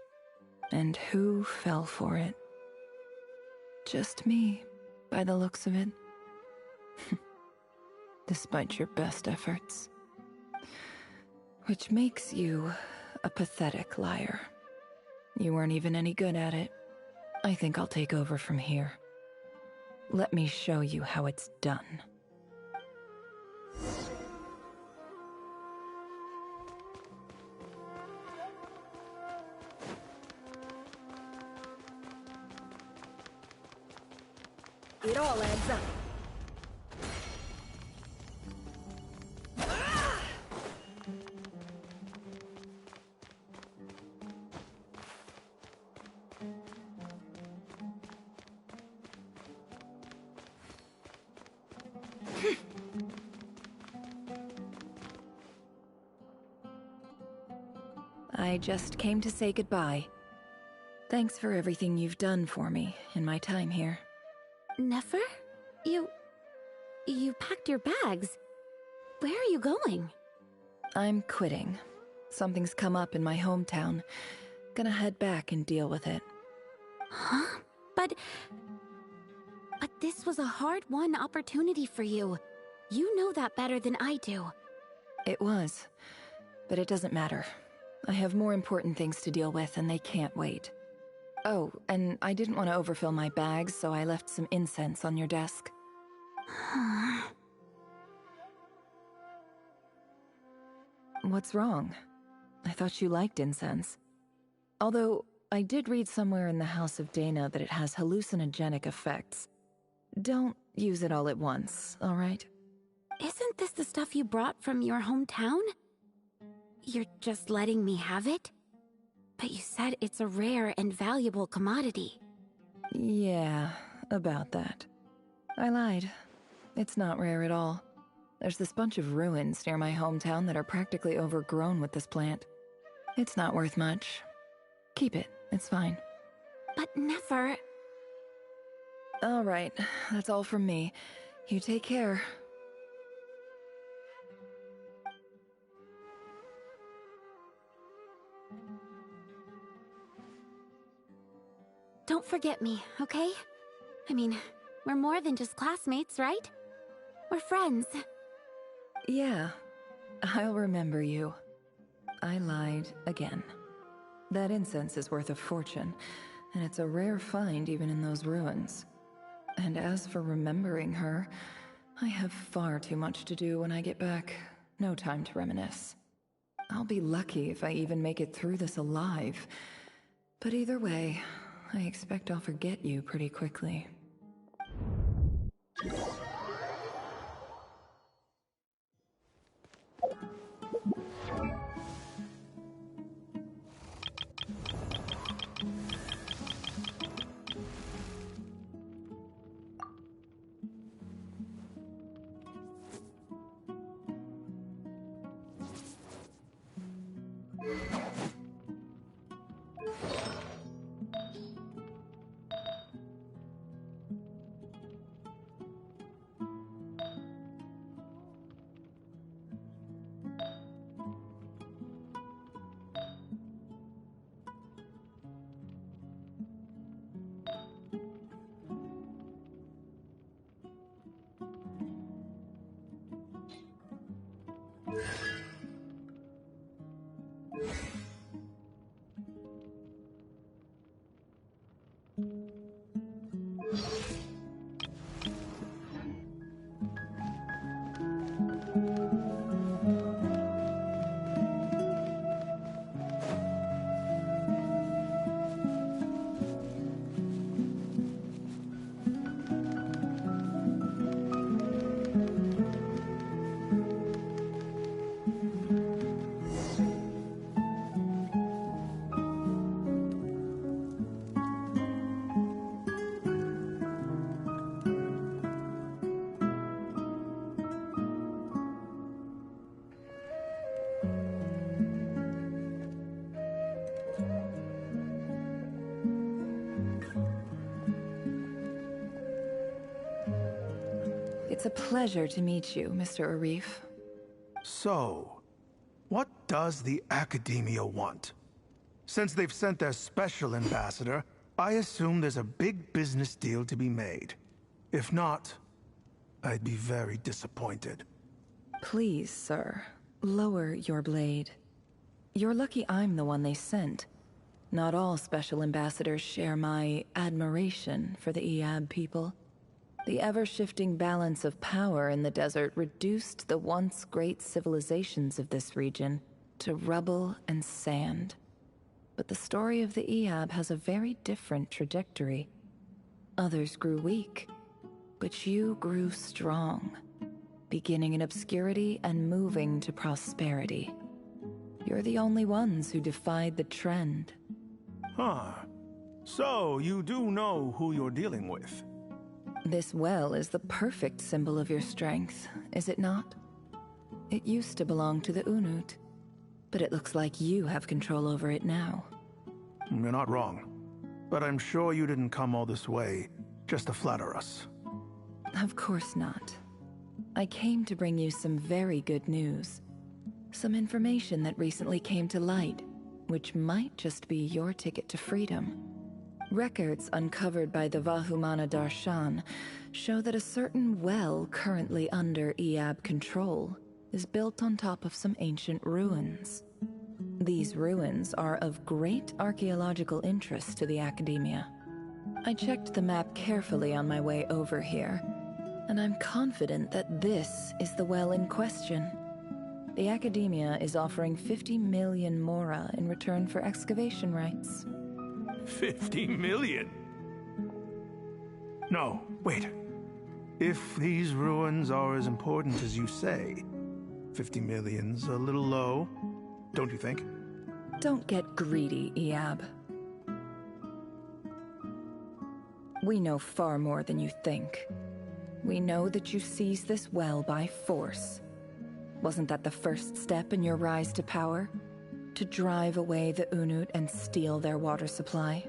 And who fell for it? Just me, by the looks of it. Despite your best efforts. Which makes you a pathetic liar. You weren't even any good at it. I think I'll take over from here. Let me show you how it's done. It all adds up. I just came to say goodbye. Thanks for everything you've done for me in my time here. Nefer? You packed your bags. Where are you going? I'm quitting. Something's come up in my hometown. Gonna head back and deal with it. Huh? But this was a hard-won opportunity for you. You know that better than I do. It was. But it doesn't matter. I have more important things to deal with and they can't wait. Oh, and I didn't want to overfill my bags, so I left some incense on your desk. What's wrong? I thought you liked incense. Although, I did read somewhere in the House of Dana that it has hallucinogenic effects. Don't use it all at once, alright? Isn't this the stuff you brought from your hometown? You're just letting me have it? But you said it's a rare and valuable commodity. Yeah, about that. I lied. It's not rare at all. There's this bunch of ruins near my hometown that are practically overgrown with this plant. It's not worth much. Keep it, it's fine. But Nefer... Alright, that's all from me. You take care. Don't forget me, okay? I mean, we're more than just classmates, right? We're friends. Yeah, I'll remember you. I lied again. That incense is worth a fortune, and it's a rare find even in those ruins. And as for remembering her, I have far too much to do when I get back. No time to reminisce. I'll be lucky if I even make it through this alive. But either way, I expect I'll forget you pretty quickly. It's a pleasure to meet you, Mr. Arif. So, what does the Academia want? Since they've sent their special ambassador, I assume there's a big business deal to be made. If not, I'd be very disappointed. Please, sir, lower your blade. You're lucky I'm the one they sent. Not all special ambassadors share my admiration for the Iab people. The ever-shifting balance of power in the desert reduced the once great civilizations of this region to rubble and sand. But the story of the Iab has a very different trajectory. Others grew weak, but you grew strong, beginning in obscurity and moving to prosperity. You're the only ones who defied the trend. Huh. So, you do know who you're dealing with? This well is the perfect symbol of your strength, is it not? It used to belong to the Unut, but it looks like you have control over it now. You're not wrong. But I'm sure you didn't come all this way just to flatter us. Of course not. I came to bring you some very good news. Some information that recently came to light, which might just be your ticket to freedom. Records uncovered by the Vahumana Darshan show that a certain well currently under Iab control is built on top of some ancient ruins. These ruins are of great archaeological interest to the Academia. I checked the map carefully on my way over here, and I'm confident that this is the well in question. The Academia is offering 50 million mora in return for excavation rights. 50 million? No, wait. If these ruins are as important as you say, 50 million's a little low, don't you think? Don't get greedy, Iab. We know far more than you think. We know that you seized this well by force. Wasn't that the first step in your rise to power? To drive away the Unut and steal their water supply?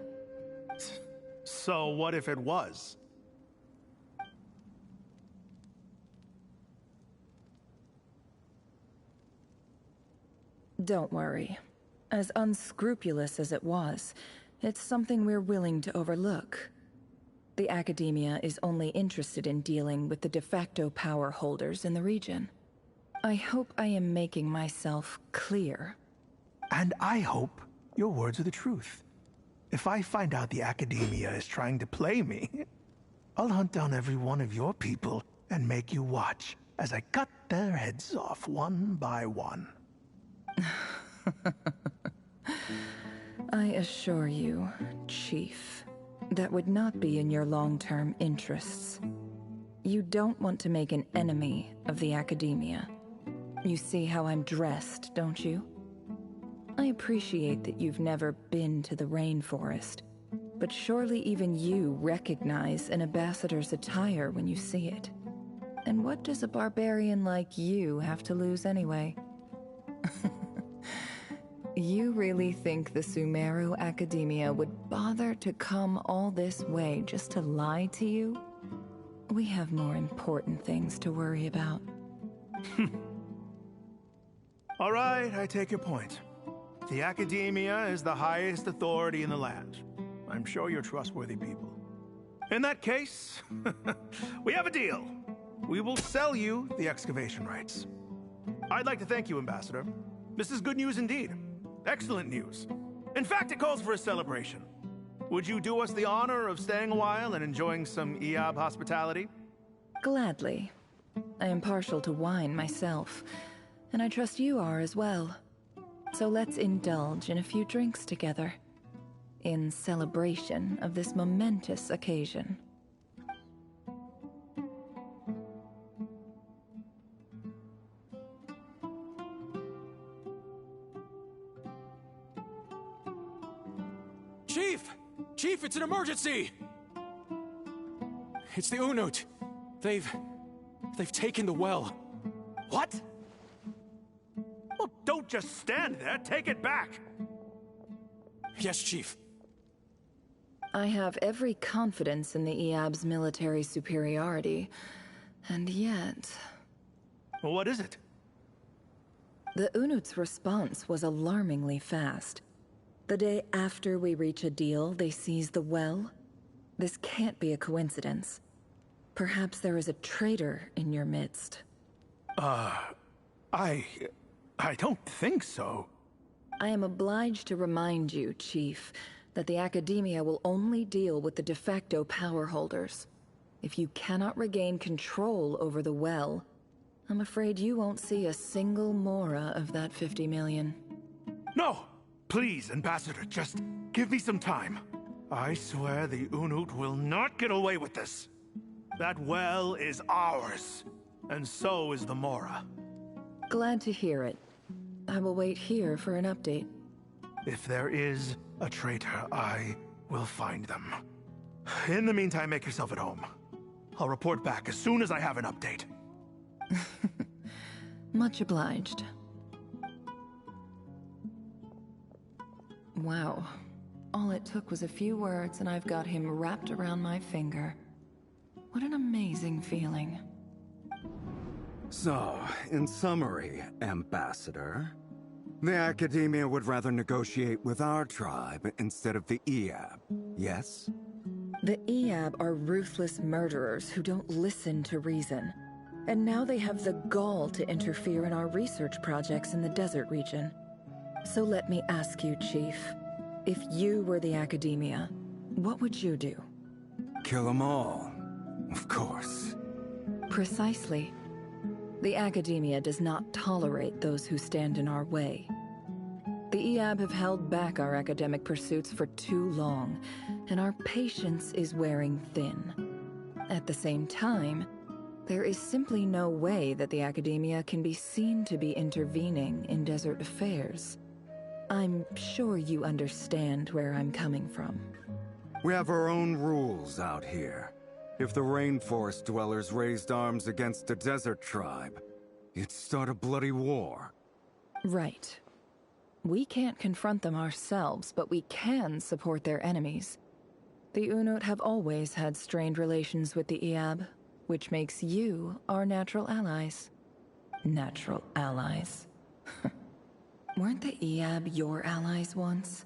So what if it was? Don't worry. As unscrupulous as it was, it's something we're willing to overlook. The Academia is only interested in dealing with the de facto power holders in the region. I hope I am making myself clear. And I hope your words are the truth. If I find out the Academia is trying to play me, I'll hunt down every one of your people and make you watch as I cut their heads off one by one. I assure you, Chief, that would not be in your long-term interests. You don't want to make an enemy of the Academia. You see how I'm dressed, don't you? I appreciate that you've never been to the rainforest, but surely even you recognize an ambassador's attire when you see it. And what does a barbarian like you have to lose anyway? You really think the Sumeru Academia would bother to come all this way just to lie to you? We have more important things to worry about. All right, I take your point. The Academia is the highest authority in the land. I'm sure you're trustworthy people. In that case, we have a deal. We will sell you the excavation rights. I'd like to thank you, Ambassador. This is good news indeed. Excellent news. In fact, it calls for a celebration. Would you do us the honor of staying a while and enjoying some Iab hospitality? Gladly. I am partial to wine myself, and I trust you are as well. So let's indulge in a few drinks together, in celebration of this momentous occasion. Chief! Chief, it's an emergency! It's the Unut. They've taken the well. What? Well, don't just stand there. Take it back. Yes, Chief. I have every confidence in the Iab's military superiority. And yet... What is it? The Unut's response was alarmingly fast. The day after we reach a deal, they seize the well. This can't be a coincidence. Perhaps there is a traitor in your midst. I don't think so. I am obliged to remind you, Chief, that the Academia will only deal with the de facto power holders. If you cannot regain control over the well, I'm afraid you won't see a single mora of that 50 million. No! Please, Ambassador, just give me some time. I swear the Unut will not get away with this. That well is ours, and so is the mora. Glad to hear it. I will wait here for an update. If there is a traitor, I will find them. In the meantime, make yourself at home. I'll report back as soon as I have an update. Much obliged. Wow. All it took was a few words and I've got him wrapped around my finger. What an amazing feeling. So, in summary, Ambassador, the Academia would rather negotiate with our tribe instead of the EAB, yes? The EAB are ruthless murderers who don't listen to reason. And now they have the gall to interfere in our research projects in the desert region. So let me ask you, Chief, if you were the Academia, what would you do? Kill them all, of course. Precisely. The Academia does not tolerate those who stand in our way. The EAB have held back our academic pursuits for too long, and our patience is wearing thin. At the same time, there is simply no way that the Academia can be seen to be intervening in desert affairs. I'm sure you understand where I'm coming from. We have our own rules out here. If the rainforest dwellers raised arms against a desert tribe, it'd start a bloody war. Right. We can't confront them ourselves, but we can support their enemies. The Unut have always had strained relations with the EAB, which makes you our natural allies. Natural allies. Weren't the EAB your allies once?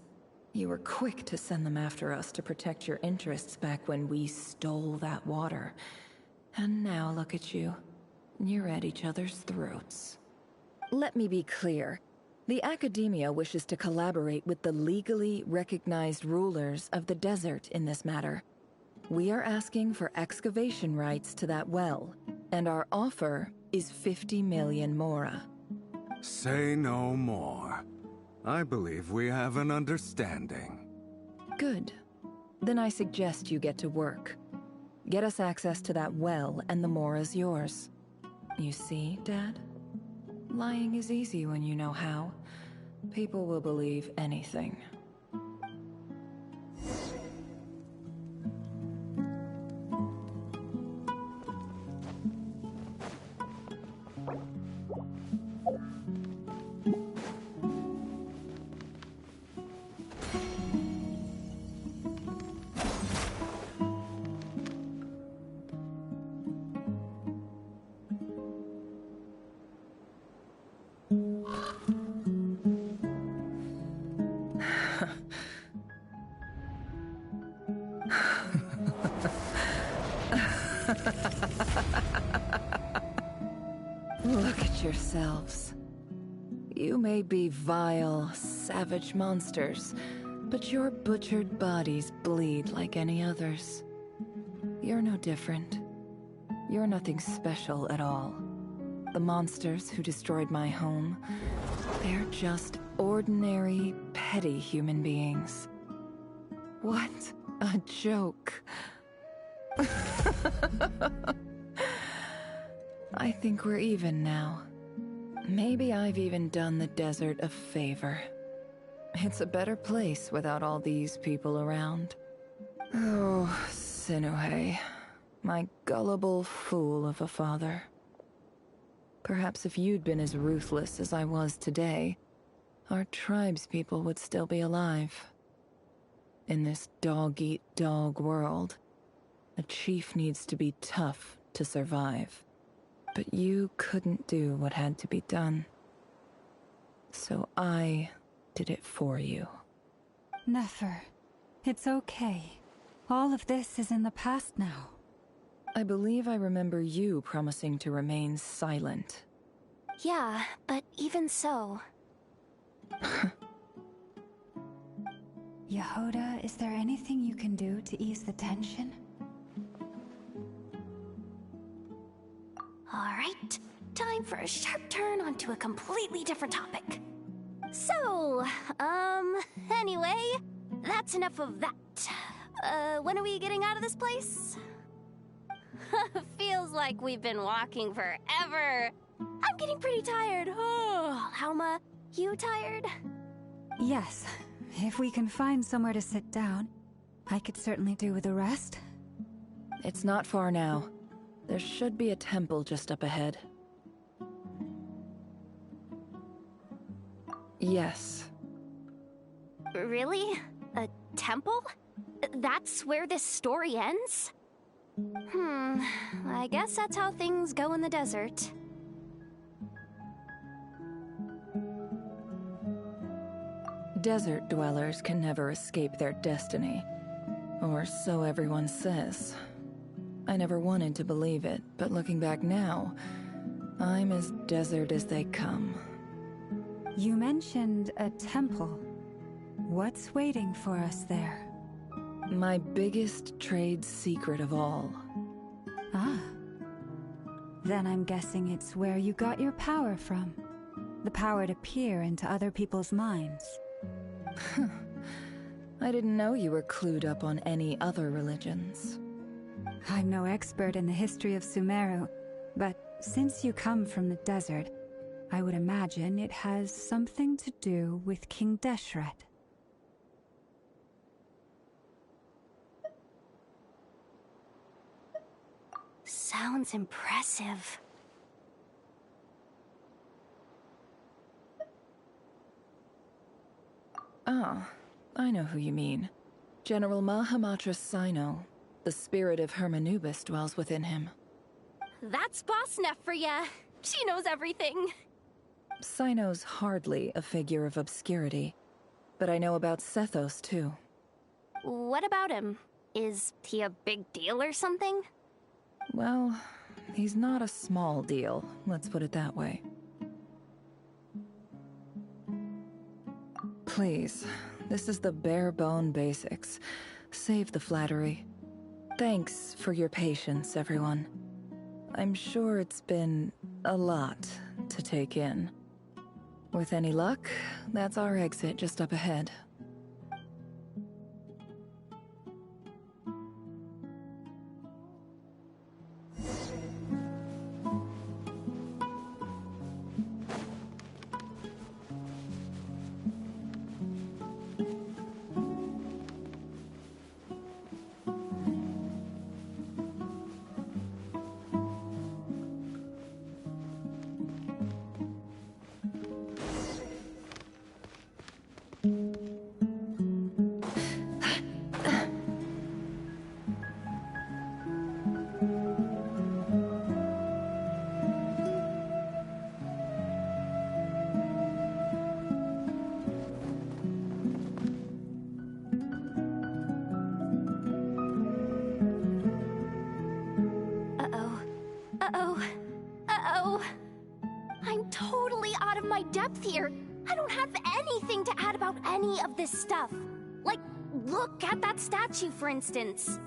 You were quick to send them after us to protect your interests back when we stole that water. And now look at you. You're at each other's throats. Let me be clear. The Academia wishes to collaborate with the legally recognized rulers of the desert in this matter. We are asking for excavation rights to that well, and our offer is 50 million mora. Say no more. I believe we have an understanding. Good. Then I suggest you get to work. Get us access to that well, and the mora's yours. You see, Dad? Lying is easy when you know how. People will believe anything. Look at yourselves. You may be vile, savage monsters, but your butchered bodies bleed like any others. You're no different. You're nothing special at all. The monsters who destroyed my home, they're just ordinary, petty human beings. What a joke. I think we're even now. Maybe I've even done the desert a favor. It's a better place without all these people around. Oh, Sinuhe, my gullible fool of a father. Perhaps if you'd been as ruthless as I was today, our tribespeople would still be alive. In this dog-eat-dog world, a chief needs to be tough to survive. but you couldn't do what had to be done. So I did it for you. Nefer, it's okay. All of this is in the past now. I believe I remember you promising to remain silent. Yeah, but even so... Yehoda, is there anything you can do to ease the tension? Alright, time for a sharp turn onto a completely different topic. So, anyway, that's enough of that. When are we getting out of this place? Feels like we've been walking forever. I'm getting pretty tired. Oh, Halma, you tired? Yes. If we can find somewhere to sit down, I could certainly do with a rest. It's not far now. There should be a temple just up ahead. Yes. Really? A temple? That's where this story ends? I guess that's how things go in the desert. Desert dwellers can never escape their destiny. Or so everyone says. I never wanted to believe it, but looking back now, I'm as desert as they come. You mentioned a temple. What's waiting for us there? My biggest trade secret of all. Ah. Then I'm guessing it's where you got your power from. The power to peer into other people's minds. I didn't know you were clued up on any other religions. I'm no expert in the history of Sumeru, but since you come from the desert, I would imagine it has something to do with King Deshret. Sounds impressive. Ah, I know who you mean. General Mahamatra Sino. The spirit of Hermanubis dwells within him. That's Boss Neff for ya. She knows everything. Sino's hardly a figure of obscurity, but I know about Sethos too. What about him? Is he a big deal or something? Well, he's not a small deal, let's put it that way. Please, this is the bare-bone basics. Save the flattery. Thanks for your patience, everyone. I'm sure it's been a lot to take in. With any luck, that's our exit just up ahead. Here, I don't have anything to add about any of this stuff. Like, look at that statue, for instance.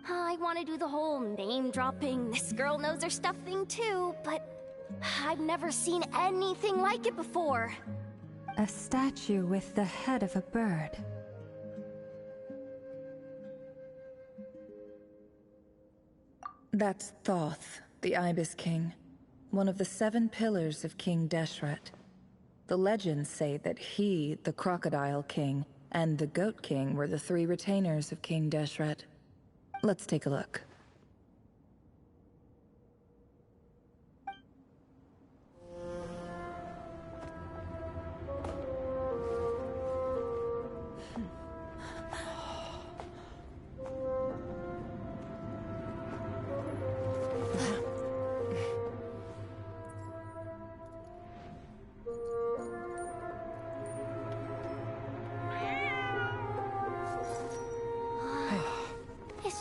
I want to do the whole name-dropping, this girl knows her stuff thing too, but I've never seen anything like it before. A statue with the head of a bird. That's Thoth, the Ibis King. One of the 7 pillars of King Deshret. The legends say that he, the Crocodile King, and the Goat King were the 3 retainers of King Deshret. Let's take a look.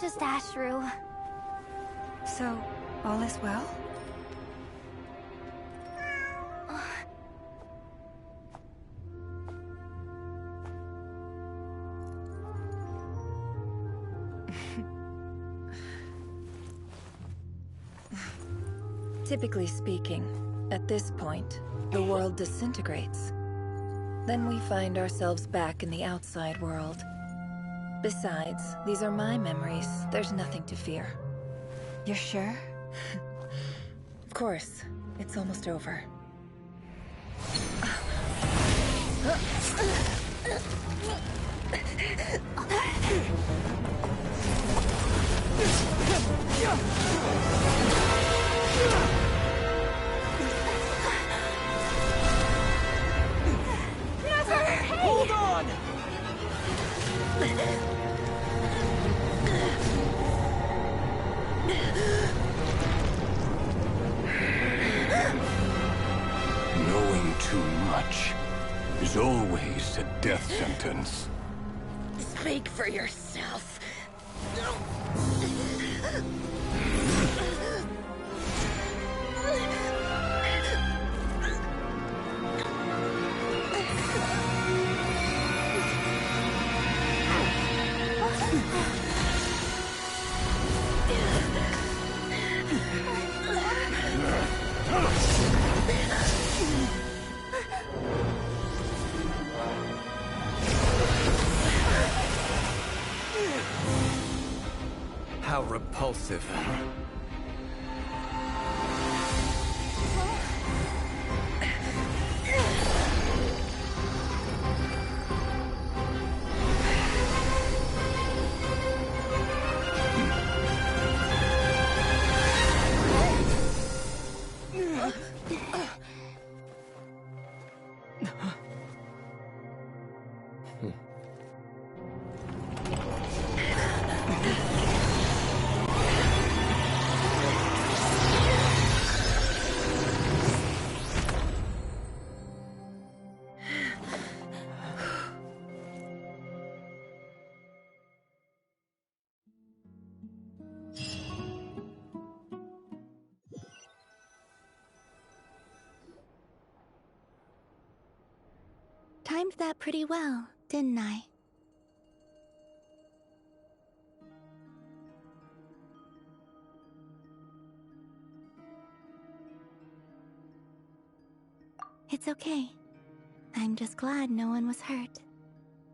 just Ashru. So, all is well? Typically speaking, at this point, the world disintegrates. Then we find ourselves back in the outside world. Besides, these are my memories. There's nothing to fear. You're sure? Of course. It's almost over. Hold on! Knowing too much is always a death sentence. Speak for yourself. How repulsive. Timed that pretty well, didn't I? It's okay. I'm just glad no one was hurt.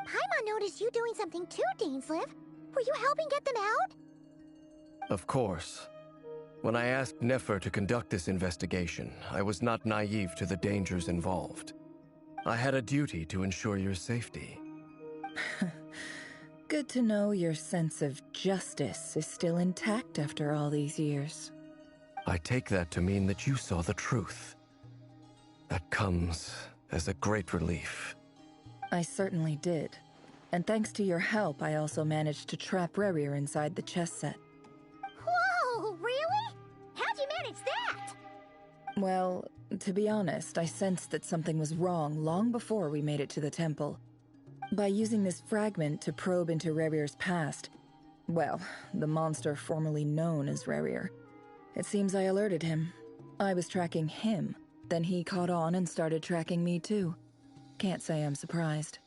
Paimon noticed you doing something too, Dainsleif. Were you helping get them out? Of course. When I asked Nefer to conduct this investigation, I was not naive to the dangers involved. I had a duty to ensure your safety. Good to know your sense of justice is still intact after all these years. I take that to mean that you saw the truth. That comes as a great relief. I certainly did. And thanks to your help, I also managed to trap Rerir inside the chess set. Whoa, really? How'd you manage that? Well, to be honest, I sensed that something was wrong long before we made it to the temple. By using this fragment to probe into Rerir's past, well, the monster formerly known as Rerir, it seems I alerted him. I was tracking him, then he caught on and started tracking me too. Can't say I'm surprised.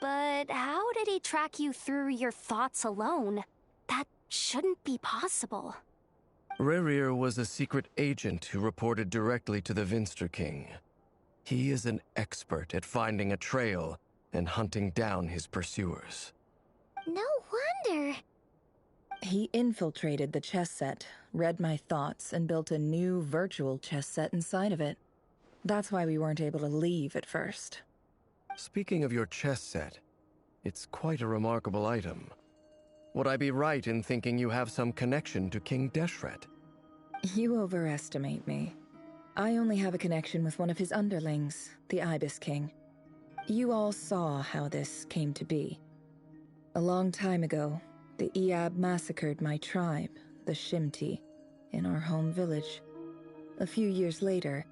But how did he track you through your thoughts alone? That shouldn't be possible. Rerir was a secret agent who reported directly to the Vinster King. He is an expert at finding a trail and hunting down his pursuers. No wonder. He infiltrated the chess set, read my thoughts, and built a new virtual chess set inside of it. That's why we weren't able to leave at first. Speaking of your chess set, it's quite a remarkable item. Would I be right in thinking you have some connection to King Deshret? You overestimate me. I only have a connection with one of his underlings, the Ibis King. You all saw how this came to be. A long time ago, the Iab massacred my tribe, the Shimti, in our home village. A few years later,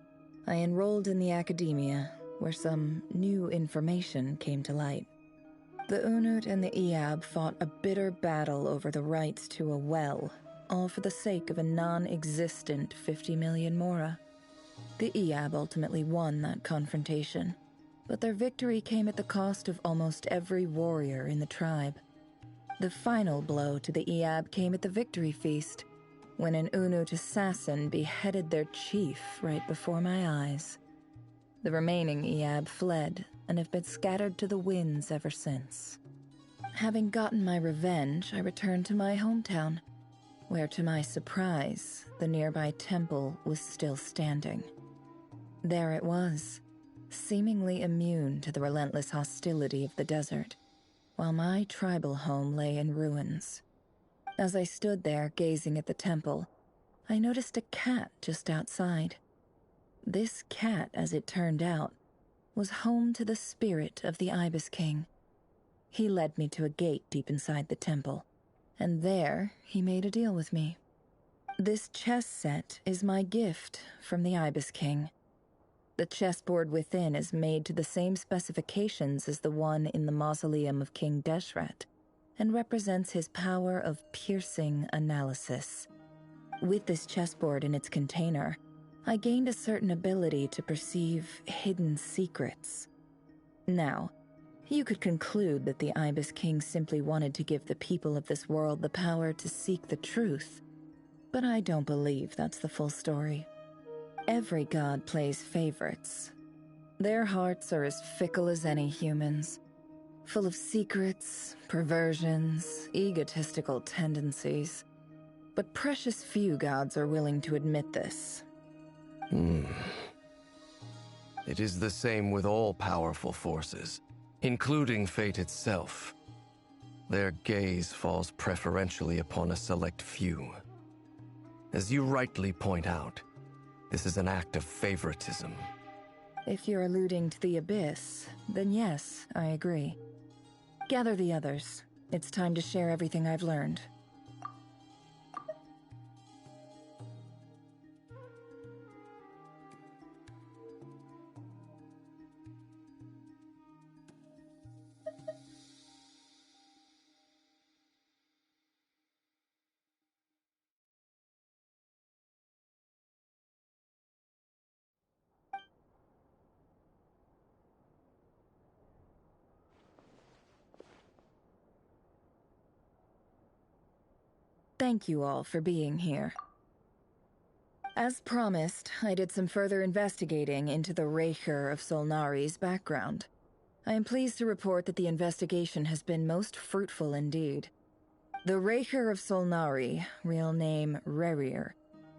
I enrolled in the academia, where some new information came to light. The Unut and the Iab fought a bitter battle over the rights to a well, all for the sake of a non-existent 50 million Mora. The Iab ultimately won that confrontation, but their victory came at the cost of almost every warrior in the tribe. The final blow to the Iab came at the victory feast, when an Unut assassin beheaded their chief right before my eyes. The remaining Iab fled and have been scattered to the winds ever since. Having gotten my revenge, I returned to my hometown, where to my surprise, the nearby temple was still standing. There it was, seemingly immune to the relentless hostility of the desert, while my tribal home lay in ruins. As I stood there gazing at the temple, I noticed a cat just outside. This cat, as it turned out, was home to the spirit of the Ibis King. He led me to a gate deep inside the temple, and there he made a deal with me. This chess set is my gift from the Ibis King. The chessboard within is made to the same specifications as the one in the mausoleum of King Deshret, and represents his power of piercing analysis. With this chessboard in its container, I gained a certain ability to perceive hidden secrets. Now, you could conclude that the Ibis King simply wanted to give the people of this world the power to seek the truth, but I don't believe that's the full story. Every god plays favorites. Their hearts are as fickle as any human's, full of secrets, perversions, egotistical tendencies. But precious few gods are willing to admit this. It is the same with all powerful forces, including fate itself. Their gaze falls preferentially upon a select few. As you rightly point out, this is an act of favoritism. If you're alluding to the Abyss, then yes, I agree. Gather the others. It's time to share everything I've learned. Thank you all for being here. As promised, I did some further investigating into the Raker of Solnari's background. I am pleased to report that the investigation has been most fruitful indeed. The Raker of Solnari, real name Rerir,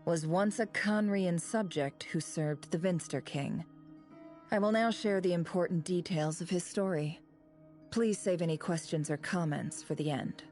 was once a Conrian subject who served the Vinster King. I will now share the important details of his story. Please save any questions or comments for the end.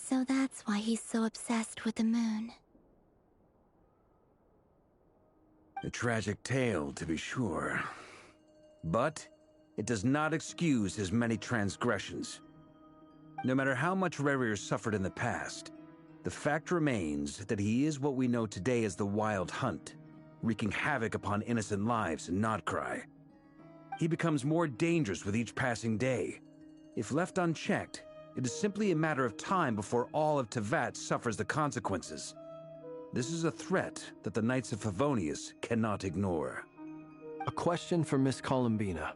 So that's why he's so obsessed with the moon. A tragic tale, to be sure. But it does not excuse his many transgressions. No matter how much Rerir suffered in the past, The fact remains that he is what we know today as the Wild Hunt, wreaking havoc upon innocent lives in Notcry. He becomes more dangerous with each passing day. If left unchecked, it is simply a matter of time before all of Teyvat suffers the consequences. This is a threat that the Knights of Favonius cannot ignore. A question for Miss Columbina.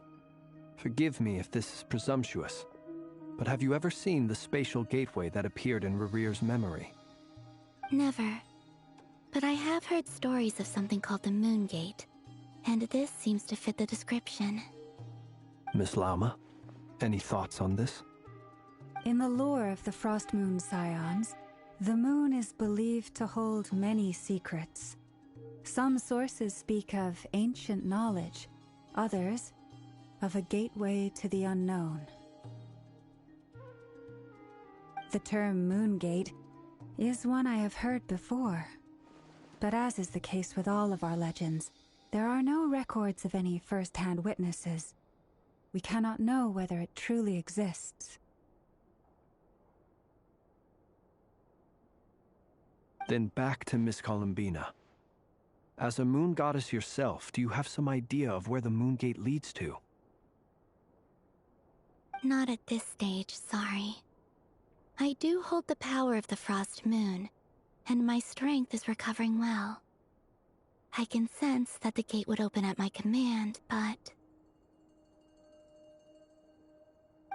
Forgive me if this is presumptuous, but have you ever seen the spatial gateway that appeared in Rerear's memory? Never. But I have heard stories of something called the Moon Gate, and this seems to fit the description. Miss Lauma, any thoughts on this? In the lore of the Frost Moon Scions, the moon is believed to hold many secrets. Some sources speak of ancient knowledge, others of a gateway to the unknown. The term Moon Gate is one I have heard before, but as is the case with all of our legends, there are no records of any first-hand witnesses. We cannot know whether it truly exists. Then back to Miss Columbina. As a moon goddess yourself, do you have some idea of where the Moon Gate leads to? Not at this stage, sorry. I do hold the power of the Frost Moon, and my strength is recovering well. I can sense that the gate would open at my command, but...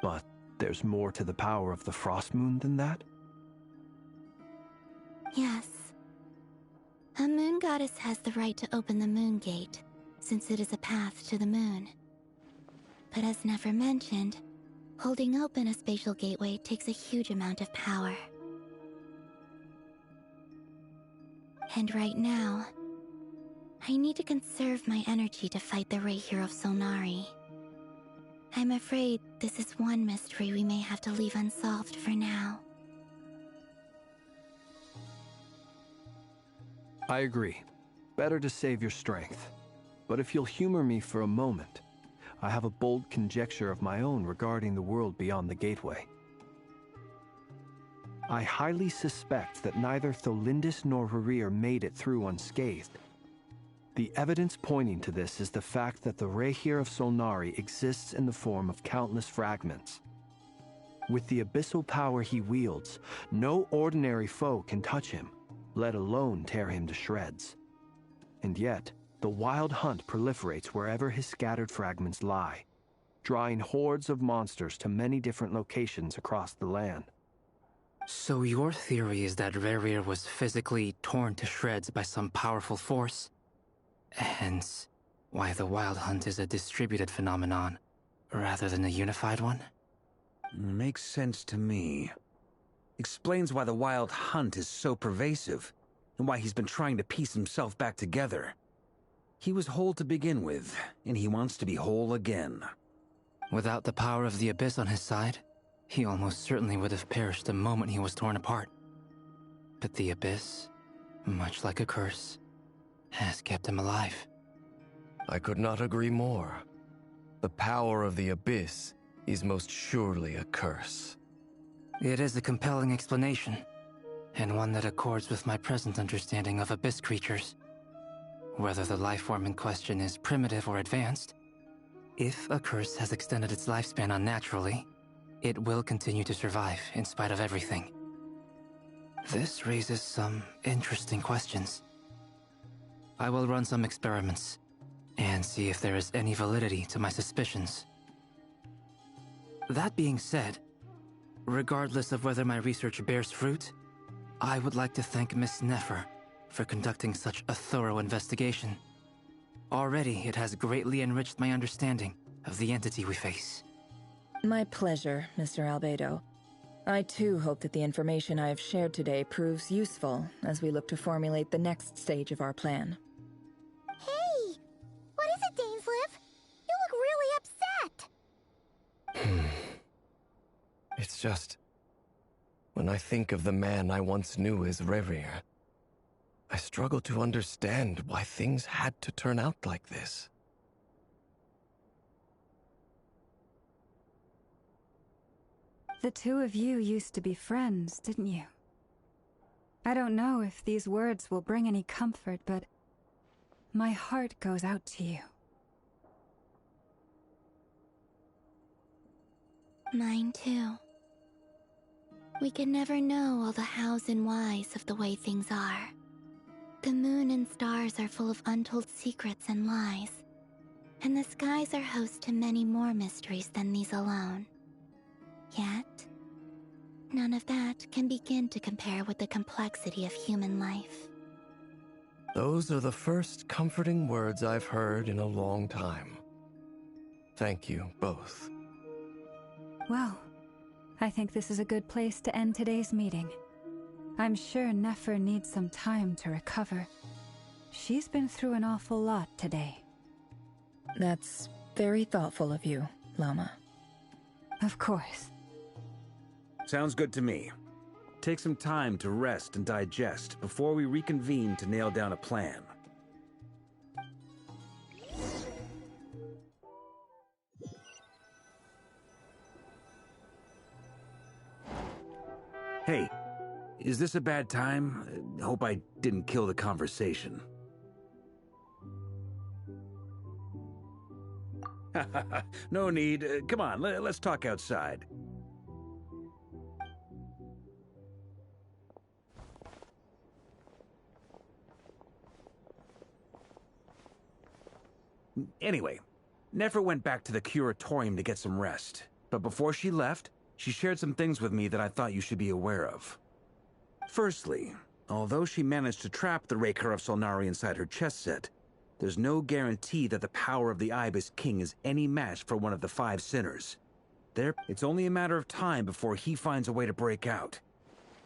But there's more to the power of the Frost Moon than that? Yes. A moon goddess has the right to open the Moon Gate, since it is a path to the moon. But as never mentioned, holding open a spatial gateway takes a huge amount of power. And right now, I need to conserve my energy to fight the Rahier of Solnari. I'm afraid this is one mystery we may have to leave unsolved for now. I agree. Better to save your strength. But if you'll humor me for a moment, I have a bold conjecture of my own regarding the world beyond the gateway. I highly suspect that neither Tholindis nor Rerear made it through unscathed. The evidence pointing to this is the fact that the Rahier of Solnari exists in the form of countless fragments. With the abyssal power he wields, no ordinary foe can touch him, let alone tear him to shreds. And yet, the Wild Hunt proliferates wherever his scattered fragments lie, drawing hordes of monsters to many different locations across the land. So your theory is that Rerear was physically torn to shreds by some powerful force? Hence, why the Wild Hunt is a distributed phenomenon, rather than a unified one? Makes sense to me. Explains why the Wild Hunt is so pervasive, and why he's been trying to piece himself back together. He was whole to begin with, and he wants to be whole again. Without the power of the Abyss on his side, he almost certainly would have perished the moment he was torn apart. But the Abyss, much like a curse, has kept him alive. I could not agree more. The power of the Abyss is most surely a curse. It is a compelling explanation, and one that accords with my present understanding of Abyss creatures. Whether the life form in question is primitive or advanced, if a curse has extended its lifespan unnaturally, it will continue to survive in spite of everything. This raises some interesting questions. I will run some experiments, and see if there is any validity to my suspicions. That being said, regardless of whether my research bears fruit, I would like to thank Miss Nefer for conducting such a thorough investigation. Already, it has greatly enriched my understanding of the entity we face. My pleasure, Mr. Albedo. I too hope that the information I have shared today proves useful as we look to formulate the next stage of our plan. Hey! What is it, Dainsleif? You look really upset! It's just... when I think of the man I once knew as Rerear, I struggle to understand why things had to turn out like this. The two of you used to be friends, didn't you? I don't know if these words will bring any comfort, but my heart goes out to you. Mine too. We can never know all the hows and whys of the way things are. The moon and stars are full of untold secrets and lies, and the skies are host to many more mysteries than these alone. Yet, none of that can begin to compare with the complexity of human life. Those are the first comforting words I've heard in a long time. Thank you, both. Well, I think this is a good place to end today's meeting. I'm sure Nefer needs some time to recover. She's been through an awful lot today. That's very thoughtful of you, Llama. Of course. Sounds good to me. Take some time to rest and digest before we reconvene to nail down a plan. Hey, is this a bad time? Hope I didn't kill the conversation. No need. Come on, let's talk outside. Anyway, Nefer went back to the curatorium to get some rest. But before she left, she shared some things with me that I thought you should be aware of. Firstly, although she managed to trap the Raker of Solnari inside her chess set, there's no guarantee that the power of the Ibis King is any match for one of the 5 sinners. It's only a matter of time before he finds a way to break out.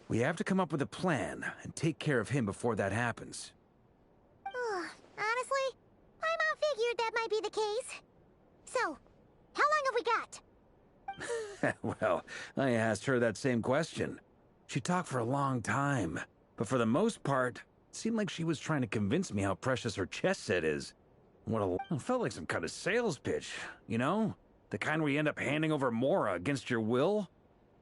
We have to come up with a plan and take care of him before that happens. Honestly, my mom figured that might be the case. So, how long have we got? Well, I asked her that same question. She talked for a long time, but for the most part, it seemed like she was trying to convince me how precious her chess set is. It felt like some kind of sales pitch, you know? The kind where you end up handing over Mora against your will?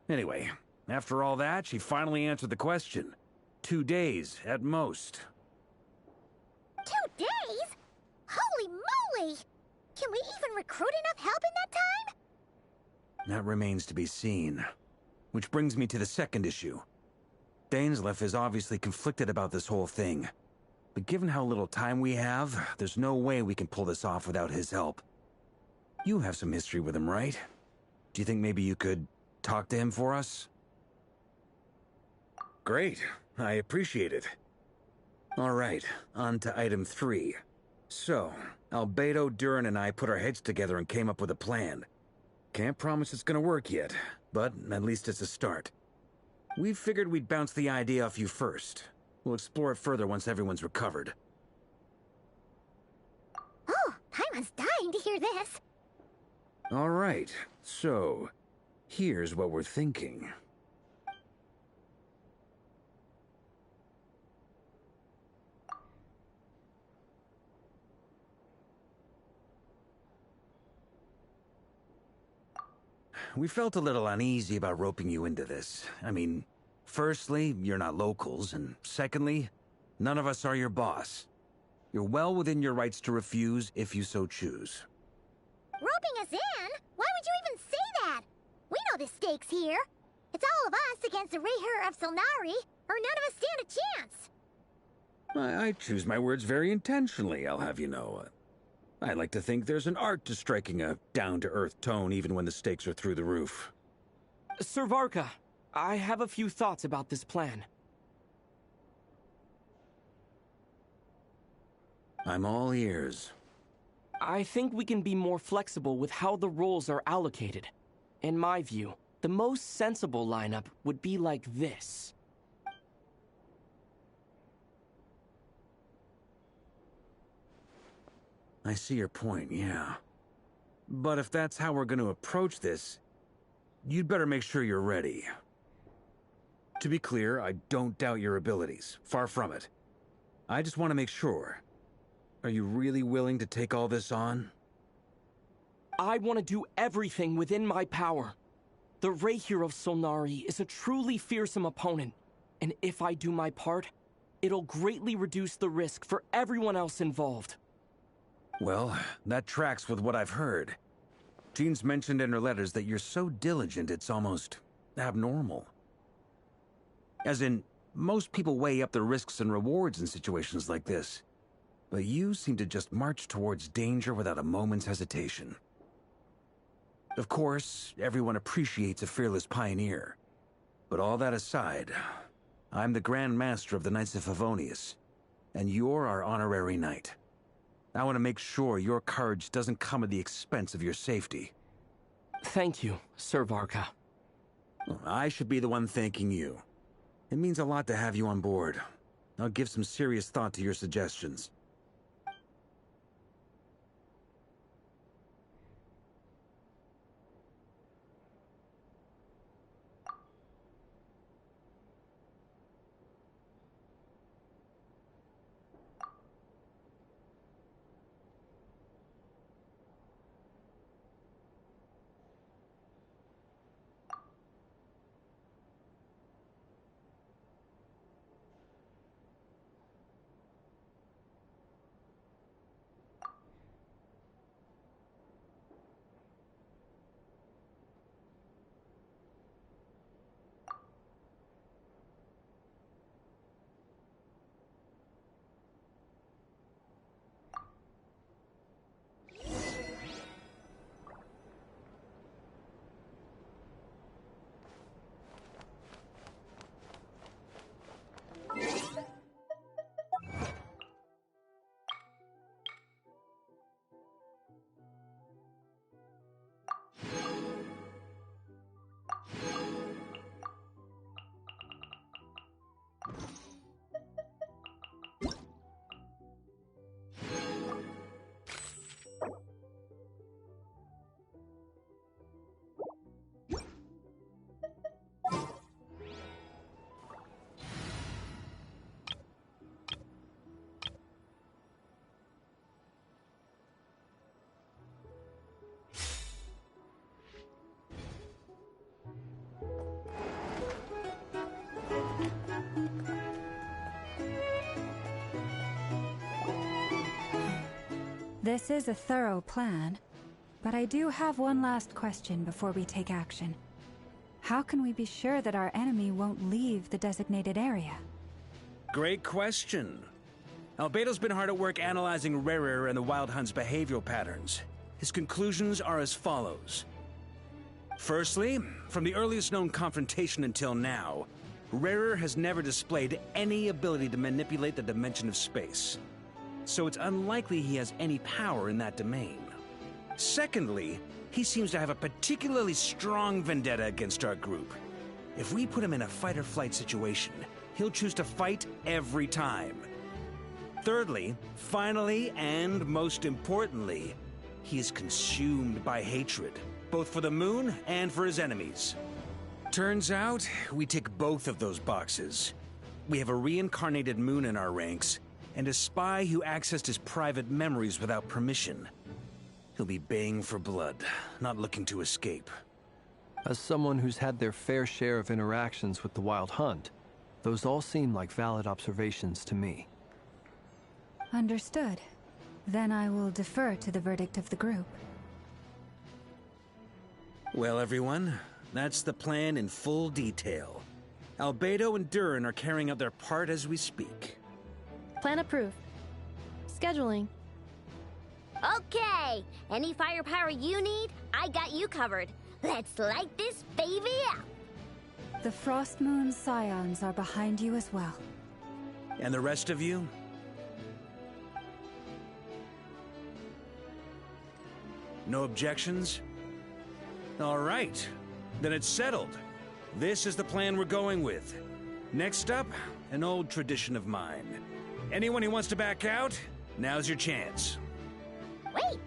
Anyway, after all that, she finally answered the question. 2 days, at most. 2 days? Holy moly! Can we even recruit enough help in that time? That remains to be seen. Which brings me to the second issue. Dainsleif is obviously conflicted about this whole thing. But given how little time we have, there's no way we can pull this off without his help. You have some history with him, right? Do you think maybe you could talk to him for us? Great. I appreciate it. All right, on to item 3. So, Albedo, Duran, and I put our heads together and came up with a plan. Can't promise it's gonna work yet, but at least it's a start. We figured we'd bounce the idea off you first. We'll explore it further once everyone's recovered. Oh, Paimon's dying to hear this. All right, so here's what we're thinking. We felt a little uneasy about roping you into this. I mean, firstly, you're not locals, and secondly, none of us are your boss. You're well within your rights to refuse if you so choose. Roping us in? Why would you even say that? We know the stakes here. It's all of us against the Rayher of Solnari, or none of us stand a chance. I choose my words very intentionally, I'll have you know. I like to think there's an art to striking a down-to-earth tone even when the stakes are through the roof. Sir Varka, I have a few thoughts about this plan. I'm all ears. I think we can be more flexible with how the roles are allocated. In my view, the most sensible lineup would be like this. I see your point, yeah. But if that's how we're going to approach this, you'd better make sure you're ready. To be clear, I don't doubt your abilities. Far from it. I just want to make sure. Are you really willing to take all this on? I want to do everything within my power. The Rayher of Solnari is a truly fearsome opponent. And if I do my part, it'll greatly reduce the risk for everyone else involved. Well, that tracks with what I've heard. Jean's mentioned in her letters that you're so diligent it's almost abnormal. As in, most people weigh up the risks and rewards in situations like this. But you seem to just march towards danger without a moment's hesitation. Of course, everyone appreciates a fearless pioneer. But all that aside, I'm the Grand Master of the Knights of Favonius, and you're our honorary knight. I want to make sure your courage doesn't come at the expense of your safety. Thank you, Sir Varka. I should be the one thanking you. It means a lot to have you on board. I'll give some serious thought to your suggestions. This is a thorough plan, but I do have one last question before we take action. How can we be sure that our enemy won't leave the designated area? Great question. Albedo's been hard at work analyzing Rarer and the Wild Hunt's behavioral patterns. His conclusions are as follows. Firstly, from the earliest known confrontation until now, Rarer has never displayed any ability to manipulate the dimension of space. So it's unlikely he has any power in that domain. Secondly, he seems to have a particularly strong vendetta against our group. If we put him in a fight-or-flight situation, he'll choose to fight every time. Thirdly, finally, and most importantly, he is consumed by hatred, both for the moon and for his enemies. Turns out, we tick both of those boxes. We have a reincarnated moon in our ranks, and a spy who accessed his private memories without permission. He'll be baying for blood, not looking to escape. As someone who's had their fair share of interactions with the Wild Hunt, those all seem like valid observations to me. Understood. Then I will defer to the verdict of the group. Well, everyone, that's the plan in full detail. Albedo and Durin are carrying out their part as we speak. Plan approved. Scheduling. Okay, any firepower you need, I got you covered. Let's light this baby up. The Frost Moon Scions are behind you as well. And the rest of you? No objections? All right, then it's settled. This is the plan we're going with. Next up, an old tradition of mine. Anyone who wants to back out, now's your chance. Wait,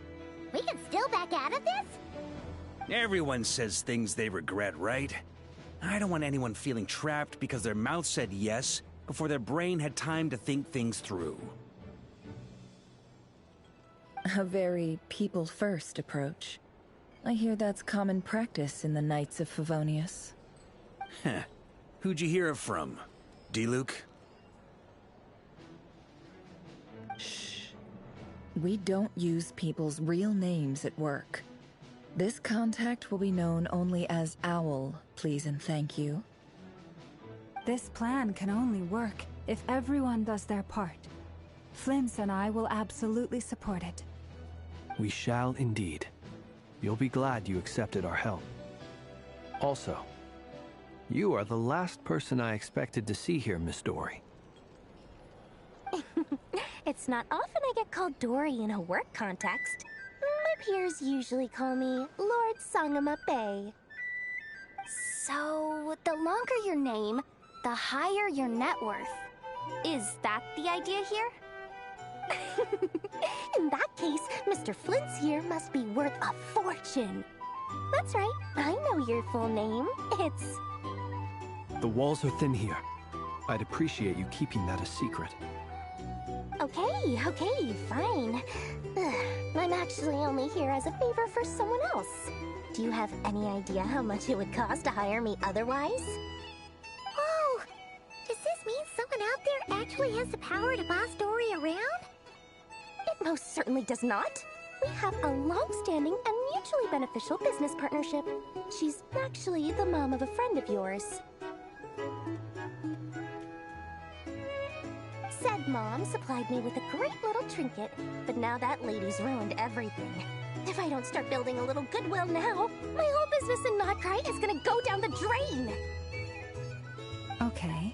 we can still back out of this? Everyone says things they regret, right? I don't want anyone feeling trapped because their mouth said yes before their brain had time to think things through. A very people-first approach. I hear that's common practice in the Knights of Favonius. Heh. Who'd you hear it from? D-Luke? Shh. We don't use people's real names at work. This contact will be known only as Owl, please and thank you. This plan can only work if everyone does their part. Flints and I will absolutely support it. We shall indeed. You'll be glad you accepted our help. Also, you are the last person I expected to see here, Miss Dory. It's not often I get called Dory in a work context. My peers usually call me Lord Sangama Bay. So, the longer your name, the higher your net worth. Is that the idea here? In that case, Mr. Flint's here must be worth a fortune. That's right, I know your full name. It's... The walls are thin here. I'd appreciate you keeping that a secret. Okay, fine. I'm actually only here as a favor for someone else. Do you have any idea how much it would cost to hire me otherwise? Oh! Does this mean someone out there actually has the power to boss Dory around? It most certainly does not. We have a long-standing and mutually beneficial business partnership. She's actually the mom of a friend of yours. Said mom supplied me with a great little trinket, but now that lady's ruined everything. If I don't start building a little goodwill now, my whole business in Notcry is gonna go down the drain! Okay.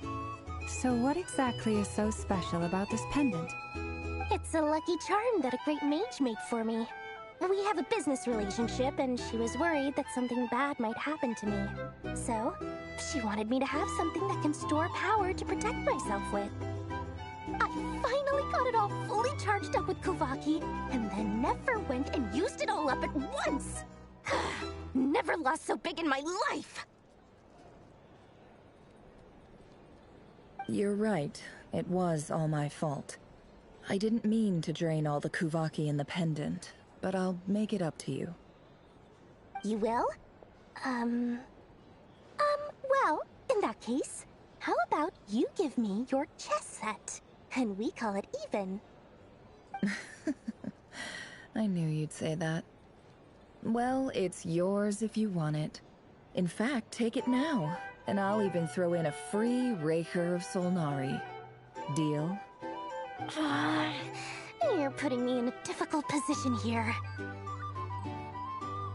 So what exactly is so special about this pendant? It's a lucky charm that a great mage made for me. We have a business relationship, and she was worried that something bad might happen to me. So, she wanted me to have something that can store power to protect myself with. I finally got it all fully charged up with Kuvaki, and then never went and used it all up at once! Never lost so big in my life! You're right. It was all my fault. I didn't mean to drain all the Kuvaki in the pendant, but I'll make it up to you. You will? Well, in that case, how about you give me your chess set? And we call it even. I knew you'd say that. Well, it's yours if you want it. In fact, take it now, and I'll even throw in a free Raker of Solnari. Deal? You're putting me in a difficult position here.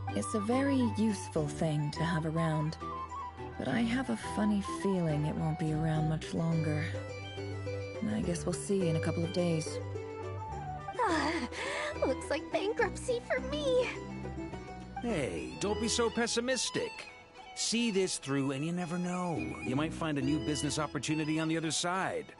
It's a very useful thing to have around, but I have a funny feeling it won't be around much longer. I guess we'll see in a couple of days. Looks like bankruptcy for me. Hey, don't be so pessimistic. See this through and you never know. You might find a new business opportunity on the other side.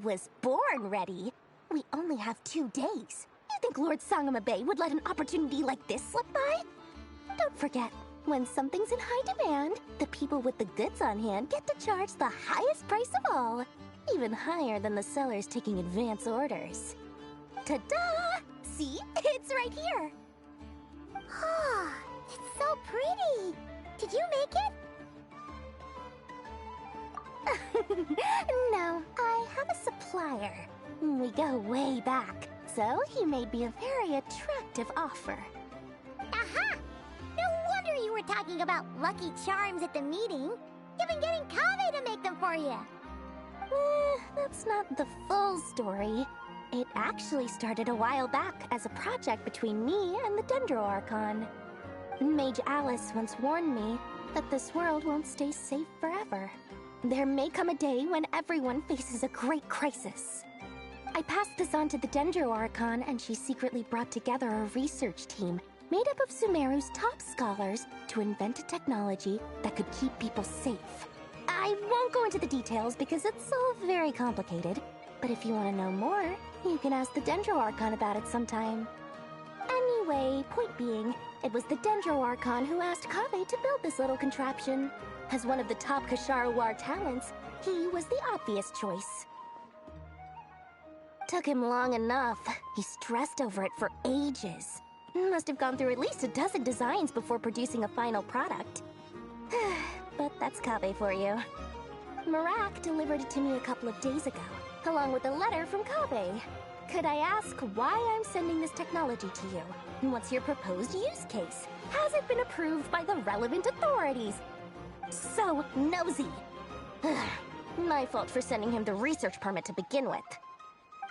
Was born ready. We only have 2 days. You think Lord Sangama Bay would let an opportunity like this slip by? Don't forget, when something's in high demand, the people with the goods on hand get to charge the highest price of all, even higher than the sellers taking advance orders. Ta-da! See? It's right here! Ah, it's so pretty! Did you make it? No, I have a supplier. We go way back, so he made me a very attractive offer. Aha! No wonder you were talking about lucky charms at the meeting. You've been getting Kaveh to make them for you. That's not the full story. It actually started a while back as a project between me and the Dendro Archon. Mage Alice once warned me that this world won't stay safe forever. There may come a day when everyone faces a great crisis. I passed this on to the Dendro Archon, and she secretly brought together a research team made up of Sumeru's top scholars to invent a technology that could keep people safe. I won't go into the details because it's all very complicated, but if you want to know more, you can ask the Dendro Archon about it sometime. Anyway, point being, it was the Dendro Archon who asked Kaveh to build this little contraption. As one of the top Kashara War talents, he was the obvious choice. Took him long enough. He stressed over it for ages. Must have gone through at least a dozen designs before producing a final product. But that's Kaveh for you. Marak delivered it to me a couple of days ago, along with a letter from Kaveh. Could I ask why I'm sending this technology to you? And what's your proposed use case? Has it been approved by the relevant authorities? So nosy. My fault for sending him the research permit to begin with.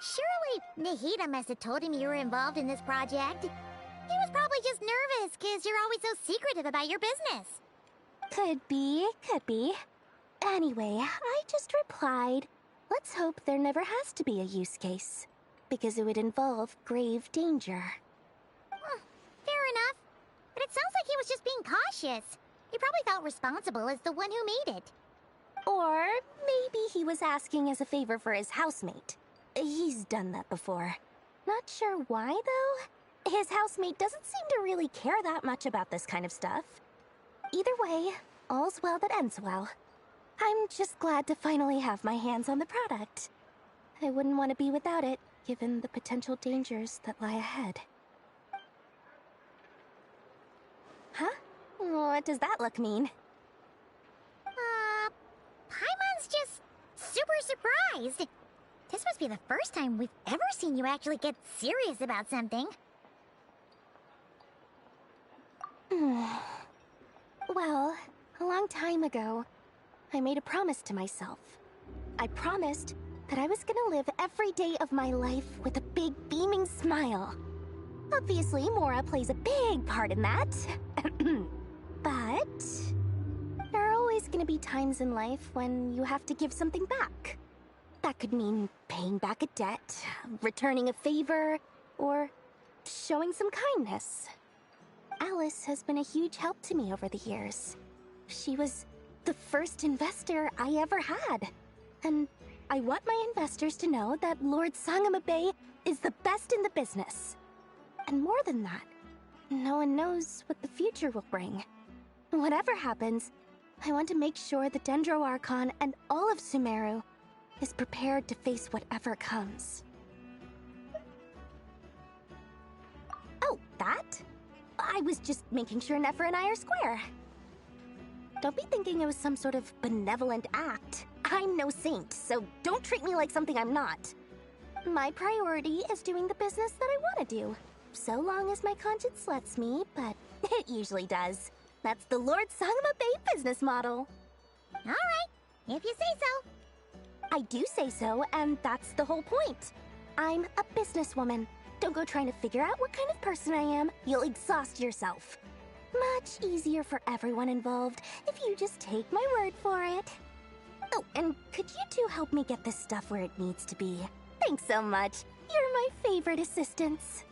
Surely Nahida must have told him you were involved in this project. He was probably just nervous because you're always so secretive about your business. Could be, could be. Anyway, I just replied, let's hope there never has to be a use case, because it would involve grave danger. Fair enough. But it sounds like he was just being cautious. He probably felt responsible as the one who made it. Or maybe he was asking as a favor for his housemate. He's done that before. Not sure why, though. His housemate doesn't seem to really care that much about this kind of stuff. Either way, all's well that ends well. I'm just glad to finally have my hands on the product. I wouldn't want to be without it, given the potential dangers that lie ahead. Huh? What does that look mean? Paimon's just super surprised. This must be the first time we've ever seen you actually get serious about something. Well, a long time ago, I made a promise to myself. I promised that I was gonna live every day of my life with a big beaming smile. Obviously, Mora plays a big part in that. But there are always gonna be times in life when you have to give something back. That could mean paying back a debt, returning a favor, or showing some kindness. Alice has been a huge help to me over the years. She was the first investor I ever had. And I want my investors to know that Lord Sangama Bay is the best in the business. And more than that, no one knows what the future will bring. Whatever happens, I want to make sure the Dendro Archon and all of Sumeru is prepared to face whatever comes. Oh, that? I was just making sure Nefer and I are square. Don't be thinking it was some sort of benevolent act. I'm no saint, so don't treat me like something I'm not. My priority is doing the business that I want to do, so long as my conscience lets me, but it usually does. That's the Lord Sangama Bay business model. Alright, if you say so. I do say so, and that's the whole point. I'm a businesswoman. Don't go trying to figure out what kind of person I am. You'll exhaust yourself. Much easier for everyone involved if you just take my word for it. Oh, and could you two help me get this stuff where it needs to be? Thanks so much. You're my favorite assistants.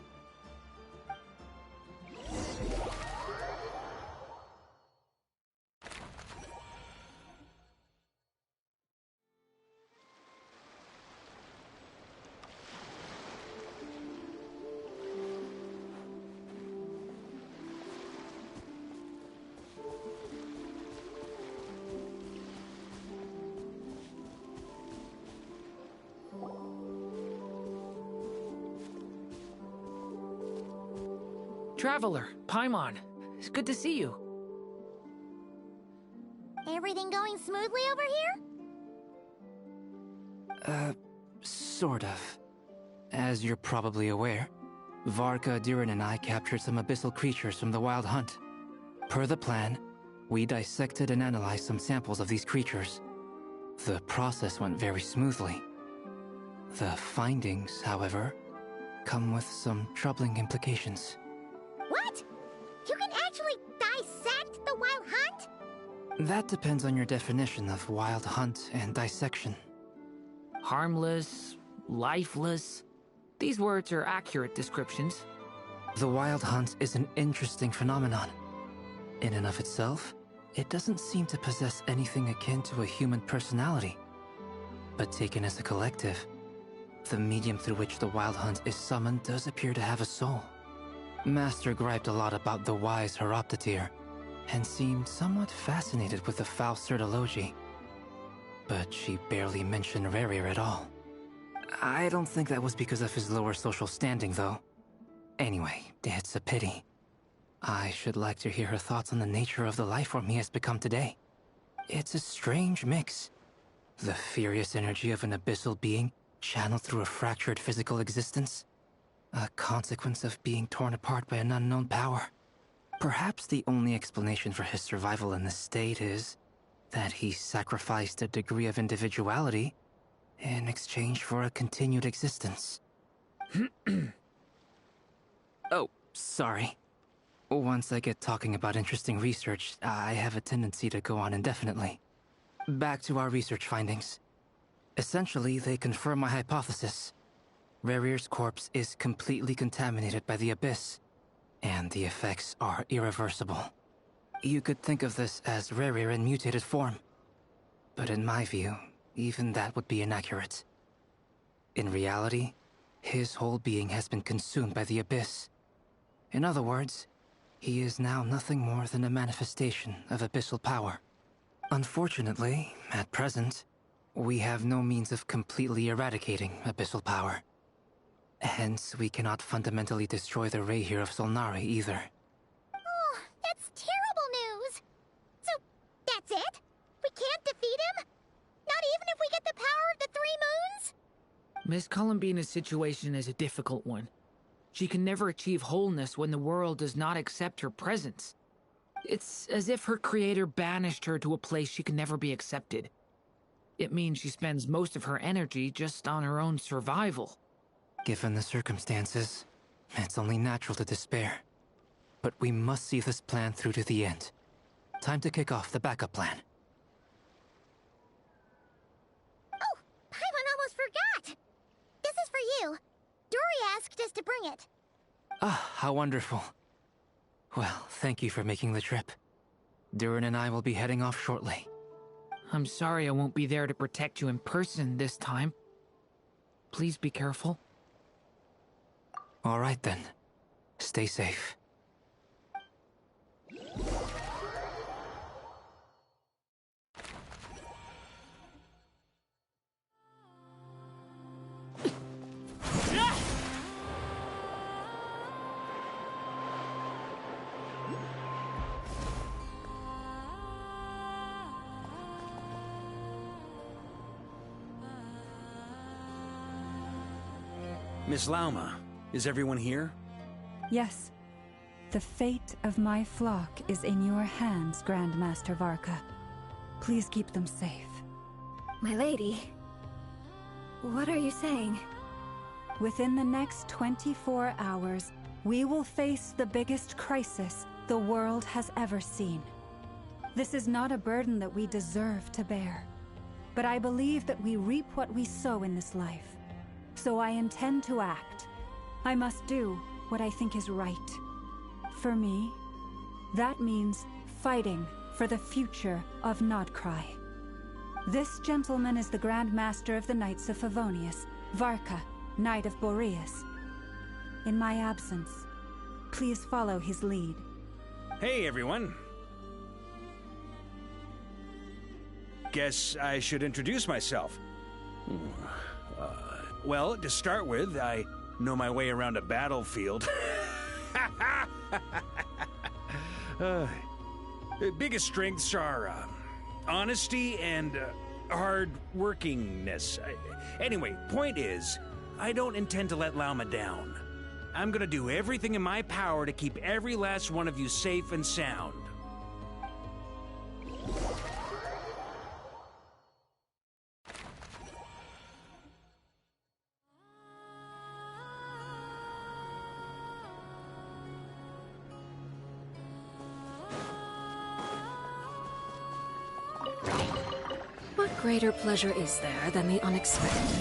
Traveler, Paimon, it's good to see you. Everything going smoothly over here? Sort of. As you're probably aware, Varka, Durin, and I captured some abyssal creatures from the Wild Hunt. Per the plan, we dissected and analyzed some samples of these creatures. The process went very smoothly. The findings, however, come with some troubling implications. What? You can actually dissect the Wild Hunt? That depends on your definition of Wild Hunt and dissection. Harmless, lifeless. These words are accurate descriptions. The Wild Hunt is an interesting phenomenon. In and of itself, it doesn't seem to possess anything akin to a human personality. But taken as a collective, the medium through which the Wild Hunt is summoned does appear to have a soul. Master griped a lot about the wise Horoptotire, and seemed somewhat fascinated with the foul Certology. But she barely mentioned Rerir at all. I don't think that was because of his lower social standing, though. Anyway, it's a pity. I should like to hear her thoughts on the nature of the lifeform he has become today. It's a strange mix. The furious energy of an abyssal being channeled through a fractured physical existence. A consequence of being torn apart by an unknown power. Perhaps the only explanation for his survival in this state is that he sacrificed a degree of individuality in exchange for a continued existence. Oh, sorry. Once I get talking about interesting research, I have a tendency to go on indefinitely. Back to our research findings. Essentially, they confirm my hypothesis. Rerir's corpse is completely contaminated by the Abyss, and the effects are irreversible. You could think of this as Rerir in mutated form. But in my view, even that would be inaccurate. In reality, his whole being has been consumed by the Abyss. In other words, he is now nothing more than a manifestation of abyssal power. Unfortunately, at present, we have no means of completely eradicating abyssal power. Hence, we cannot fundamentally destroy the Reihir of Solnari either. Oh, that's terrible news! So, that's it? We can't defeat him? Not even if we get the power of the Three Moons? Miss Columbina's situation is a difficult one. She can never achieve wholeness when the world does not accept her presence. It's as if her creator banished her to a place she can never be accepted. It means she spends most of her energy just on her own survival. Given the circumstances, it's only natural to despair. But we must see this plan through to the end. Time to kick off the backup plan. Oh, Paimon almost forgot! This is for you. Dory asked us to bring it. Ah, how wonderful. Well, thank you for making the trip. Durin and I will be heading off shortly. I'm sorry I won't be there to protect you in person this time. Please be careful. All right then. Stay safe. Miss Lauma, is everyone here? Yes. The fate of my flock is in your hands, Grand Master Varka. Please keep them safe. My lady, what are you saying? Within the next 24 hours, we will face the biggest crisis the world has ever seen. This is not a burden that we deserve to bear, but I believe that we reap what we sow in this life. So I intend to act. I must do what I think is right. For me, that means fighting for the future of Nodcry. This gentleman is the Grand Master of the Knights of Favonius, Varka, Knight of Boreas. In my absence, please follow his lead. Hey, everyone. Guess I should introduce myself. Well, to start with, I know my way around a battlefield. Biggest strengths are honesty and hard-workingness. Anyway, point is, I don't intend to let Lauma down. I'm gonna do everything in my power to keep every last one of you safe and sound. What greater pleasure is there than the unexpected?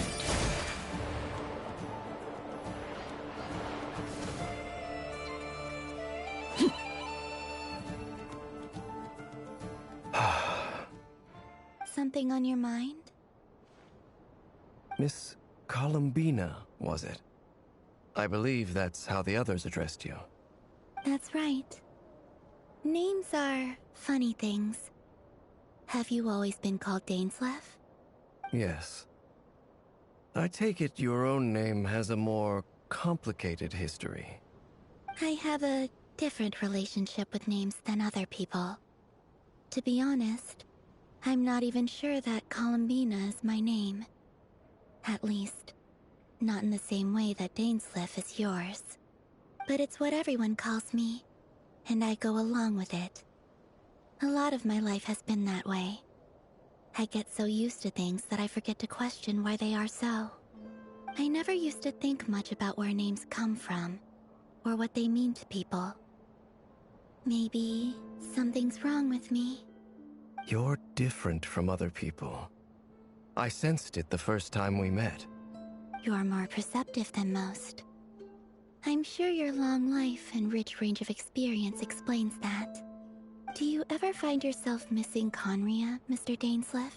something on your mind? Miss Columbina, was it? I believe that's how the others addressed you. That's right. Names are funny things. Have you always been called Dainsleif? Yes. I take it your own name has a more complicated history. I have a different relationship with names than other people. To be honest, I'm not even sure that Columbina is my name. At least, not in the same way that Dainsleif is yours. But it's what everyone calls me, and I go along with it. A lot of my life has been that way. I get so used to things that I forget to question why they are so. I never used to think much about where names come from, or what they mean to people. Maybe something's wrong with me. You're different from other people. I sensed it the first time we met. You're more perceptive than most. I'm sure your long life and rich range of experience explains that. Do you ever find yourself missing Conria, Mr. Dainsleif?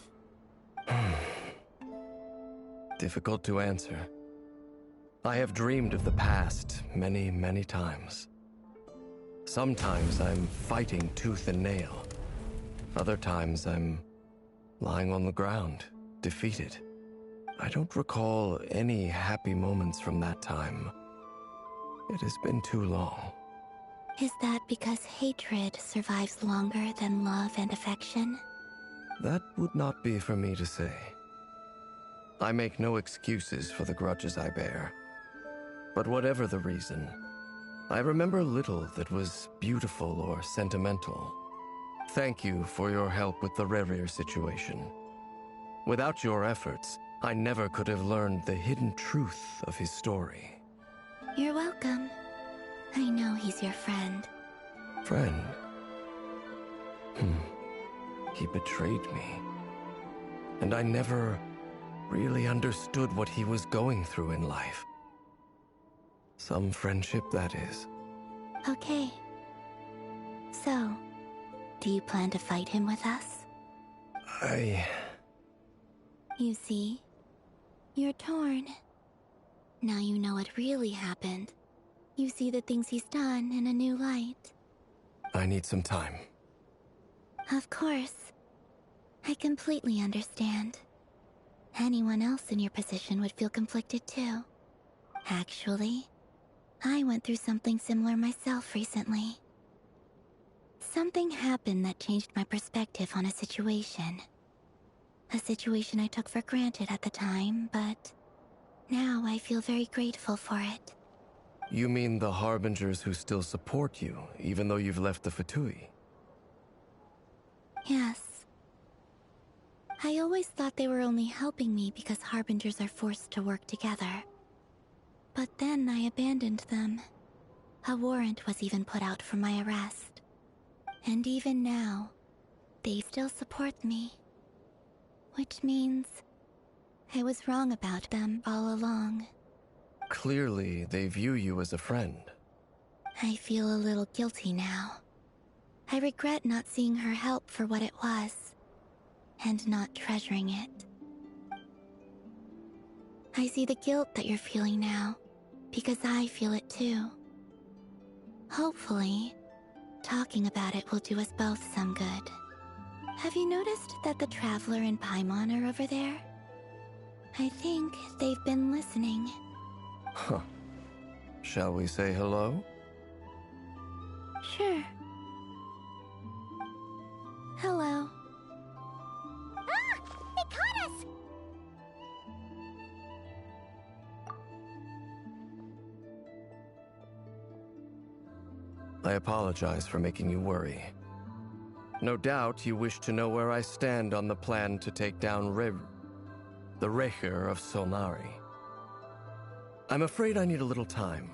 Difficult to answer. I have dreamed of the past many, many times. Sometimes I'm fighting tooth and nail. Other times I'm lying on the ground, defeated. I don't recall any happy moments from that time. It has been too long. Is that because hatred survives longer than love and affection? That would not be for me to say. I make no excuses for the grudges I bear. But whatever the reason, I remember little that was beautiful or sentimental. Thank you for your help with the Rerir situation. Without your efforts, I never could have learned the hidden truth of his story. You're welcome. I know he's your friend. Friend? He betrayed me. And I never really understood what he was going through in life. Some friendship, that is. Okay. So, do you plan to fight him with us? You see, you're torn. Now you know what really happened. You see the things he's done in a new light. I need some time. Of course. I completely understand. Anyone else in your position would feel conflicted too. Actually, I went through something similar myself recently. Something happened that changed my perspective on a situation. A situation I took for granted at the time, but now I feel very grateful for it. You mean the Harbingers who still support you, even though you've left the Fatui? Yes. I always thought they were only helping me because Harbingers are forced to work together. But then I abandoned them. A warrant was even put out for my arrest. And even now, they still support me. Which means I was wrong about them all along. Clearly, they view you as a friend. I feel a little guilty now. I regret not seeing her help for what it was, and not treasuring it. I see the guilt that you're feeling now, because I feel it too. Hopefully, talking about it will do us both some good. Have you noticed that the Traveler and Paimon are over there? I think they've been listening. Huh. Shall we say hello? Sure. Hello. Ah! They caught us! I apologize for making you worry. No doubt you wish to know where I stand on the plan to take down the Recher of Solnari. I'm afraid I need a little time,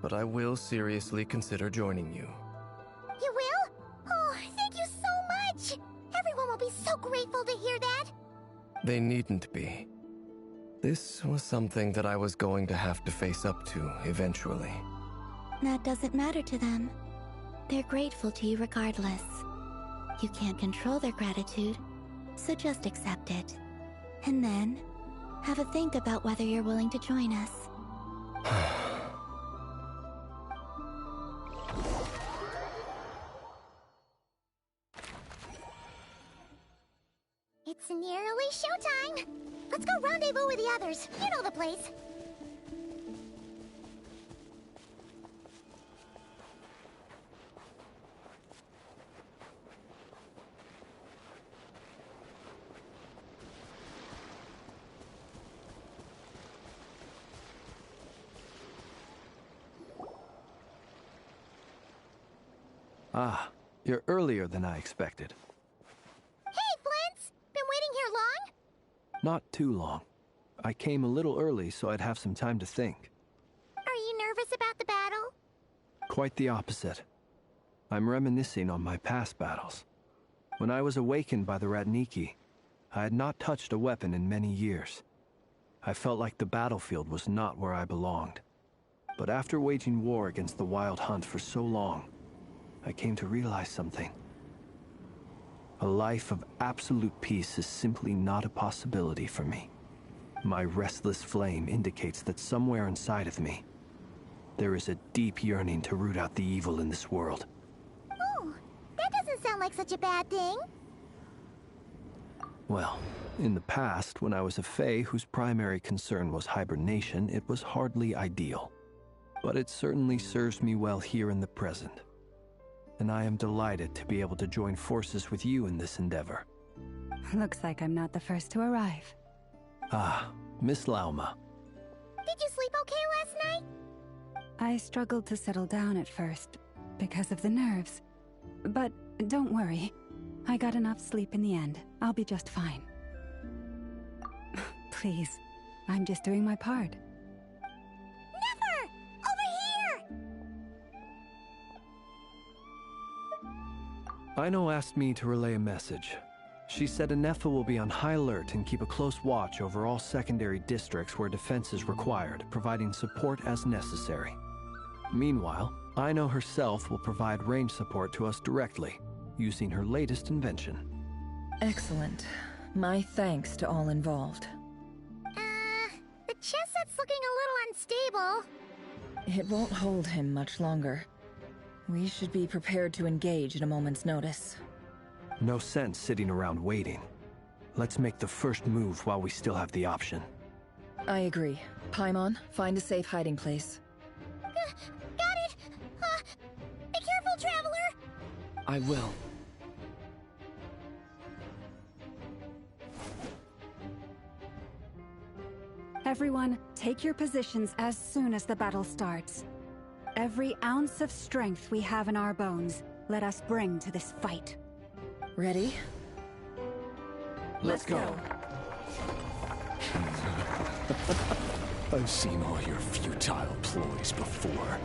but I will seriously consider joining you. You will? Oh, thank you so much! Everyone will be so grateful to hear that! They needn't be. This was something that I was going to have to face up to eventually. That doesn't matter to them. They're grateful to you regardless. You can't control their gratitude, So just accept it. And then, have a think about whether you're willing to join us. It's nearly showtime! Let's go rendezvous with the others. You know the place. Ah, you're earlier than I expected. Hey, Flint's! Been waiting here long? Not too long. I came a little early so I'd have some time to think. Are you nervous about the battle? Quite the opposite. I'm reminiscing on my past battles. When I was awakened by the Ratniki, I had not touched a weapon in many years. I felt like the battlefield was not where I belonged. But after waging war against the Wild Hunt for so long, I came to realize something. A life of absolute peace is simply not a possibility for me. My restless flame indicates that somewhere inside of me, there is a deep yearning to root out the evil in this world. Oh, that doesn't sound like such a bad thing. Well, in the past, when I was a Fae whose primary concern was hibernation, it was hardly ideal. But it certainly serves me well here in the present. And I am delighted to be able to join forces with you in this endeavor. Looks like I'm not the first to arrive. Ah, Miss Lauma. Did you sleep okay last night? I struggled to settle down at first, because of the nerves. But don't worry, I got enough sleep in the end. I'll be just fine. Please, I'm just doing my part. Never! Over here! Aino asked me to relay a message. She said Anefa will be on high alert and keep a close watch over all secondary districts where defense is required, providing support as necessary. Meanwhile, Aino herself will provide range support to us directly, using her latest invention. Excellent. My thanks to all involved. The chest set's looking a little unstable. It won't hold him much longer. We should be prepared to engage at a moment's notice. No sense sitting around waiting. Let's make the first move while we still have the option. I agree. Paimon, find a safe hiding place. Got it! Be careful, Traveler! I will. Everyone, take your positions as soon as the battle starts. Every ounce of strength we have in our bones, let us bring to this fight. Ready? Let's go. I've seen all your futile ploys before.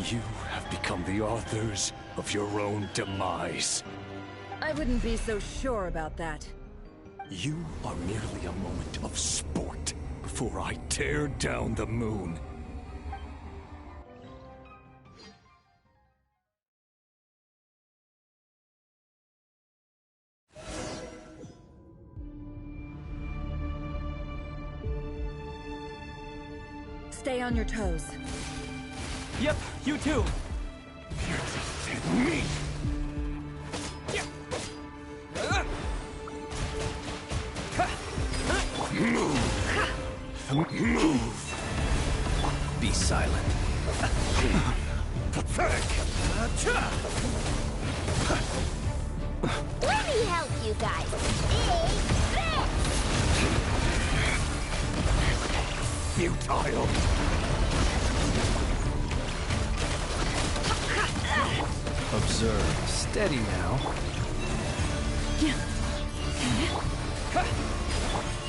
You have become the authors of your own demise. I wouldn't be so sure about that. You are merely a moment of sport before I tear down the moon. Stay on your toes. Yep, you too. Me! Move! Be silent. Pathetic! Let me help you guys. Futile! Observe. Steady now.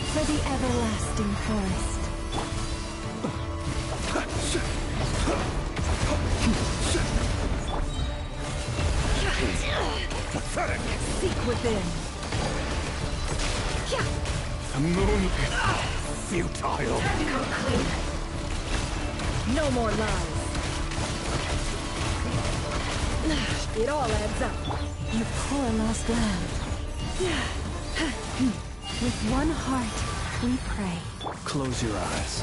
For the everlasting forest. Pathetic! Seek within. The moon! Futile! No more lies. It all adds up. You poor lost lamb. With one heart, we pray. Close your eyes.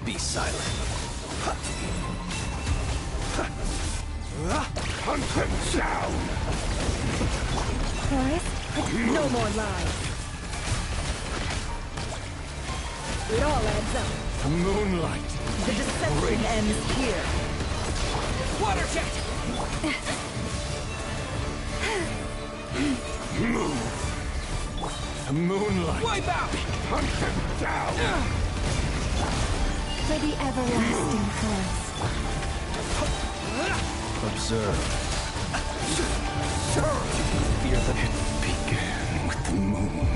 Be silent. Hunt them down! Forest, no more lies. It all adds up. Moonlight! The deception ends here. Water jet! Move! Moonlight! Wipe out! Hunt them down! For the everlasting forest. Observe. Fear that it began with the moon,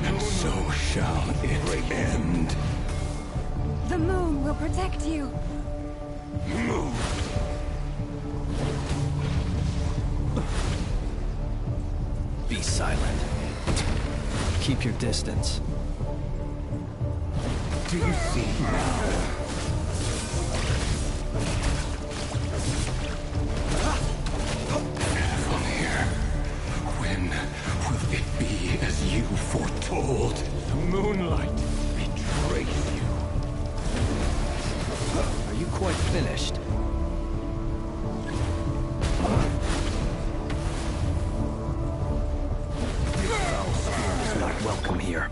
and so shall it end. The moon will protect you. Move! Be silent. Keep your distance. Do you see now? From here, when will it be as you foretold? The moonlight betrays you. Are you quite finished? Is not welcome here.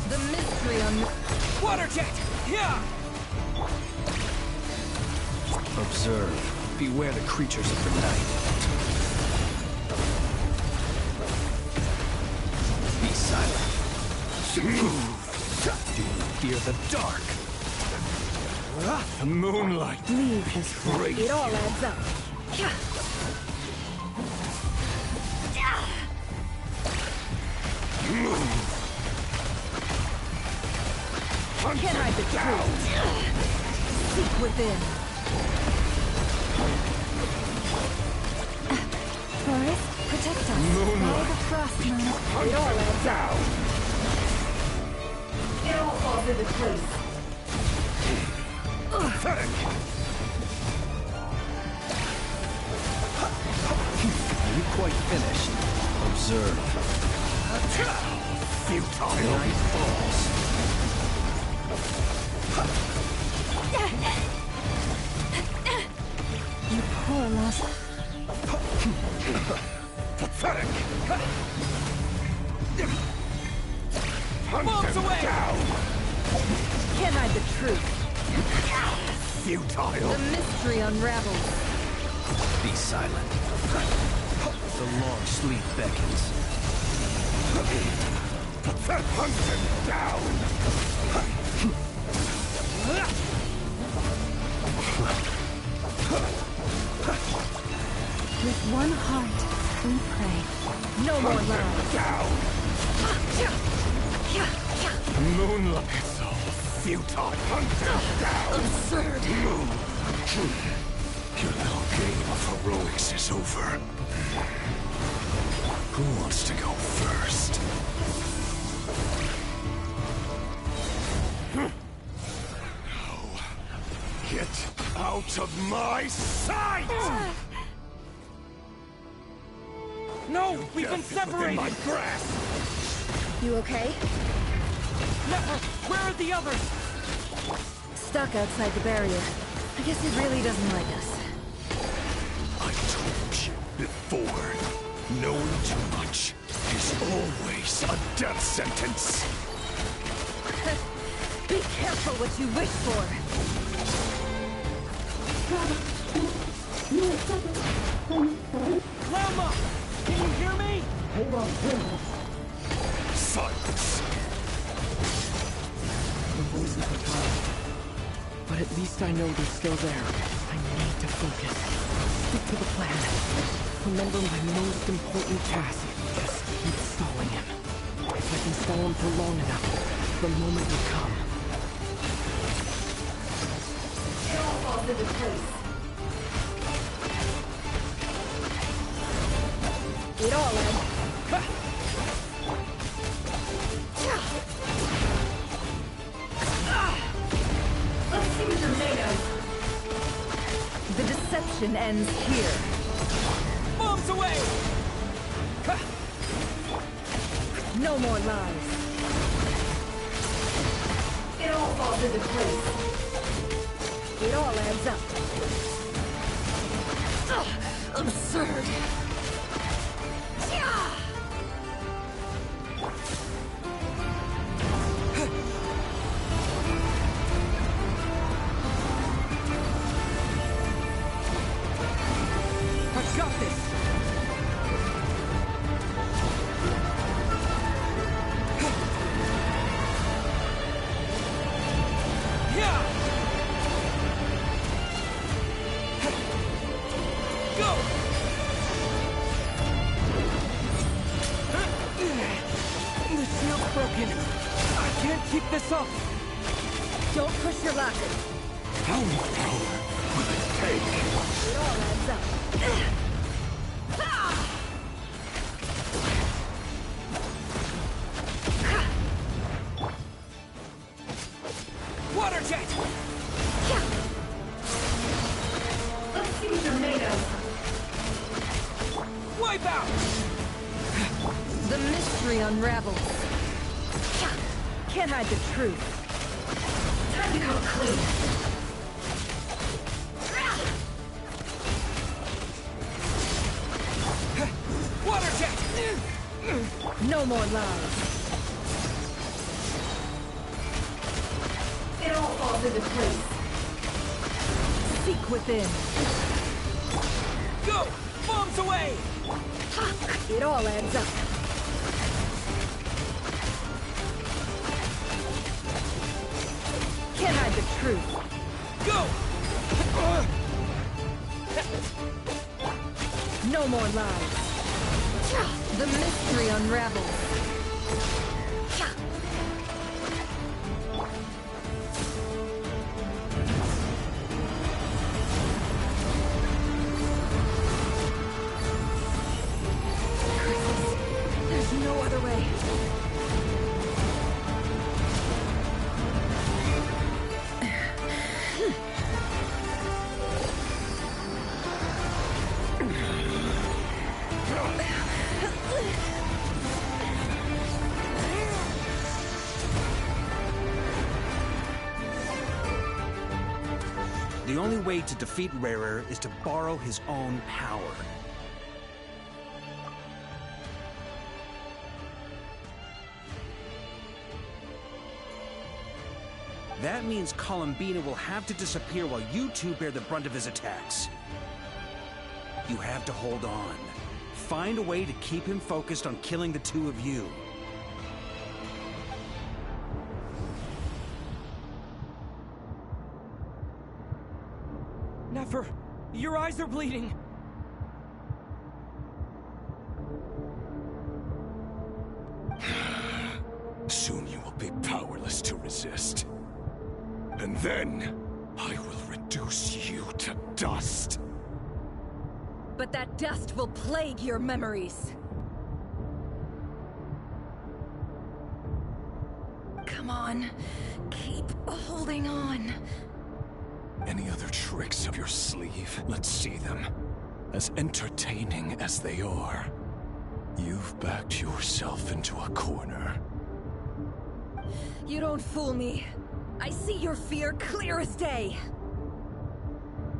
The mystery on Water jet! Yeah! Observe. Beware the creatures of the night. Be silent. Do you fear the dark? The moonlight. leave this Great. It all adds up. Can't hide the truth. Seek within. Forest, protect us. Moonlight. By the frost moon. It all adds up. Down. It all falls into place. Pathetic. Are you quite finished? Observe. Futile. Night falls. You poor lost. Pathetic. Hunt Moves them away. down. Can't hide the truth. Futile. The mystery unravels. Be silent. The long sleep beckons. Hunt them down. With one heart, we pray. No more lies. Down. Moonlight. It's all futile. Hunt them down. Absurd. Your little game of heroics is over. Who wants to go first? No. Get out of my sight! No! We've been separated! My grasp! You okay? Never! Where are the others? Stuck outside the barrier. I guess he really doesn't like us. I told you before. Knowing too much is always a death sentence. Be careful what you wish for. Lama! Can you hear me? Silence. The voices are gone. But at least I know they're still there. I need to focus. Stick to the plan. Remember my most important task. Just keep stalling him. If I can stall him for long enough, the moment will come. It all falls into place. It all ends. Let's see what you're made of. The deception mission ends here. Bombs away! No more lies. It all falls into place. It all adds up. Absurd. I've got this! Go! The shield's broken. I can't keep this up. Don't push your luck. How much power will it take? It all adds up. Water jet! Let's see what you're made of. Wipe out! The mystery unravels. Can't hide the truth. Time to go clean. Water jet! No more lies. It all falls into place. Seek within. Go! Bombs away! It all adds up. Can't hide the truth. Go! No more lies. The mystery unravels. There's no other way. The only way to defeat Rarer is to borrow his own power. That means Columbina will have to disappear while you two bear the brunt of his attacks. You have to hold on. Find a way to keep him focused on killing the two of you. Never! Your eyes are bleeding! Soon you will be powerless to resist. And then, I will reduce you to dust. But that dust will plague your memories. Come on. Keep holding on. Any other tricks up your sleeve? Let's see them. As entertaining as they are, you've backed yourself into a corner. You don't fool me. I see your fear clear as day.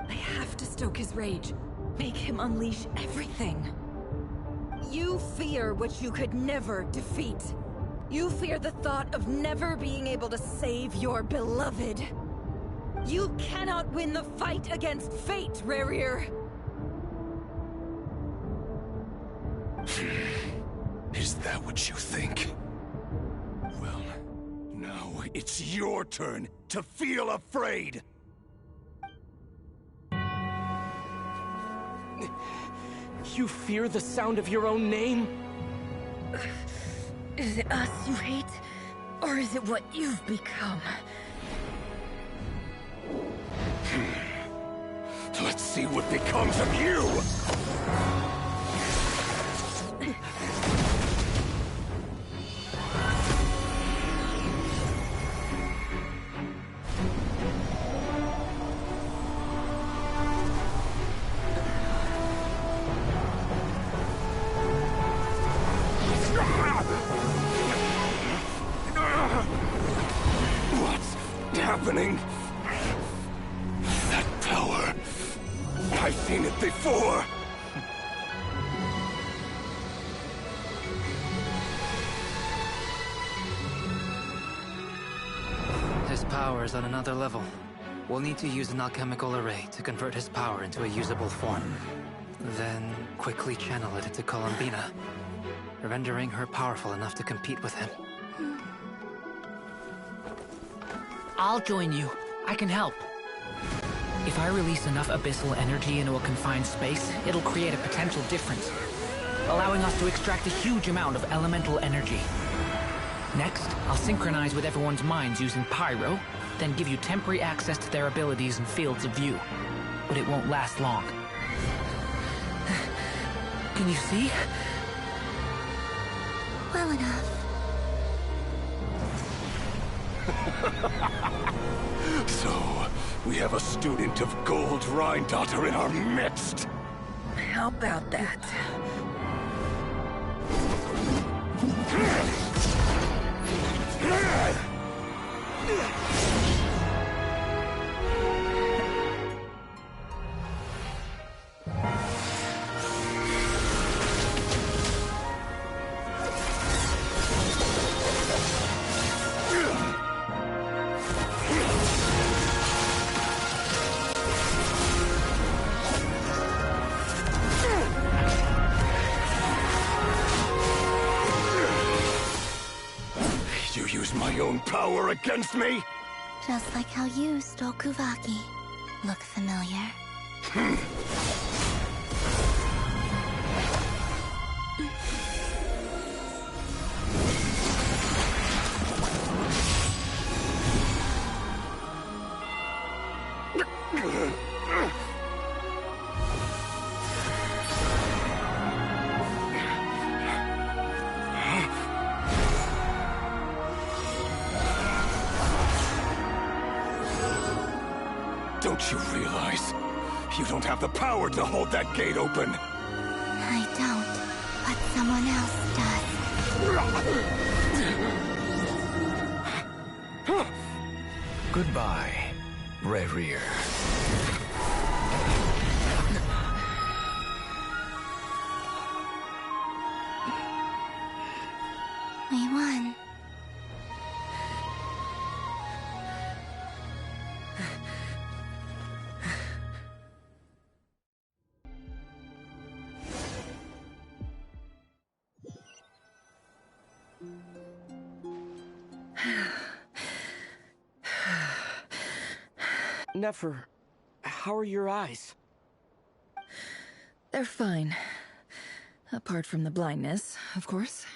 I have to stoke his rage. Make him unleash everything. You fear what you could never defeat. You fear the thought of never being able to save your beloved. You cannot win the fight against fate, Rarir. Is that what you think? Well, now it's your turn to feel afraid! You fear the sound of your own name? Is it us you hate? Or is it what you've become? Let's see what becomes of you! seen it before! His power is on another level. We'll need to use an alchemical array to convert his power into a usable form. Then quickly channel it into Columbina, rendering her powerful enough to compete with him. I'll join you. I can help. If I release enough abyssal energy into a confined space, it'll create a potential difference, allowing us to extract a huge amount of elemental energy. Next, I'll synchronize with everyone's minds using Pyro, then give you temporary access to their abilities and fields of view. But it won't last long. Can you see? Well enough. So, we have a student of Gold Rheindotter in our midst. How about that? You use my own power against me? Just like how you stole Kuvaki. Look familiar? Don't you realize? You don't have the power to hold that gate open! I don't, but someone else does. Goodbye, Rerir. We won. Nefer, how are your eyes? They're fine. Apart from the blindness, of course.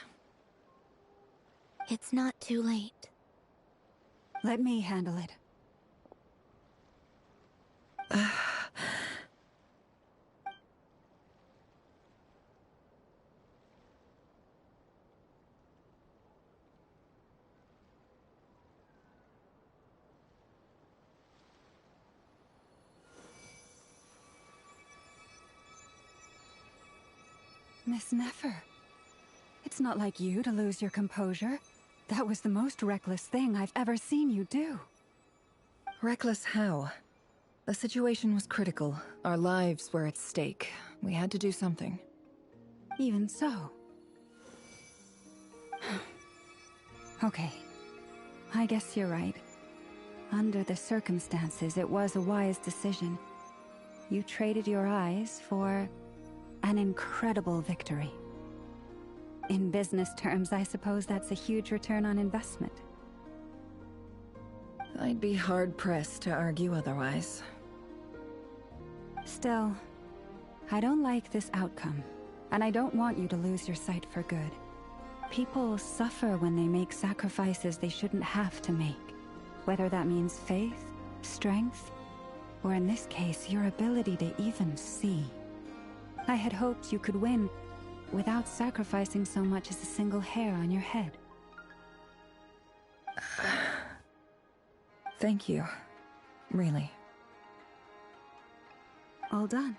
It's not too late. Let me handle it. Miss Nefer, it's not like you to lose your composure. That was the most reckless thing I've ever seen you do. Reckless how? The situation was critical. Our lives were at stake. We had to do something. Even so. Okay. I guess you're right. Under the circumstances, it was a wise decision. You traded your eyes for an incredible victory. In business terms, I suppose that's a huge return on investment. I'd be hard-pressed to argue otherwise. Still, I don't like this outcome, and I don't want you to lose your sight for good. People suffer when they make sacrifices they shouldn't have to make, whether that means faith, strength, or in this case, your ability to even see. I had hoped you could win without sacrificing so much as a single hair on your head. Thank you. Really. All done.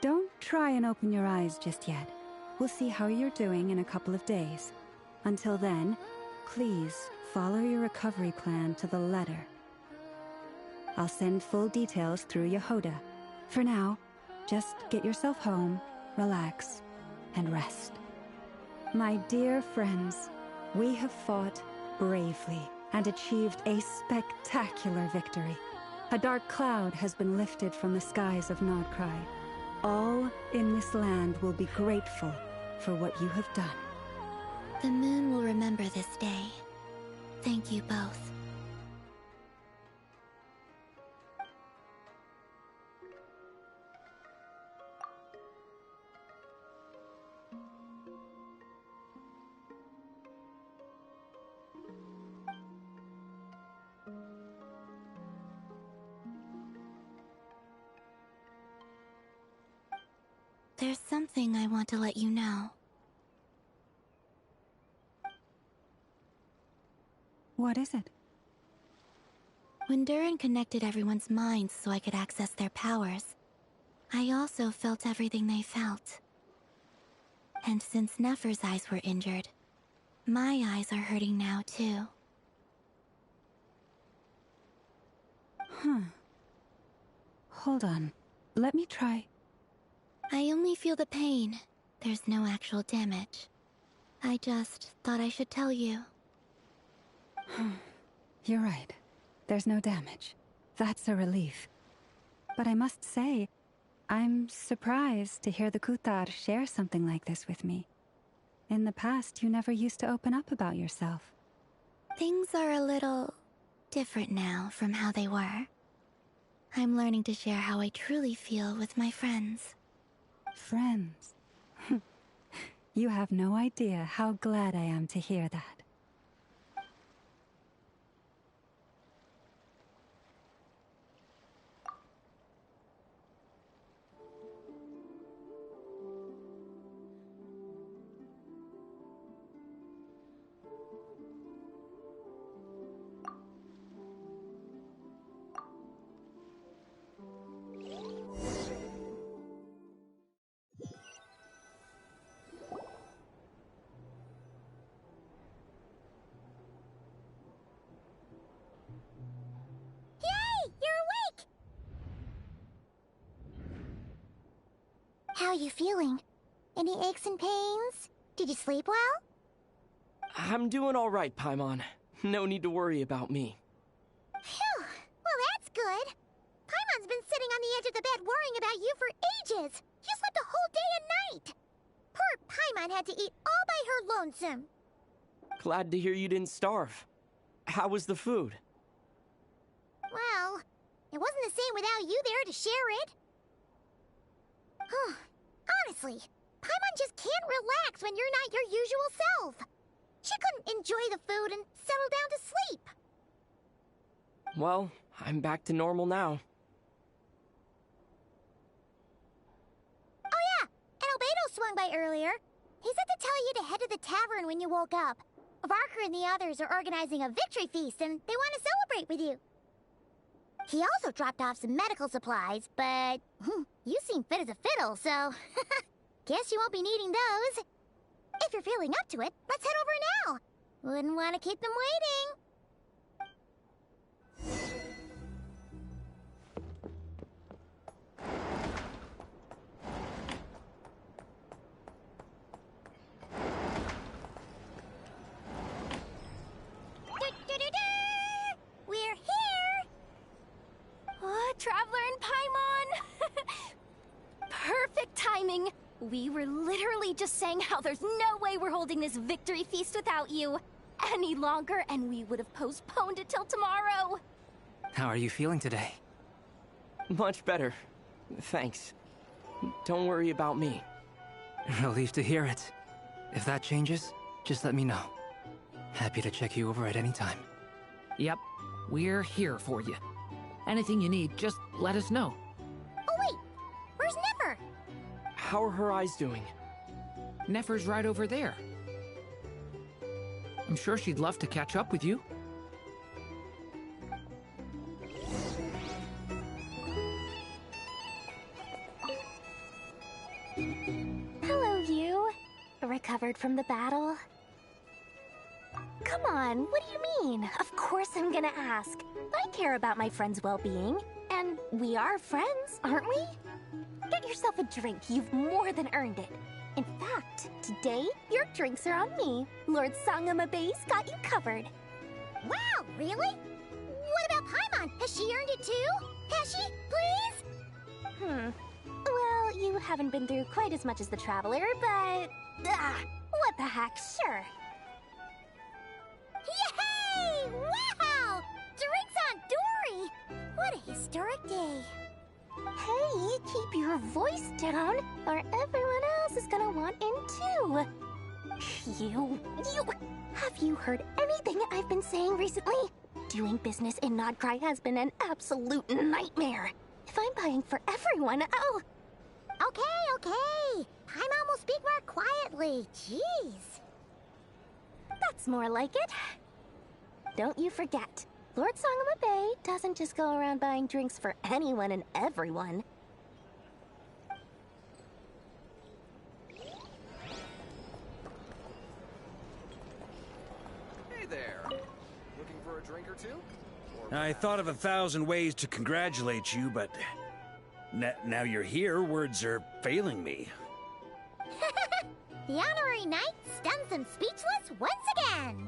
Don't try and open your eyes just yet. We'll see how you're doing in a couple of days. Until then, please follow your recovery plan to the letter. I'll send full details through Yehoda, For now, just get yourself home, relax, and rest. My dear friends, we have fought bravely and achieved a spectacular victory. A dark cloud has been lifted from the skies of Nodcry. All in this land will be grateful for what you have done. The moon will remember this day. Thank you both. There's something I want to let you know. What is it? When Durin connected everyone's minds so I could access their powers, I also felt everything they felt. And since Nefer's eyes were injured, my eyes are hurting now too. Hold on. Let me try. I only feel the pain. There's no actual damage. I just thought I should tell you. You're right. There's no damage. That's a relief. But I must say, I'm surprised to hear the Kutar share something like this with me. In the past, you never used to open up about yourself. Things are a little different now from how they were. I'm learning to share how I truly feel with my friends. Friends? You have no idea how glad I am to hear that. How are you feeling? Any aches and pains? Did you sleep well? I'm doing all right, Paimon. No need to worry about me. Phew! Well, that's good. Paimon's been sitting on the edge of the bed worrying about you for ages. You slept a whole day and night. Poor Paimon had to eat all by her lonesome. Glad to hear you didn't starve. How was the food? Well, it wasn't the same without you there to share it. Honestly, Paimon just can't relax when you're not your usual self. She couldn't enjoy the food and settle down to sleep. Well, I'm back to normal now. Oh yeah, and Albedo swung by earlier. He said to tell you to head to the tavern when you woke up. Varker and the others are organizing a victory feast and they want to celebrate with you. He also dropped off some medical supplies, but you seem fit as a fiddle, so guess you won't be needing those. If you're feeling up to it, let's head over now. Wouldn't want to keep them waiting. We're here! What, Traveler and Paimon? Perfect timing! We were literally just saying how there's no way we're holding this victory feast without you any longer, and we would have postponed it till tomorrow. How are you feeling today? Much better. Thanks. Don't worry about me. Relieved to hear it. If that changes, just let me know. Happy to check you over at any time. Yep, we're here for you. Anything you need, just let us know. Oh wait, where's Nefer? How are her eyes doing? Nefer's right over there. I'm sure she'd love to catch up with you. Hello, you. Recovered from the battle? Come on, what do you mean? Of course I'm gonna ask. I care about my friend's well-being. And we are friends, aren't we? Get yourself a drink. You've more than earned it. In fact, today, your drinks are on me. Lord Sangamabe's got you covered. Wow, really? What about Paimon? Has she earned it too? Has she? Please? Well, you haven't been through quite as much as the Traveler, but... what the heck, sure. Yay! Wow! Drinks on Dory! What a historic day. Hey, keep your voice down, or everyone else is gonna want in too. Have you heard anything I've been saying recently? Doing business in Nodcry has been an absolute nightmare. If I'm buying for everyone, oh... Okay. Paimon will speak more quietly. Jeez. That's more like it. Don't you forget, Lord Sangamabe doesn't just go around buying drinks for anyone and everyone. Hey there. Looking for a drink or two? I thought of 1,000 ways to congratulate you, but... now you're here, words are failing me. The honorary knight stuns them speechless once again.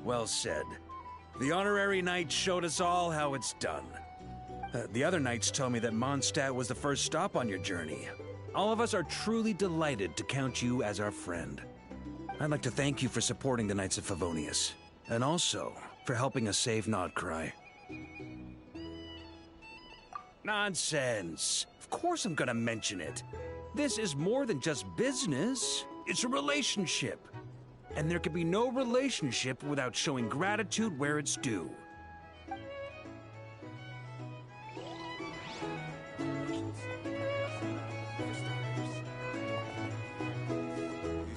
Well said. The honorary knight showed us all how it's done. The other knights told me that Mondstadt was the first stop on your journey. All of us are truly delighted to count you as our friend. I'd like to thank you for supporting the Knights of Favonius, and also for helping us save Nodcry. Nonsense! Of course I'm gonna mention it. This is more than just business. It's a relationship. And there can be no relationship without showing gratitude where it's due. These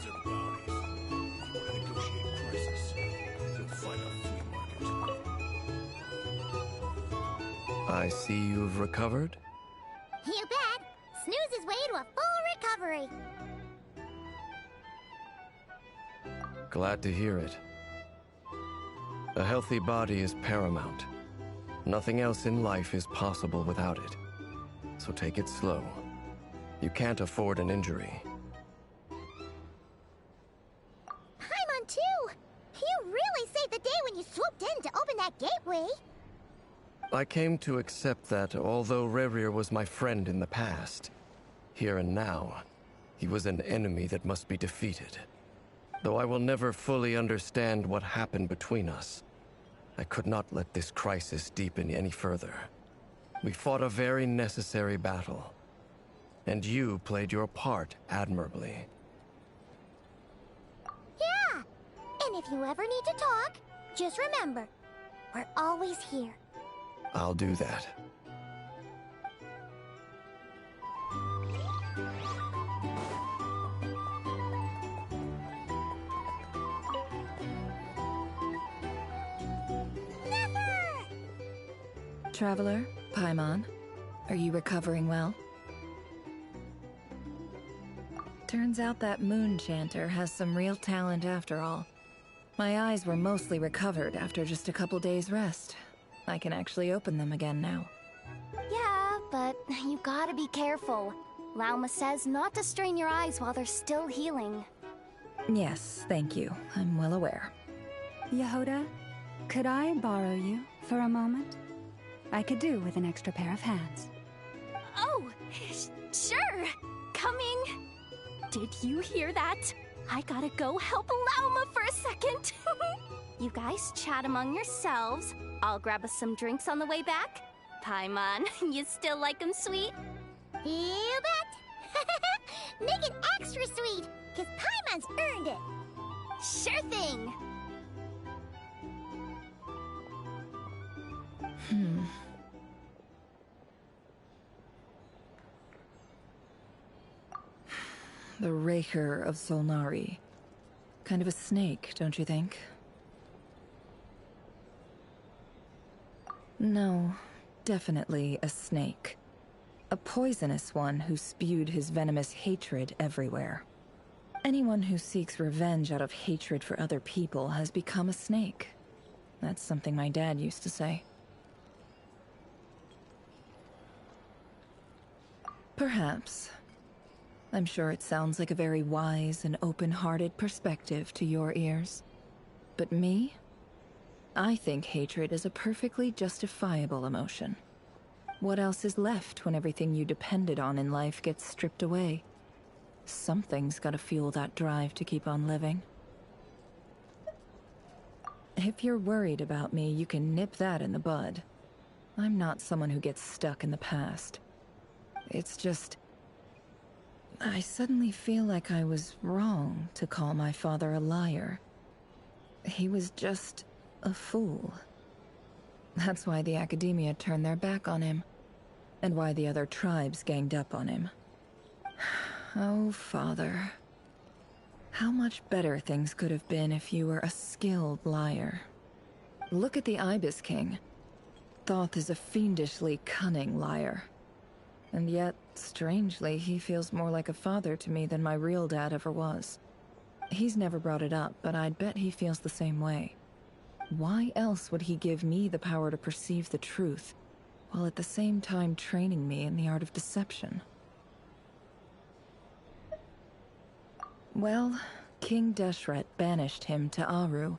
are bounties. If you want to negotiate prices, you'll find a flea market. I see you've recovered. You bet. Snooze his way to a full recovery. Glad to hear it. A healthy body is paramount. Nothing else in life is possible without it. So take it slow. You can't afford an injury. Paimon too! You really saved the day when you swooped in to open that gateway. I came to accept that although Rerir was my friend in the past, here and now, he was an enemy that must be defeated. Though I will never fully understand what happened between us, I could not let this crisis deepen any further. We fought a very necessary battle, and you played your part admirably. Yeah! And if you ever need to talk, just remember, we're always here. I'll do that. Traveler, Paimon, are you recovering well? Turns out that moon chanter has some real talent after all. My eyes were mostly recovered after just a couple days rest. I can actually open them again now. Yeah, but you gotta be careful. Lauma says not to strain your eyes while they're still healing. Yes, thank you. I'm well aware. Yehoda, could I borrow you for a moment? I could do with an extra pair of hands. Oh, sure. Coming. Did you hear that? I gotta go help Lauma for a second. You guys chat among yourselves. I'll grab us some drinks on the way back. Paimon, you still like 'em sweet? You bet! Make it extra sweet, because Paimon's earned it! Sure thing! The Raker of Solnari. Kind of a snake, don't you think? No, definitely a snake. A poisonous one who spewed his venomous hatred everywhere. Anyone who seeks revenge out of hatred for other people has become a snake. That's something my dad used to say. Perhaps. I'm sure it sounds like a very wise and open-hearted perspective to your ears. But me? I think hatred is a perfectly justifiable emotion. What else is left when everything you depended on in life gets stripped away? Something's gotta fuel that drive to keep on living. If you're worried about me, you can nip that in the bud. I'm not someone who gets stuck in the past. It's just... I suddenly feel like I was wrong to call my father a liar. He was just a fool. That's why the academia turned their back on him, and why the other tribes ganged up on him. Oh, Father. How much better things could have been if you were a skilled liar. Look at the Ibis King. Thoth is a fiendishly cunning liar. And yet, strangely, he feels more like a father to me than my real dad ever was. He's never brought it up, but I'd bet he feels the same way. Why else would he give me the power to perceive the truth, while at the same time training me in the art of deception? Well, King Deshret banished him to Aru,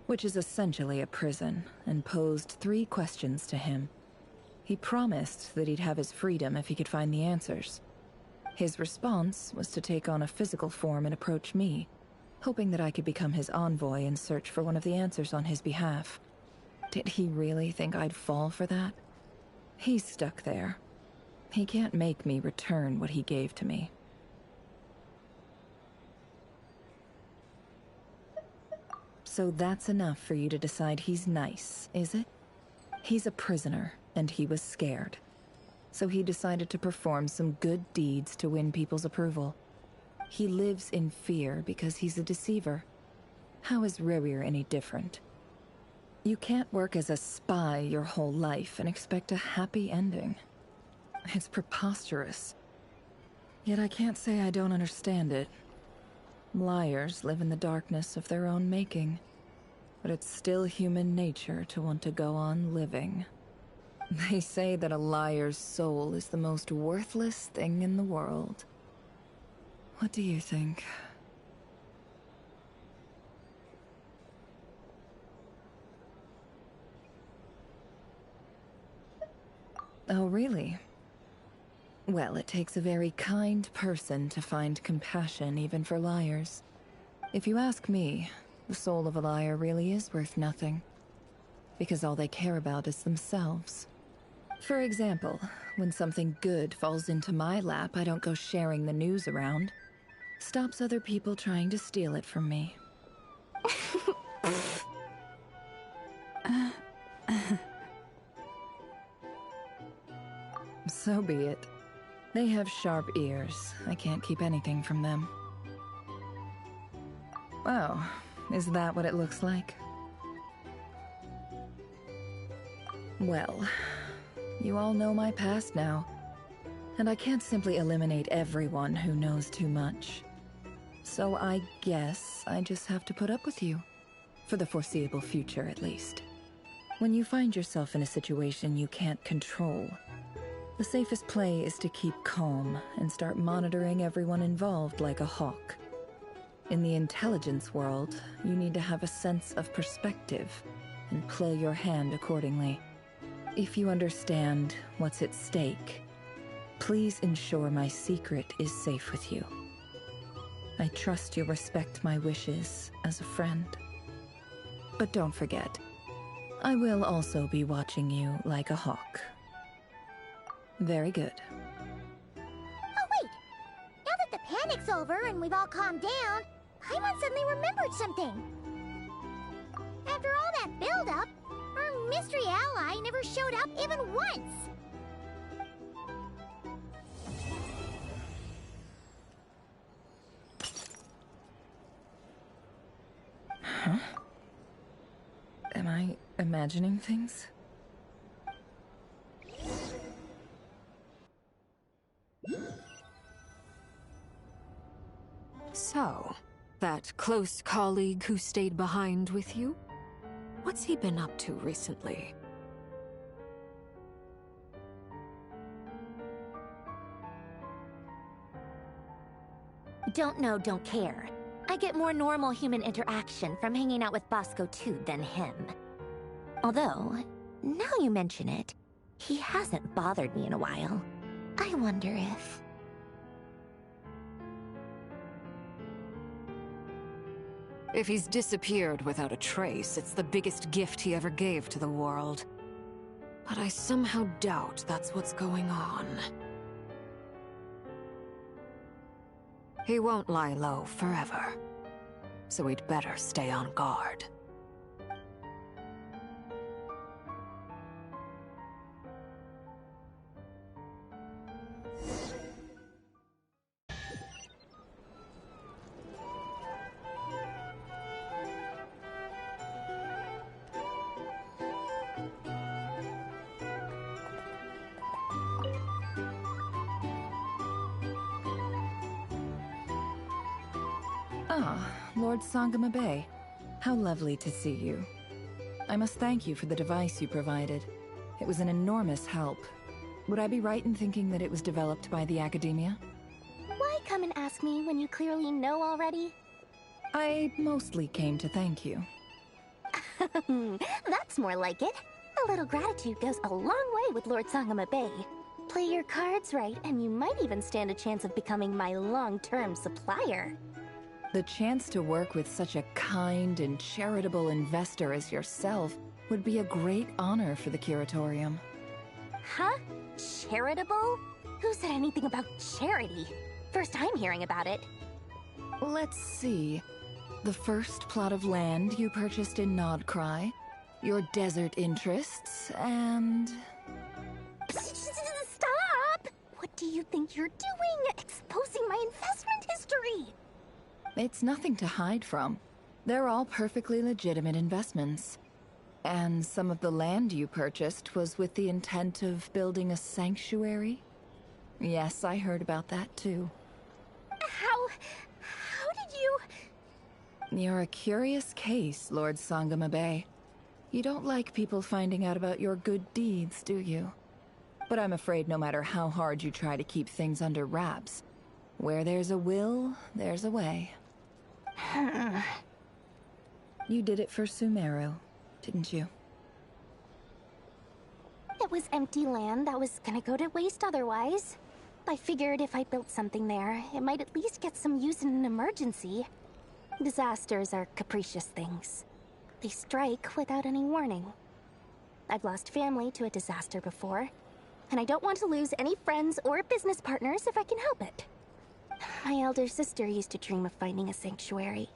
which is essentially a prison, and posed 3 questions to him. He promised that he'd have his freedom if he could find the answers. His response was to take on a physical form and approach me, hoping that I could become his envoy and search for one of the answers on his behalf. Did he really think I'd fall for that? He's stuck there. He can't make me return what he gave to me. So that's enough for you to decide he's nice, is it? He's a prisoner, and he was scared. So he decided to perform some good deeds to win people's approval. He lives in fear because he's a deceiver. How is Rerir any different? You can't work as a spy your whole life and expect a happy ending. It's preposterous. Yet I can't say I don't understand it. Liars live in the darkness of their own making, but it's still human nature to want to go on living. They say that a liar's soul is the most worthless thing in the world. What do you think? Oh, really? Well, it takes a very kind person to find compassion even for liars. If you ask me, the soul of a liar really is worth nothing, because all they care about is themselves. For example, when something good falls into my lap, I don't go sharing the news around. Stops other people trying to steal it from me. So be it. They have sharp ears. I can't keep anything from them. Oh, is that what it looks like? Well, you all know my past now, and I can't simply eliminate everyone who knows too much. So I guess I just have to put up with you. For the foreseeable future, at least. When you find yourself in a situation you can't control, the safest play is to keep calm and start monitoring everyone involved like a hawk. In the intelligence world, you need to have a sense of perspective and play your hand accordingly. If you understand what's at stake, please ensure my secret is safe with you. I trust you'll respect my wishes as a friend. But don't forget, I will also be watching you like a hawk. Very good. Oh wait! Now that the panic's over and we've all calmed down, Paimon suddenly remembered something. After all that build-up, our mystery ally never showed up even once! Huh? Am I imagining things? So, that close colleague who stayed behind with you? What's he been up to recently? Don't know, don't care. I get more normal human interaction from hanging out with Bosco too than him. Although, now you mention it, he hasn't bothered me in a while. I wonder if... If he's disappeared without a trace, it's the biggest gift he ever gave to the world. But I somehow doubt that's what's going on. He won't lie low forever, so we'd better stay on guard. Ah, Lord Sangamabe. How lovely to see you. I must thank you for the device you provided. It was an enormous help. Would I be right in thinking that it was developed by the Academia? Why come and ask me when you clearly know already? I mostly came to thank you. That's more like it. A little gratitude goes a long way with Lord Sangamabe. Play your cards right, and you might even stand a chance of becoming my long-term supplier. The chance to work with such a kind and charitable investor as yourself would be a great honor for the Curatorium. Huh? Charitable? Who said anything about charity? First I'm hearing about it. Let's see. The first plot of land you purchased in Nodcry, your desert interests, and... Stop! What do you think you're doing? Exposing my investment history! It's nothing to hide from. They're all perfectly legitimate investments. And some of the land you purchased was with the intent of building a sanctuary? Yes, I heard about that too. How did you... You're a curious case, Lord Sangamabe. You don't like people finding out about your good deeds, do you? But I'm afraid no matter how hard you try to keep things under wraps, where there's a will, there's a way. You did it for Sumeru, didn't you? It was empty land that was gonna go to waste otherwise. I figured if I built something there, it might at least get some use in an emergency. Disasters are capricious things. They strike without any warning. I've lost family to a disaster before, and I don't want to lose any friends or business partners if I can help it. My elder sister used to dream of finding a sanctuary.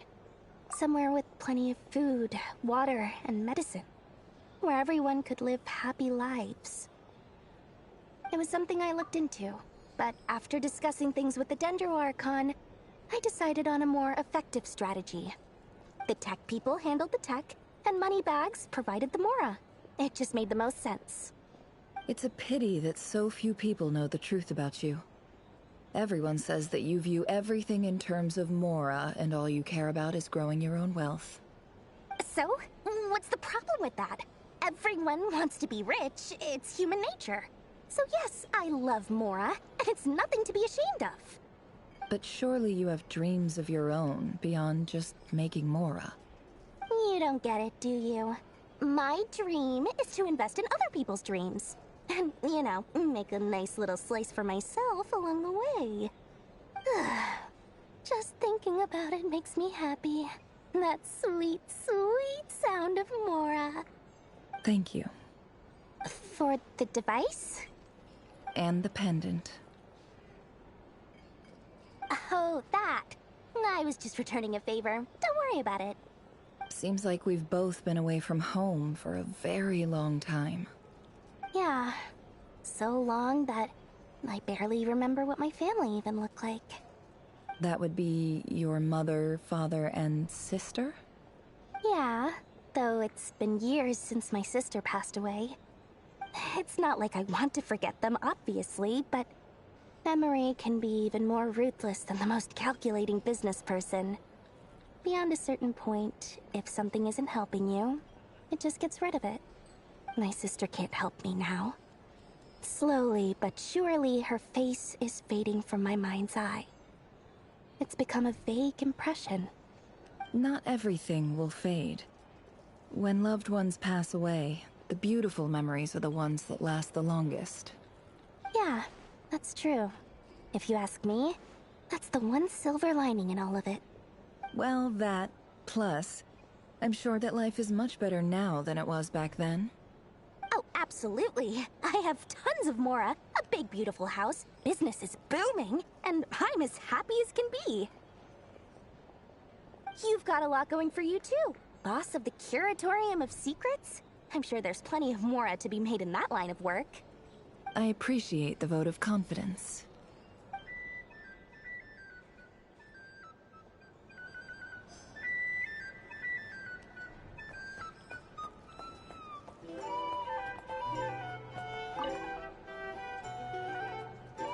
Somewhere with plenty of food, water, and medicine. Where everyone could live happy lives. It was something I looked into, but after discussing things with the Dendro Archon, I decided on a more effective strategy. The tech people handled the tech, and Moneybags provided the Mora. It just made the most sense. It's a pity that so few people know the truth about you. Everyone says that you view everything in terms of Mora, and all you care about is growing your own wealth. So, what's the problem with that? Everyone wants to be rich, it's human nature. So yes, I love Mora, and it's nothing to be ashamed of. But surely you have dreams of your own, beyond just making Mora. You don't get it, do you? My dream is to invest in other people's dreams. And, you know, make a nice little slice for myself along the way. Just thinking about it makes me happy. That sweet, sweet sound of Mora. Thank you. For the device? And the pendant. Oh, that. I was just returning a favor. Don't worry about it. Seems like we've both been away from home for a very long time. Yeah. So long that I barely remember what my family even looked like. That would be your mother, father, and sister? Yeah, though it's been years since my sister passed away. It's not like I want to forget them, obviously, but memory can be even more ruthless than the most calculating business person. Beyond a certain point, if something isn't helping you, it just gets rid of it. My sister can't help me now. Slowly but surely, her face is fading from my mind's eye. It's become a vague impression. Not everything will fade. When loved ones pass away, the beautiful memories are the ones that last the longest. Yeah, that's true. If you ask me, that's the one silver lining in all of it. Well, that, plus, I'm sure that life is much better now than it was back then. Oh, absolutely. I have tons of Mora, a big beautiful house, business is booming, and I'm as happy as can be. You've got a lot going for you too. Boss of the Curatorium of Secrets? I'm sure there's plenty of Mora to be made in that line of work. I appreciate the vote of confidence.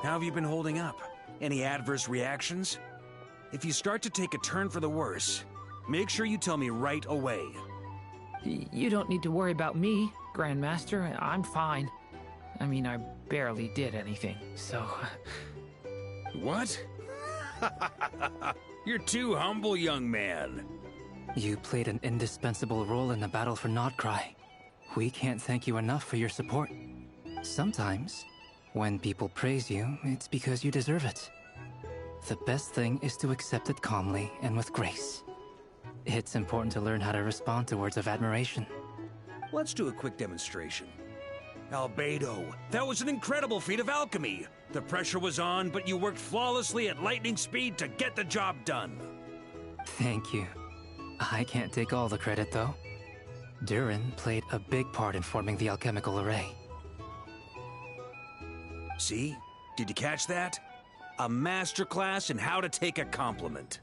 How have you been holding up? Any adverse reactions? If you start to take a turn for the worse, make sure you tell me right away. You don't need to worry about me, Grandmaster. I'm fine. I mean, I barely did anything, so... What? You're too humble, young man. You played an indispensable role in the battle for Nodcry. We can't thank you enough for your support. Sometimes, when people praise you, it's because you deserve it. The best thing is to accept it calmly and with grace. It's important to learn how to respond to words of admiration. Let's do a quick demonstration. Albedo, that was an incredible feat of alchemy. The pressure was on, but you worked flawlessly at lightning speed to get the job done. Thank you. I can't take all the credit, though. Durin played a big part in forming the alchemical array. See? Did you catch that? A masterclass in how to take a compliment.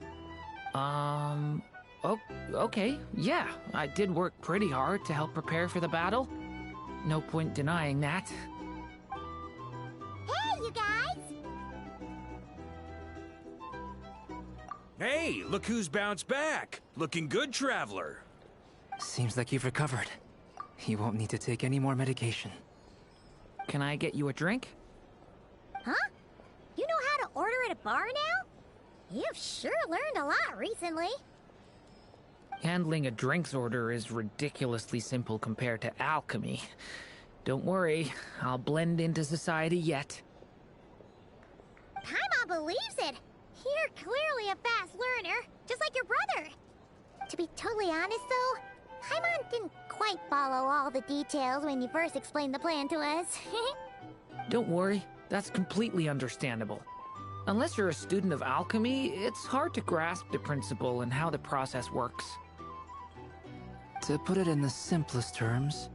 Okay, yeah. I did work pretty hard to help prepare for the battle. No point denying that. Hey, you guys! Hey, look who's bounced back. Looking good, Traveler. Seems like you've recovered. You won't need to take any more medication. Can I get you a drink? Huh? You know how to order at a bar now? You've sure learned a lot recently. Handling a drinks order is ridiculously simple compared to alchemy. Don't worry, I'll blend into society yet. Paimon believes it. You're clearly a fast learner, just like your brother. To be totally honest though, Paimon didn't quite follow all the details when you first explained the plan to us. Don't worry, that's completely understandable. Unless you're a student of alchemy, it's hard to grasp the principle and how the process works. To put it in the simplest terms,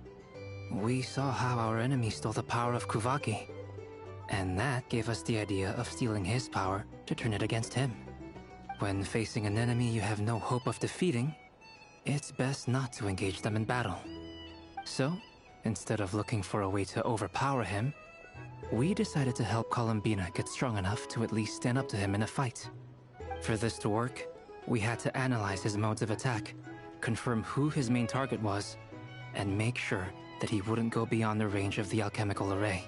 we saw how our enemy stole the power of Kuvaki, and that gave us the idea of stealing his power to turn it against him. When facing an enemy you have no hope of defeating, it's best not to engage them in battle. So, instead of looking for a way to overpower him, we decided to help Columbina get strong enough to at least stand up to him in a fight. For this to work, we had to analyze his modes of attack, confirm who his main target was, and make sure that he wouldn't go beyond the range of the alchemical array.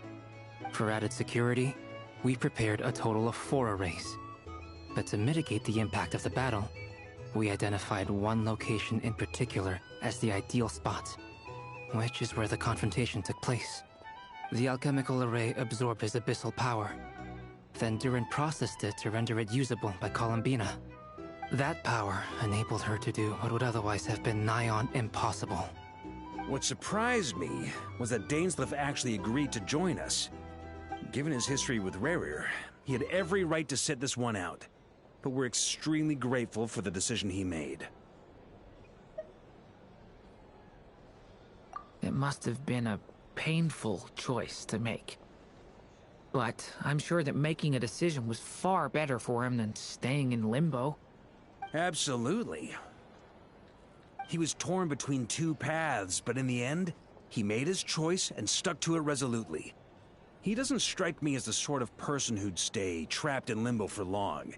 For added security, we prepared a total of 4 arrays. But to mitigate the impact of the battle, we identified one location in particular as the ideal spot, which is where the confrontation took place. The alchemical array absorbed his abyssal power. Then Durin processed it to render it usable by Columbina. That power enabled her to do what would otherwise have been nigh on impossible. What surprised me was that Dainsleif actually agreed to join us. Given his history with Rerir, he had every right to sit this one out. But we're extremely grateful for the decision he made. It must have been a painful choice to make. But I'm sure that making a decision was far better for him than staying in limbo. Absolutely. He was torn between 2 paths, but in the end, he made his choice and stuck to it resolutely. He doesn't strike me as the sort of person who'd stay trapped in limbo for long.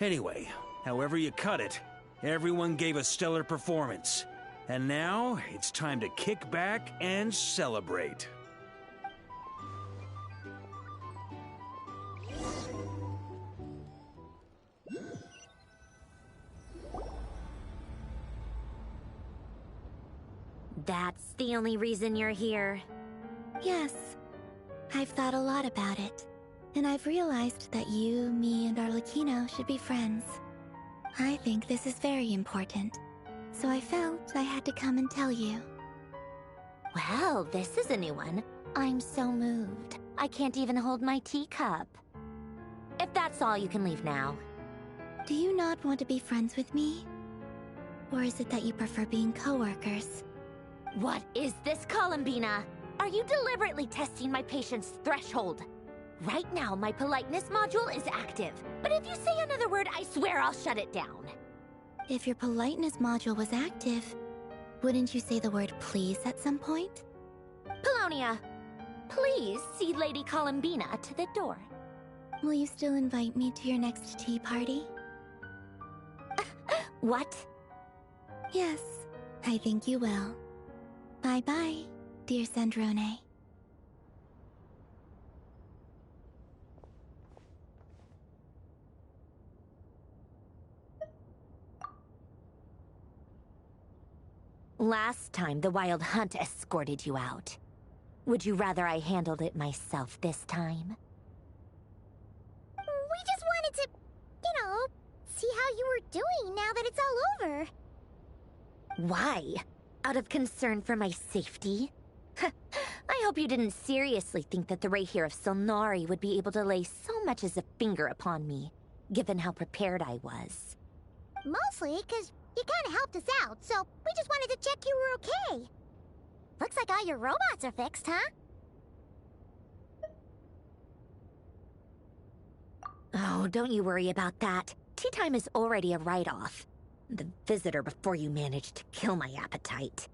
Anyway, however you cut it, everyone gave a stellar performance. And now, it's time to kick back and celebrate. That's the only reason you're here. Yes. I've thought a lot about it. And I've realized that you, me, and Arlecchino should be friends. I think this is very important. So I felt I had to come and tell you. Well, this is a new one. I'm so moved. I can't even hold my teacup. If that's all, you can leave now. Do you not want to be friends with me? Or is it that you prefer being co-workers? What is this, Columbina? Are you deliberately testing my patience threshold? Right now, my politeness module is active. But if you say another word, I swear I'll shut it down. If your politeness module was active, wouldn't you say the word please at some point? Polonia, please see Lady Columbina to the door. Will you still invite me to your next tea party? What? Yes, I think you will. Bye-bye, dear Sandrone. Last time, the Wild Hunt escorted you out. Would you rather I handled it myself this time? We just wanted to, see how you were doing now that it's all over. Why? Out of concern for my safety? I hope you didn't seriously think that the Rayhir of Solnari would be able to lay so much as a finger upon me, given how prepared I was. Mostly because you kind of helped us out, so we just wanted to check you were okay. Looks like all your robots are fixed, huh? Oh, don't you worry about that. Tea time is already a write-off. The visitor before you managed to kill my appetite.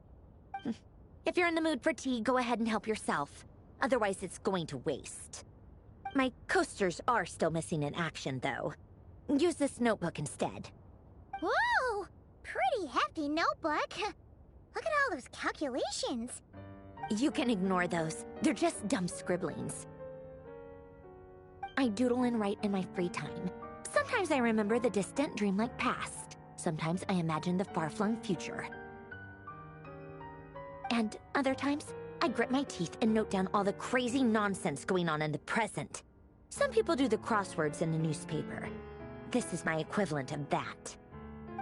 If you're in the mood for tea, go ahead and help yourself. Otherwise, it's going to waste. My coasters are still missing in action, though. Use this notebook instead. Whoa! Pretty hefty notebook. Look at all those calculations. You can ignore those. They're just dumb scribblings. I doodle and write in my free time. Sometimes I remember the distant, dreamlike past. Sometimes I imagine the far-flung future. And other times, I grit my teeth and note down all the crazy nonsense going on in the present. Some people do the crosswords in the newspaper. This is my equivalent of that.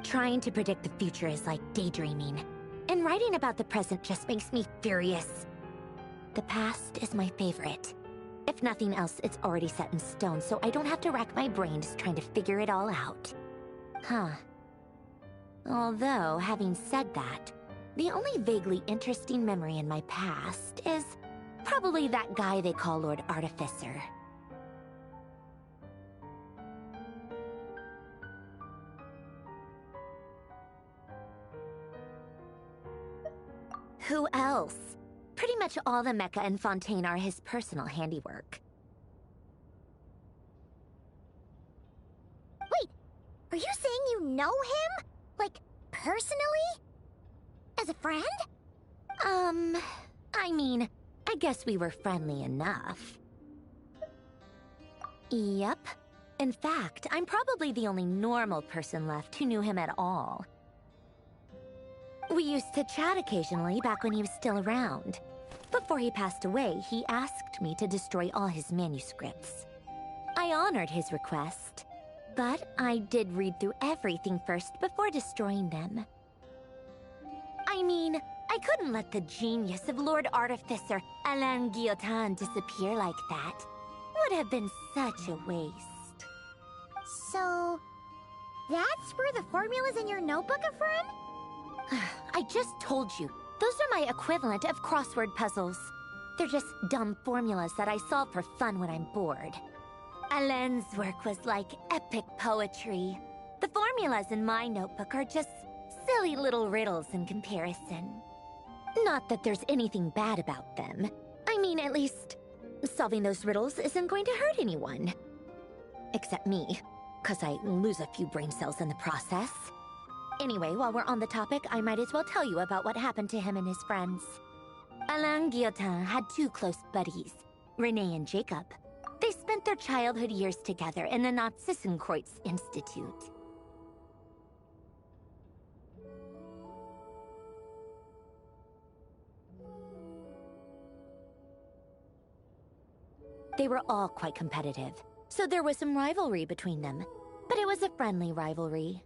Trying to predict the future is like daydreaming. And writing about the present just makes me furious. The past is my favorite. If nothing else, it's already set in stone, so I don't have to rack my brains trying to figure it all out. Huh. Although, having said that, the only vaguely interesting memory in my past is probably that guy they call Lord Artificer. Who else? Pretty much all the mecha and Fontaine are his personal handiwork. Wait, are you saying you know him? Like, personally? As a friend? I mean, I guess we were friendly enough. Yep. In fact, I'm probably the only normal person left who knew him at all. We used to chat occasionally back when he was still around. Before he passed away, he asked me to destroy all his manuscripts. I honored his request, but I did read through everything first before destroying them. I mean, I couldn't let the genius of Lord Artificer Alain Guillotin disappear like that. Would have been such a waste. So, that's where the formulas in your notebook are from? I just told you. Those are my equivalent of crossword puzzles. They're just dumb formulas that I solve for fun when I'm bored. Alain's work was like epic poetry. The formulas in my notebook are just silly little riddles in comparison. Not that there's anything bad about them. I mean, at least, solving those riddles isn't going to hurt anyone. Except me, 'cause I lose a few brain cells in the process. Anyway, while we're on the topic, I might as well tell you about what happened to him and his friends. Alain Guillotin had two close buddies, Renee and Jacob. They spent their childhood years together in the Narzissenkreuz Institute. They were all quite competitive, so there was some rivalry between them, but it was a friendly rivalry.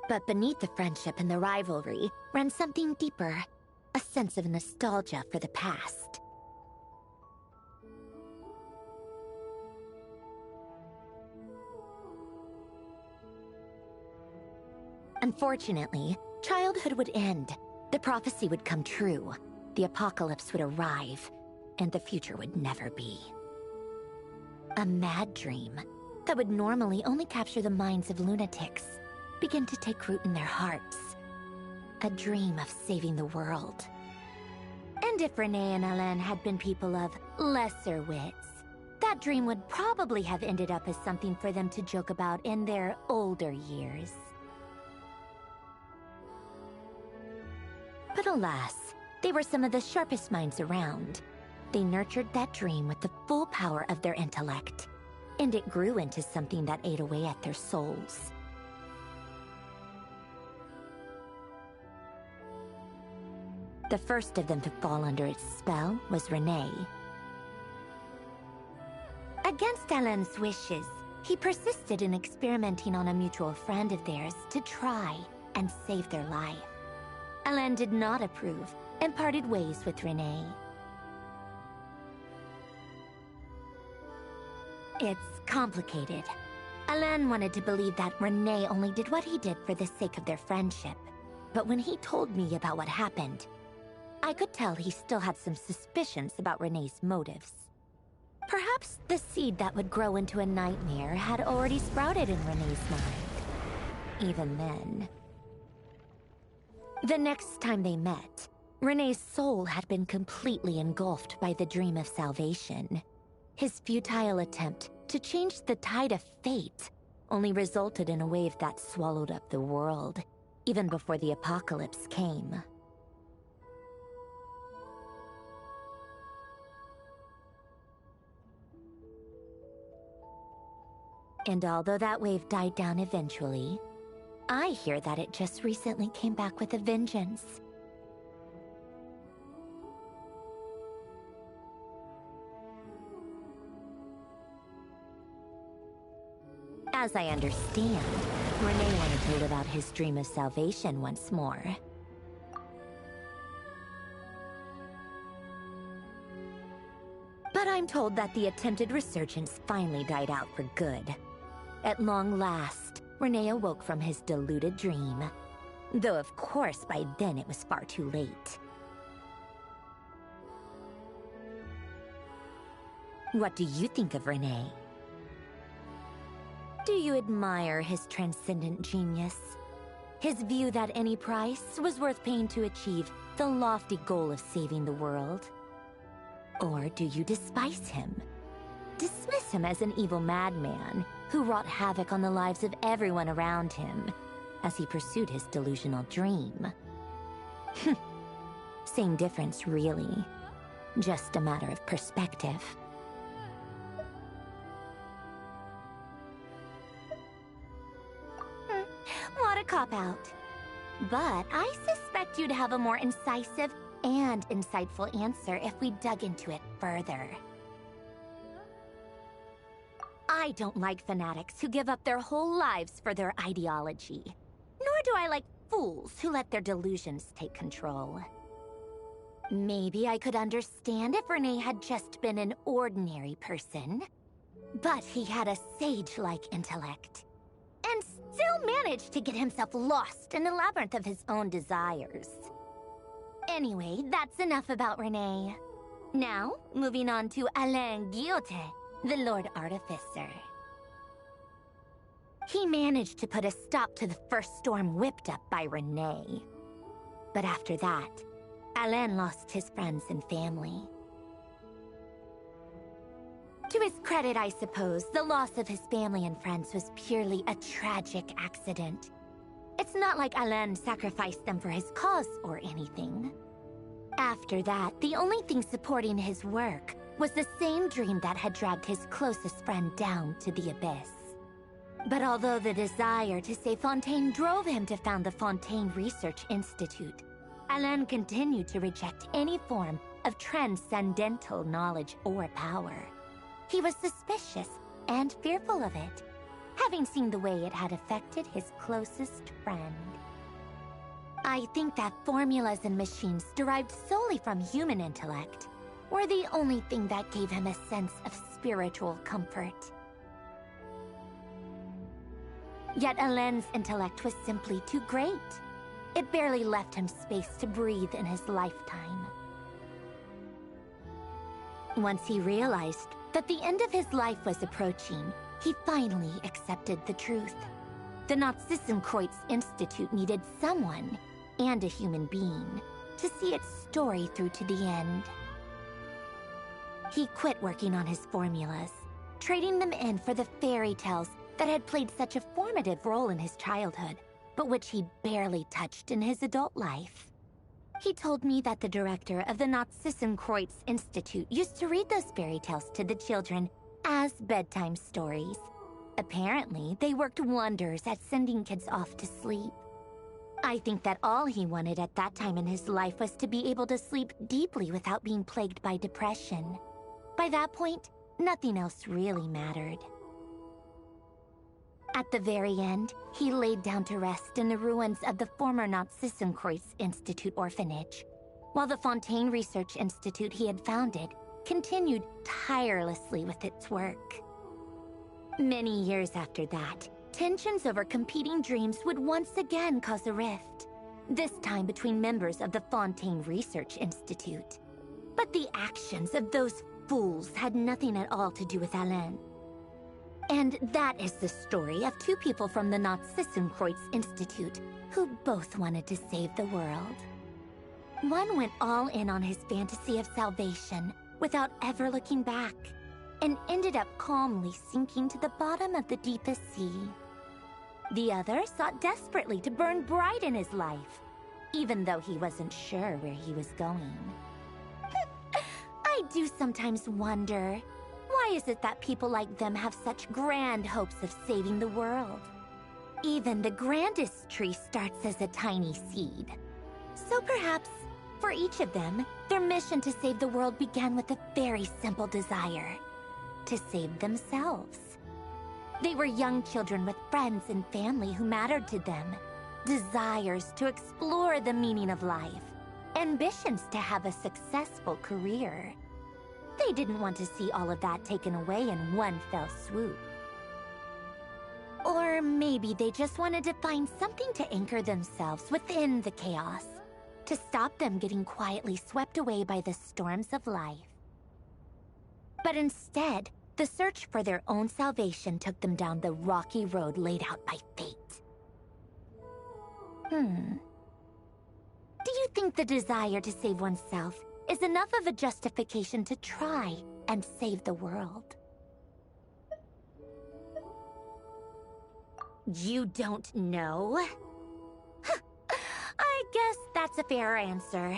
But beneath the friendship and the rivalry ran something deeper, a sense of nostalgia for the past. Unfortunately, childhood would end, the prophecy would come true, the apocalypse would arrive, and the future would never be. A mad dream that would normally only capture the minds of lunatics begin to take root in their hearts. A dream of saving the world. And if Renee and Alain had been people of lesser wits, that dream would probably have ended up as something for them to joke about in their older years. But alas, they were some of the sharpest minds around. They nurtured that dream with the full power of their intellect, and it grew into something that ate away at their souls. The first of them to fall under its spell was Renee. Against Alain's wishes, he persisted in experimenting on a mutual friend of theirs to try and save their life. Alain did not approve and parted ways with Renee. It's complicated. Alain wanted to believe that Renee only did what he did for the sake of their friendship. But when he told me about what happened, I could tell he still had some suspicions about Renee's motives. Perhaps the seed that would grow into a nightmare had already sprouted in Renee's mind. Even then. The next time they met, Renee's soul had been completely engulfed by the dream of salvation. His futile attempt to change the tide of fate only resulted in a wave that swallowed up the world, even before the apocalypse came. And although that wave died down eventually, I hear that it just recently came back with a vengeance. As I understand, Renee wanted to live out his dream of salvation once more. But I'm told that the attempted resurgence finally died out for good. At long last, Renee awoke from his deluded dream. Though of course by then it was far too late. What do you think of Renee? Do you admire his transcendent genius? His view that any price was worth paying to achieve the lofty goal of saving the world? Or do you despise him? Dismiss him as an evil madman who wrought havoc on the lives of everyone around him as he pursued his delusional dream? Same difference, really. Just a matter of perspective. What a cop-out. But I suspect you'd have a more incisive and insightful answer if we dug into it further. I don't like fanatics who give up their whole lives for their ideology. Nor do I like fools who let their delusions take control. Maybe I could understand if Renee had just been an ordinary person. But he had a sage-like intellect. And still managed to get himself lost in the labyrinth of his own desires. Anyway, that's enough about Renee. Now, moving on to Alain Guillotin, the Lord Artificer. He managed to put a stop to the first storm whipped up by Renee. But after that, Alain lost his friends and family. To his credit, I suppose, the loss of his family and friends was purely a tragic accident. It It's not like Alain sacrificed them for his cause or anything. After that, the only thing supporting his work was the same dream that had dragged his closest friend down to the abyss. But although the desire to save Fontaine drove him to found the Fontaine Research Institute, Alain continued to reject any form of transcendental knowledge or power. He was suspicious and fearful of it, having seen the way it had affected his closest friend. I think that formulas and machines derived solely from human intellect were the only thing that gave him a sense of spiritual comfort. Yet Alain's intellect was simply too great. It barely left him space to breathe in his lifetime. Once he realized that the end of his life was approaching, he finally accepted the truth. The Nazissenkreuz Institute needed someone, and a human being, to see its story through to the end. He quit working on his formulas, trading them in for the fairy tales that had played such a formative role in his childhood, but which he barely touched in his adult life. He told me that the director of the Nazissenkreuz Institute used to read those fairy tales to the children as bedtime stories. Apparently, they worked wonders at sending kids off to sleep. I think that all he wanted at that time in his life was to be able to sleep deeply without being plagued by depression. By that point, nothing else really mattered. At the very end, he laid down to rest in the ruins of the former Nazissenkreuz Institute orphanage, while the Fontaine Research Institute he had founded continued tirelessly with its work. Many years after that, tensions over competing dreams would once again cause a rift, this time between members of the Fontaine Research Institute. But the actions of those fools had nothing at all to do with Alain. And that is the story of two people from the Nazissenkreuz Institute who both wanted to save the world. One went all in on his fantasy of salvation without ever looking back, and ended up calmly sinking to the bottom of the deepest sea. The other sought desperately to burn bright in his life, even though he wasn't sure where he was going. I do sometimes wonder, why is it that people like them have such grand hopes of saving the world? Even the grandest tree starts as a tiny seed. So perhaps, for each of them, their mission to save the world began with a very simple desire: to save themselves. They were young children with friends and family who mattered to them, desires to explore the meaning of life, ambitions to have a successful career. They didn't want to see all of that taken away in one fell swoop. Or maybe they just wanted to find something to anchor themselves within the chaos, to stop them getting quietly swept away by the storms of life. But instead, the search for their own salvation took them down the rocky road laid out by fate. Do you think the desire to save oneself is enough of a justification to try and save the world? You don't know? I guess that's a fair answer.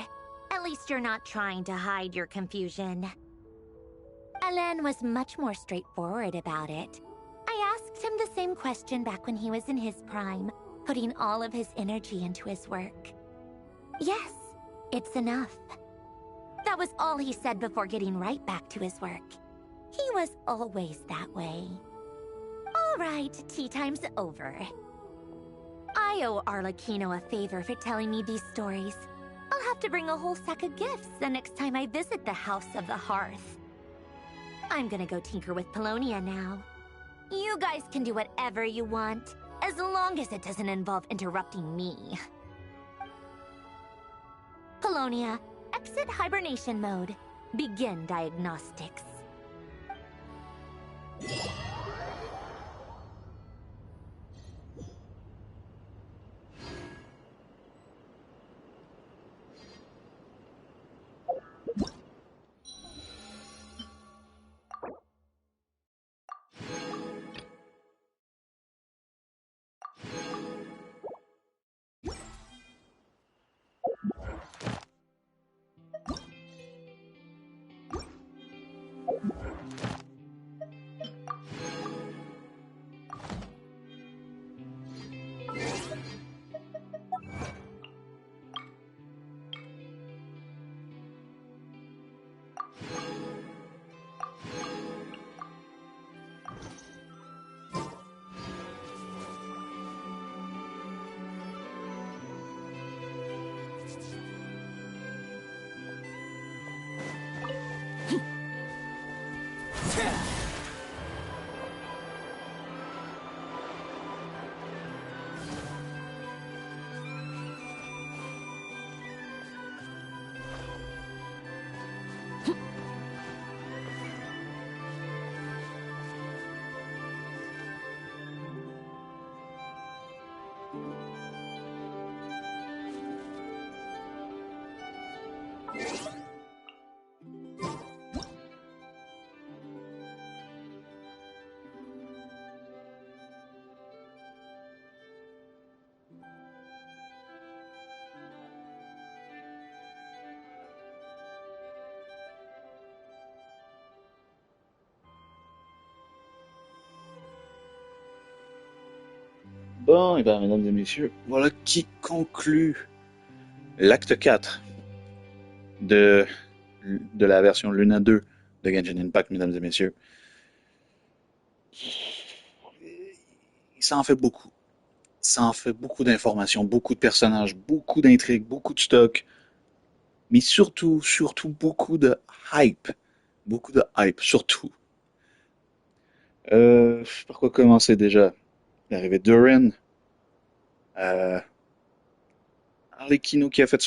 At least you're not trying to hide your confusion. Alain was much more straightforward about it. I asked him the same question back when he was in his prime, putting all of his energy into his work. Yes, it's enough. That was all he said before getting right back to his work. He was always that way. All right, tea time's over. I owe Arlecchino a favor for telling me these stories. I'll have to bring a whole sack of gifts the next time I visit the House of the Hearth. I'm gonna go tinker with Polonia now. You guys can do whatever you want, as long as it doesn't involve interrupting me. Polonia, exit hibernation mode. Begin diagnostics. Bon, et bien, mesdames et messieurs, voilà qui conclut l'acte 4 de, de la version Luna 2 de Genshin Impact, mesdames et messieurs. Ça en fait beaucoup. Ça en fait beaucoup d'informations, beaucoup de personnages, beaucoup d'intrigues, beaucoup de stock, mais surtout beaucoup de hype. Beaucoup de hype, surtout. Par quoi commencer déjà? L'arrivée de Durin, Arlecchino qui a fait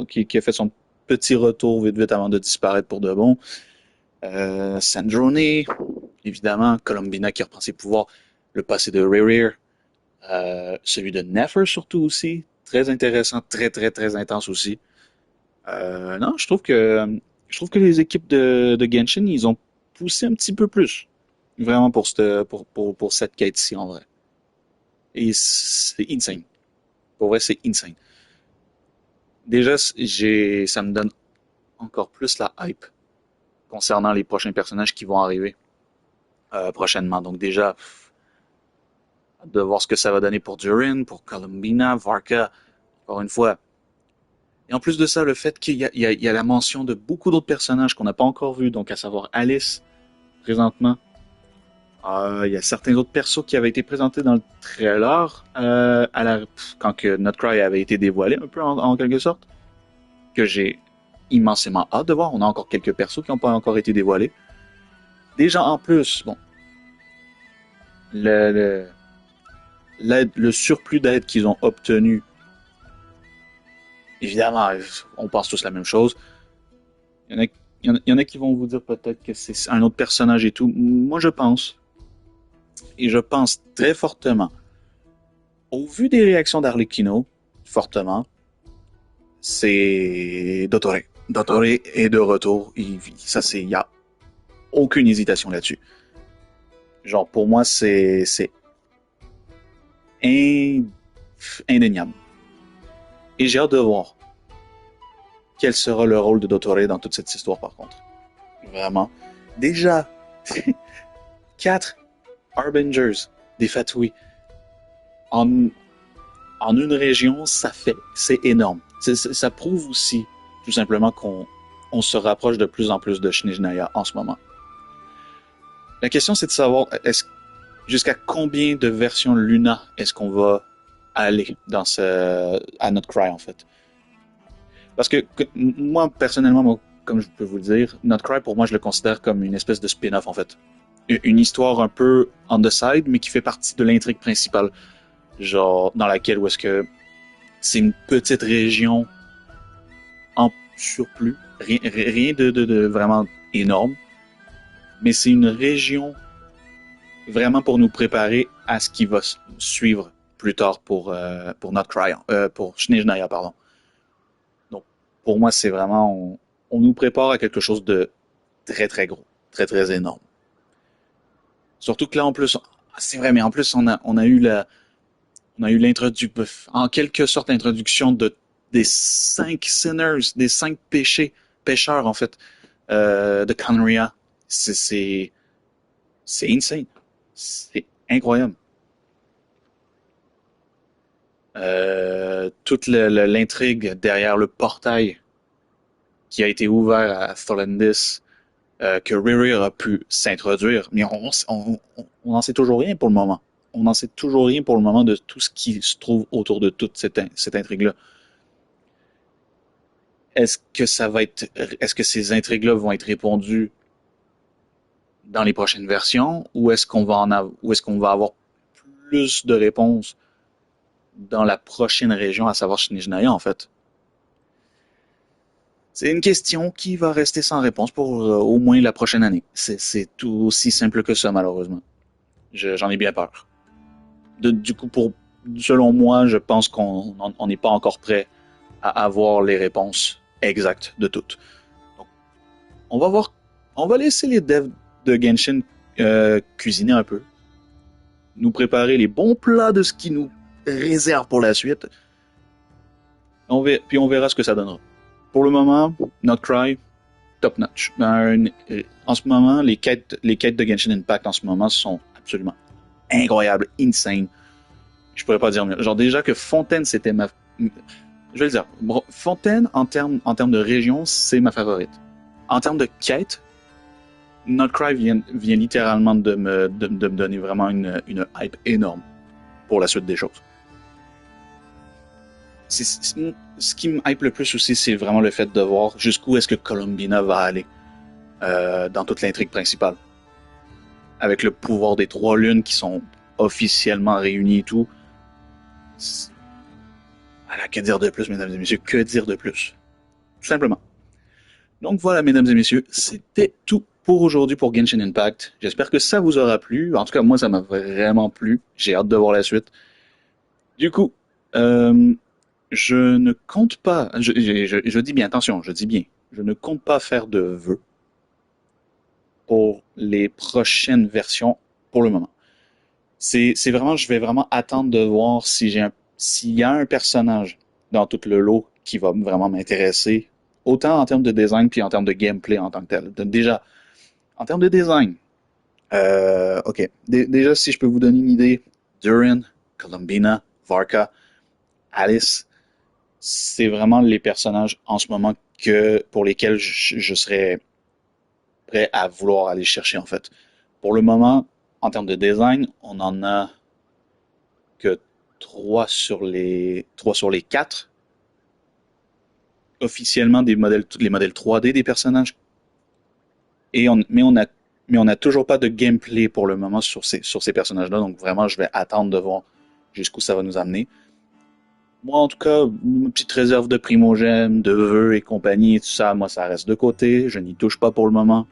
qui a fait son petit retour vite avant de disparaître pour de bon. Sandrone, évidemment, Columbina qui reprend ses pouvoirs, le passé de Rerir, celui de Nefer surtout aussi, très intéressant, très intense aussi. Non, je trouve que les équipes de Genshin, ils ont poussé un petit peu plus, vraiment pour cette quête-ci en vrai. Et c'est insane. Pour vrai, c'est insane. Déjà, ça me donne encore plus la hype concernant les prochains personnages qui vont arriver prochainement. Donc déjà, de voir ce que ça va donner pour Durin, pour Columbina, Varka, encore une fois. Et en plus de ça, le fait qu'il y a la mention de beaucoup d'autres personnages qu'on n'a pas encore vus, donc à savoir Alice, présentement. Il y a certains autres persos qui avaient été présentés dans le trailer quand que Nutcry avait été dévoilé un peu en quelque sorte, que j'ai immensément hâte de voir. On a encore quelques persos qui n'ont pas encore été dévoilés. Déjà en plus, bon, le surplus d'aide qu'ils ont obtenu, évidemment, on pense tous la même chose. Il y en a qui vont vous dire peut-être que c'est un autre personnage et tout. Moi, je pense. Et je pense très fortement, au vu des réactions d'Arlecchino, fortement, c'est Dottore. Dottore est de retour. Il y a aucune hésitation là-dessus. Genre, pour moi, c'est indéniable. Et j'ai hâte de voir quel sera le rôle de Dottore dans toute cette histoire, par contre. Vraiment. Déjà, 4 Harbingers, des Fatui, en une région, c'est énorme. Ça prouve aussi, tout simplement, qu'on se rapproche de plus en plus de Snezhnaya en ce moment. La question, c'est de savoir jusqu'à combien de versions Luna est-ce qu'on va aller à Nutcry, en fait. Parce que moi, personnellement, comme je peux vous le dire, Nutcry, pour moi, je le considère comme une espèce de spin-off, en fait. Une histoire un peu on the side, mais qui fait partie de l'intrigue principale. Genre, dans laquelle, où est-ce que c'est une petite région en surplus. Rien de vraiment énorme. Mais c'est une région vraiment pour nous préparer à ce qui va suivre plus tard pour Nutcry, pour Snezhnaya, pardon. Donc, pour moi, c'est vraiment, on nous prépare à quelque chose de très gros, très énorme. Surtout que là, en plus, c'est vrai, mais en plus, on a eu l'introduction, en quelque sorte, l'introduction des 5 sinners, des 5 pêcheurs, en fait, de Khaenri'ah, C'est insane. C'est incroyable. Toute l'intrigue derrière le portail qui a été ouvert à Thorlandis, que Riri a pu s'introduire, mais on n'en sait toujours rien pour le moment. On n'en sait toujours rien pour le moment de tout ce qui se trouve autour de toute cette intrigue-là. Est-ce que ces intrigues-là vont être répondues dans les prochaines versions, ou est-ce qu'on va avoir plus de réponses dans la prochaine région, à savoir Shinijinaya, en fait? C'est une question qui va rester sans réponse pour au moins la prochaine année. C'est tout aussi simple que ça, malheureusement. J'en ai bien peur. Du coup, selon moi, je pense qu'on n'est pas encore prêt à avoir les réponses exactes de toutes. Donc, on va laisser les devs de Genshin cuisiner un peu, nous préparer les bons plats de ce qui nous réserve pour la suite. Puis on verra ce que ça donnera. Pour le moment, Not Cry, top notch. En ce moment, les quêtes de Genshin Impact en ce moment sont absolument incroyables, insane. Je pourrais pas dire mieux. Genre déjà que Fontaine, c'était ma... Je vais le dire. Fontaine, en termes de région, c'est ma favorite. En termes de quête, Not Cry vient littéralement de me donner vraiment une hype énorme pour la suite des choses. Ce qui me hype le plus aussi, c'est vraiment le fait de voir jusqu'où est-ce que Columbina va aller dans toute l'intrigue principale. Avec le pouvoir des 3 lunes qui sont officiellement réunis et tout. Alors, que dire de plus, mesdames et messieurs? Que dire de plus? Tout simplement. Donc voilà, mesdames et messieurs, c'était tout pour aujourd'hui pour Genshin Impact. J'espère que ça vous aura plu. En tout cas, moi, ça m'a vraiment plu. J'ai hâte de voir la suite. Du coup, je ne compte pas... Je dis bien, attention, je dis bien. Je ne compte pas faire de vœux pour les prochaines versions pour le moment. C'est vraiment, je vais vraiment attendre de voir s'il y a un personnage dans tout le lot qui va vraiment m'intéresser, autant en termes de design puis en termes de gameplay en tant que tel. Déjà, en termes de design, ok. Déjà, si je peux vous donner une idée, Durin, Columbina, Varka, Alice, c'est vraiment les personnages en ce moment pour lesquels je serais prêt à vouloir aller chercher, en fait. Pour le moment, en termes de design, on en a que 3 sur les 4. Officiellement, les modèles 3D des personnages. Mais on a toujours pas de gameplay pour le moment sur ces personnages-là. Donc vraiment, je vais attendre de voir jusqu'où ça va nous amener. Moi, en tout cas, une petite réserve de primogène, de vœux et compagnie, tout ça, moi, ça reste de côté. Je n'y touche pas pour le moment.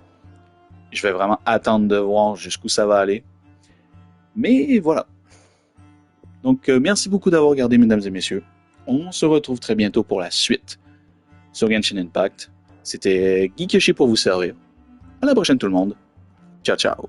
Je vais vraiment attendre de voir jusqu'où ça va aller. Mais voilà. Donc, merci beaucoup d'avoir regardé, mesdames et messieurs. On se retrouve très bientôt pour la suite sur Genshin Impact. C'était GeekYoshii pour vous servir. À la prochaine, tout le monde. Ciao, ciao.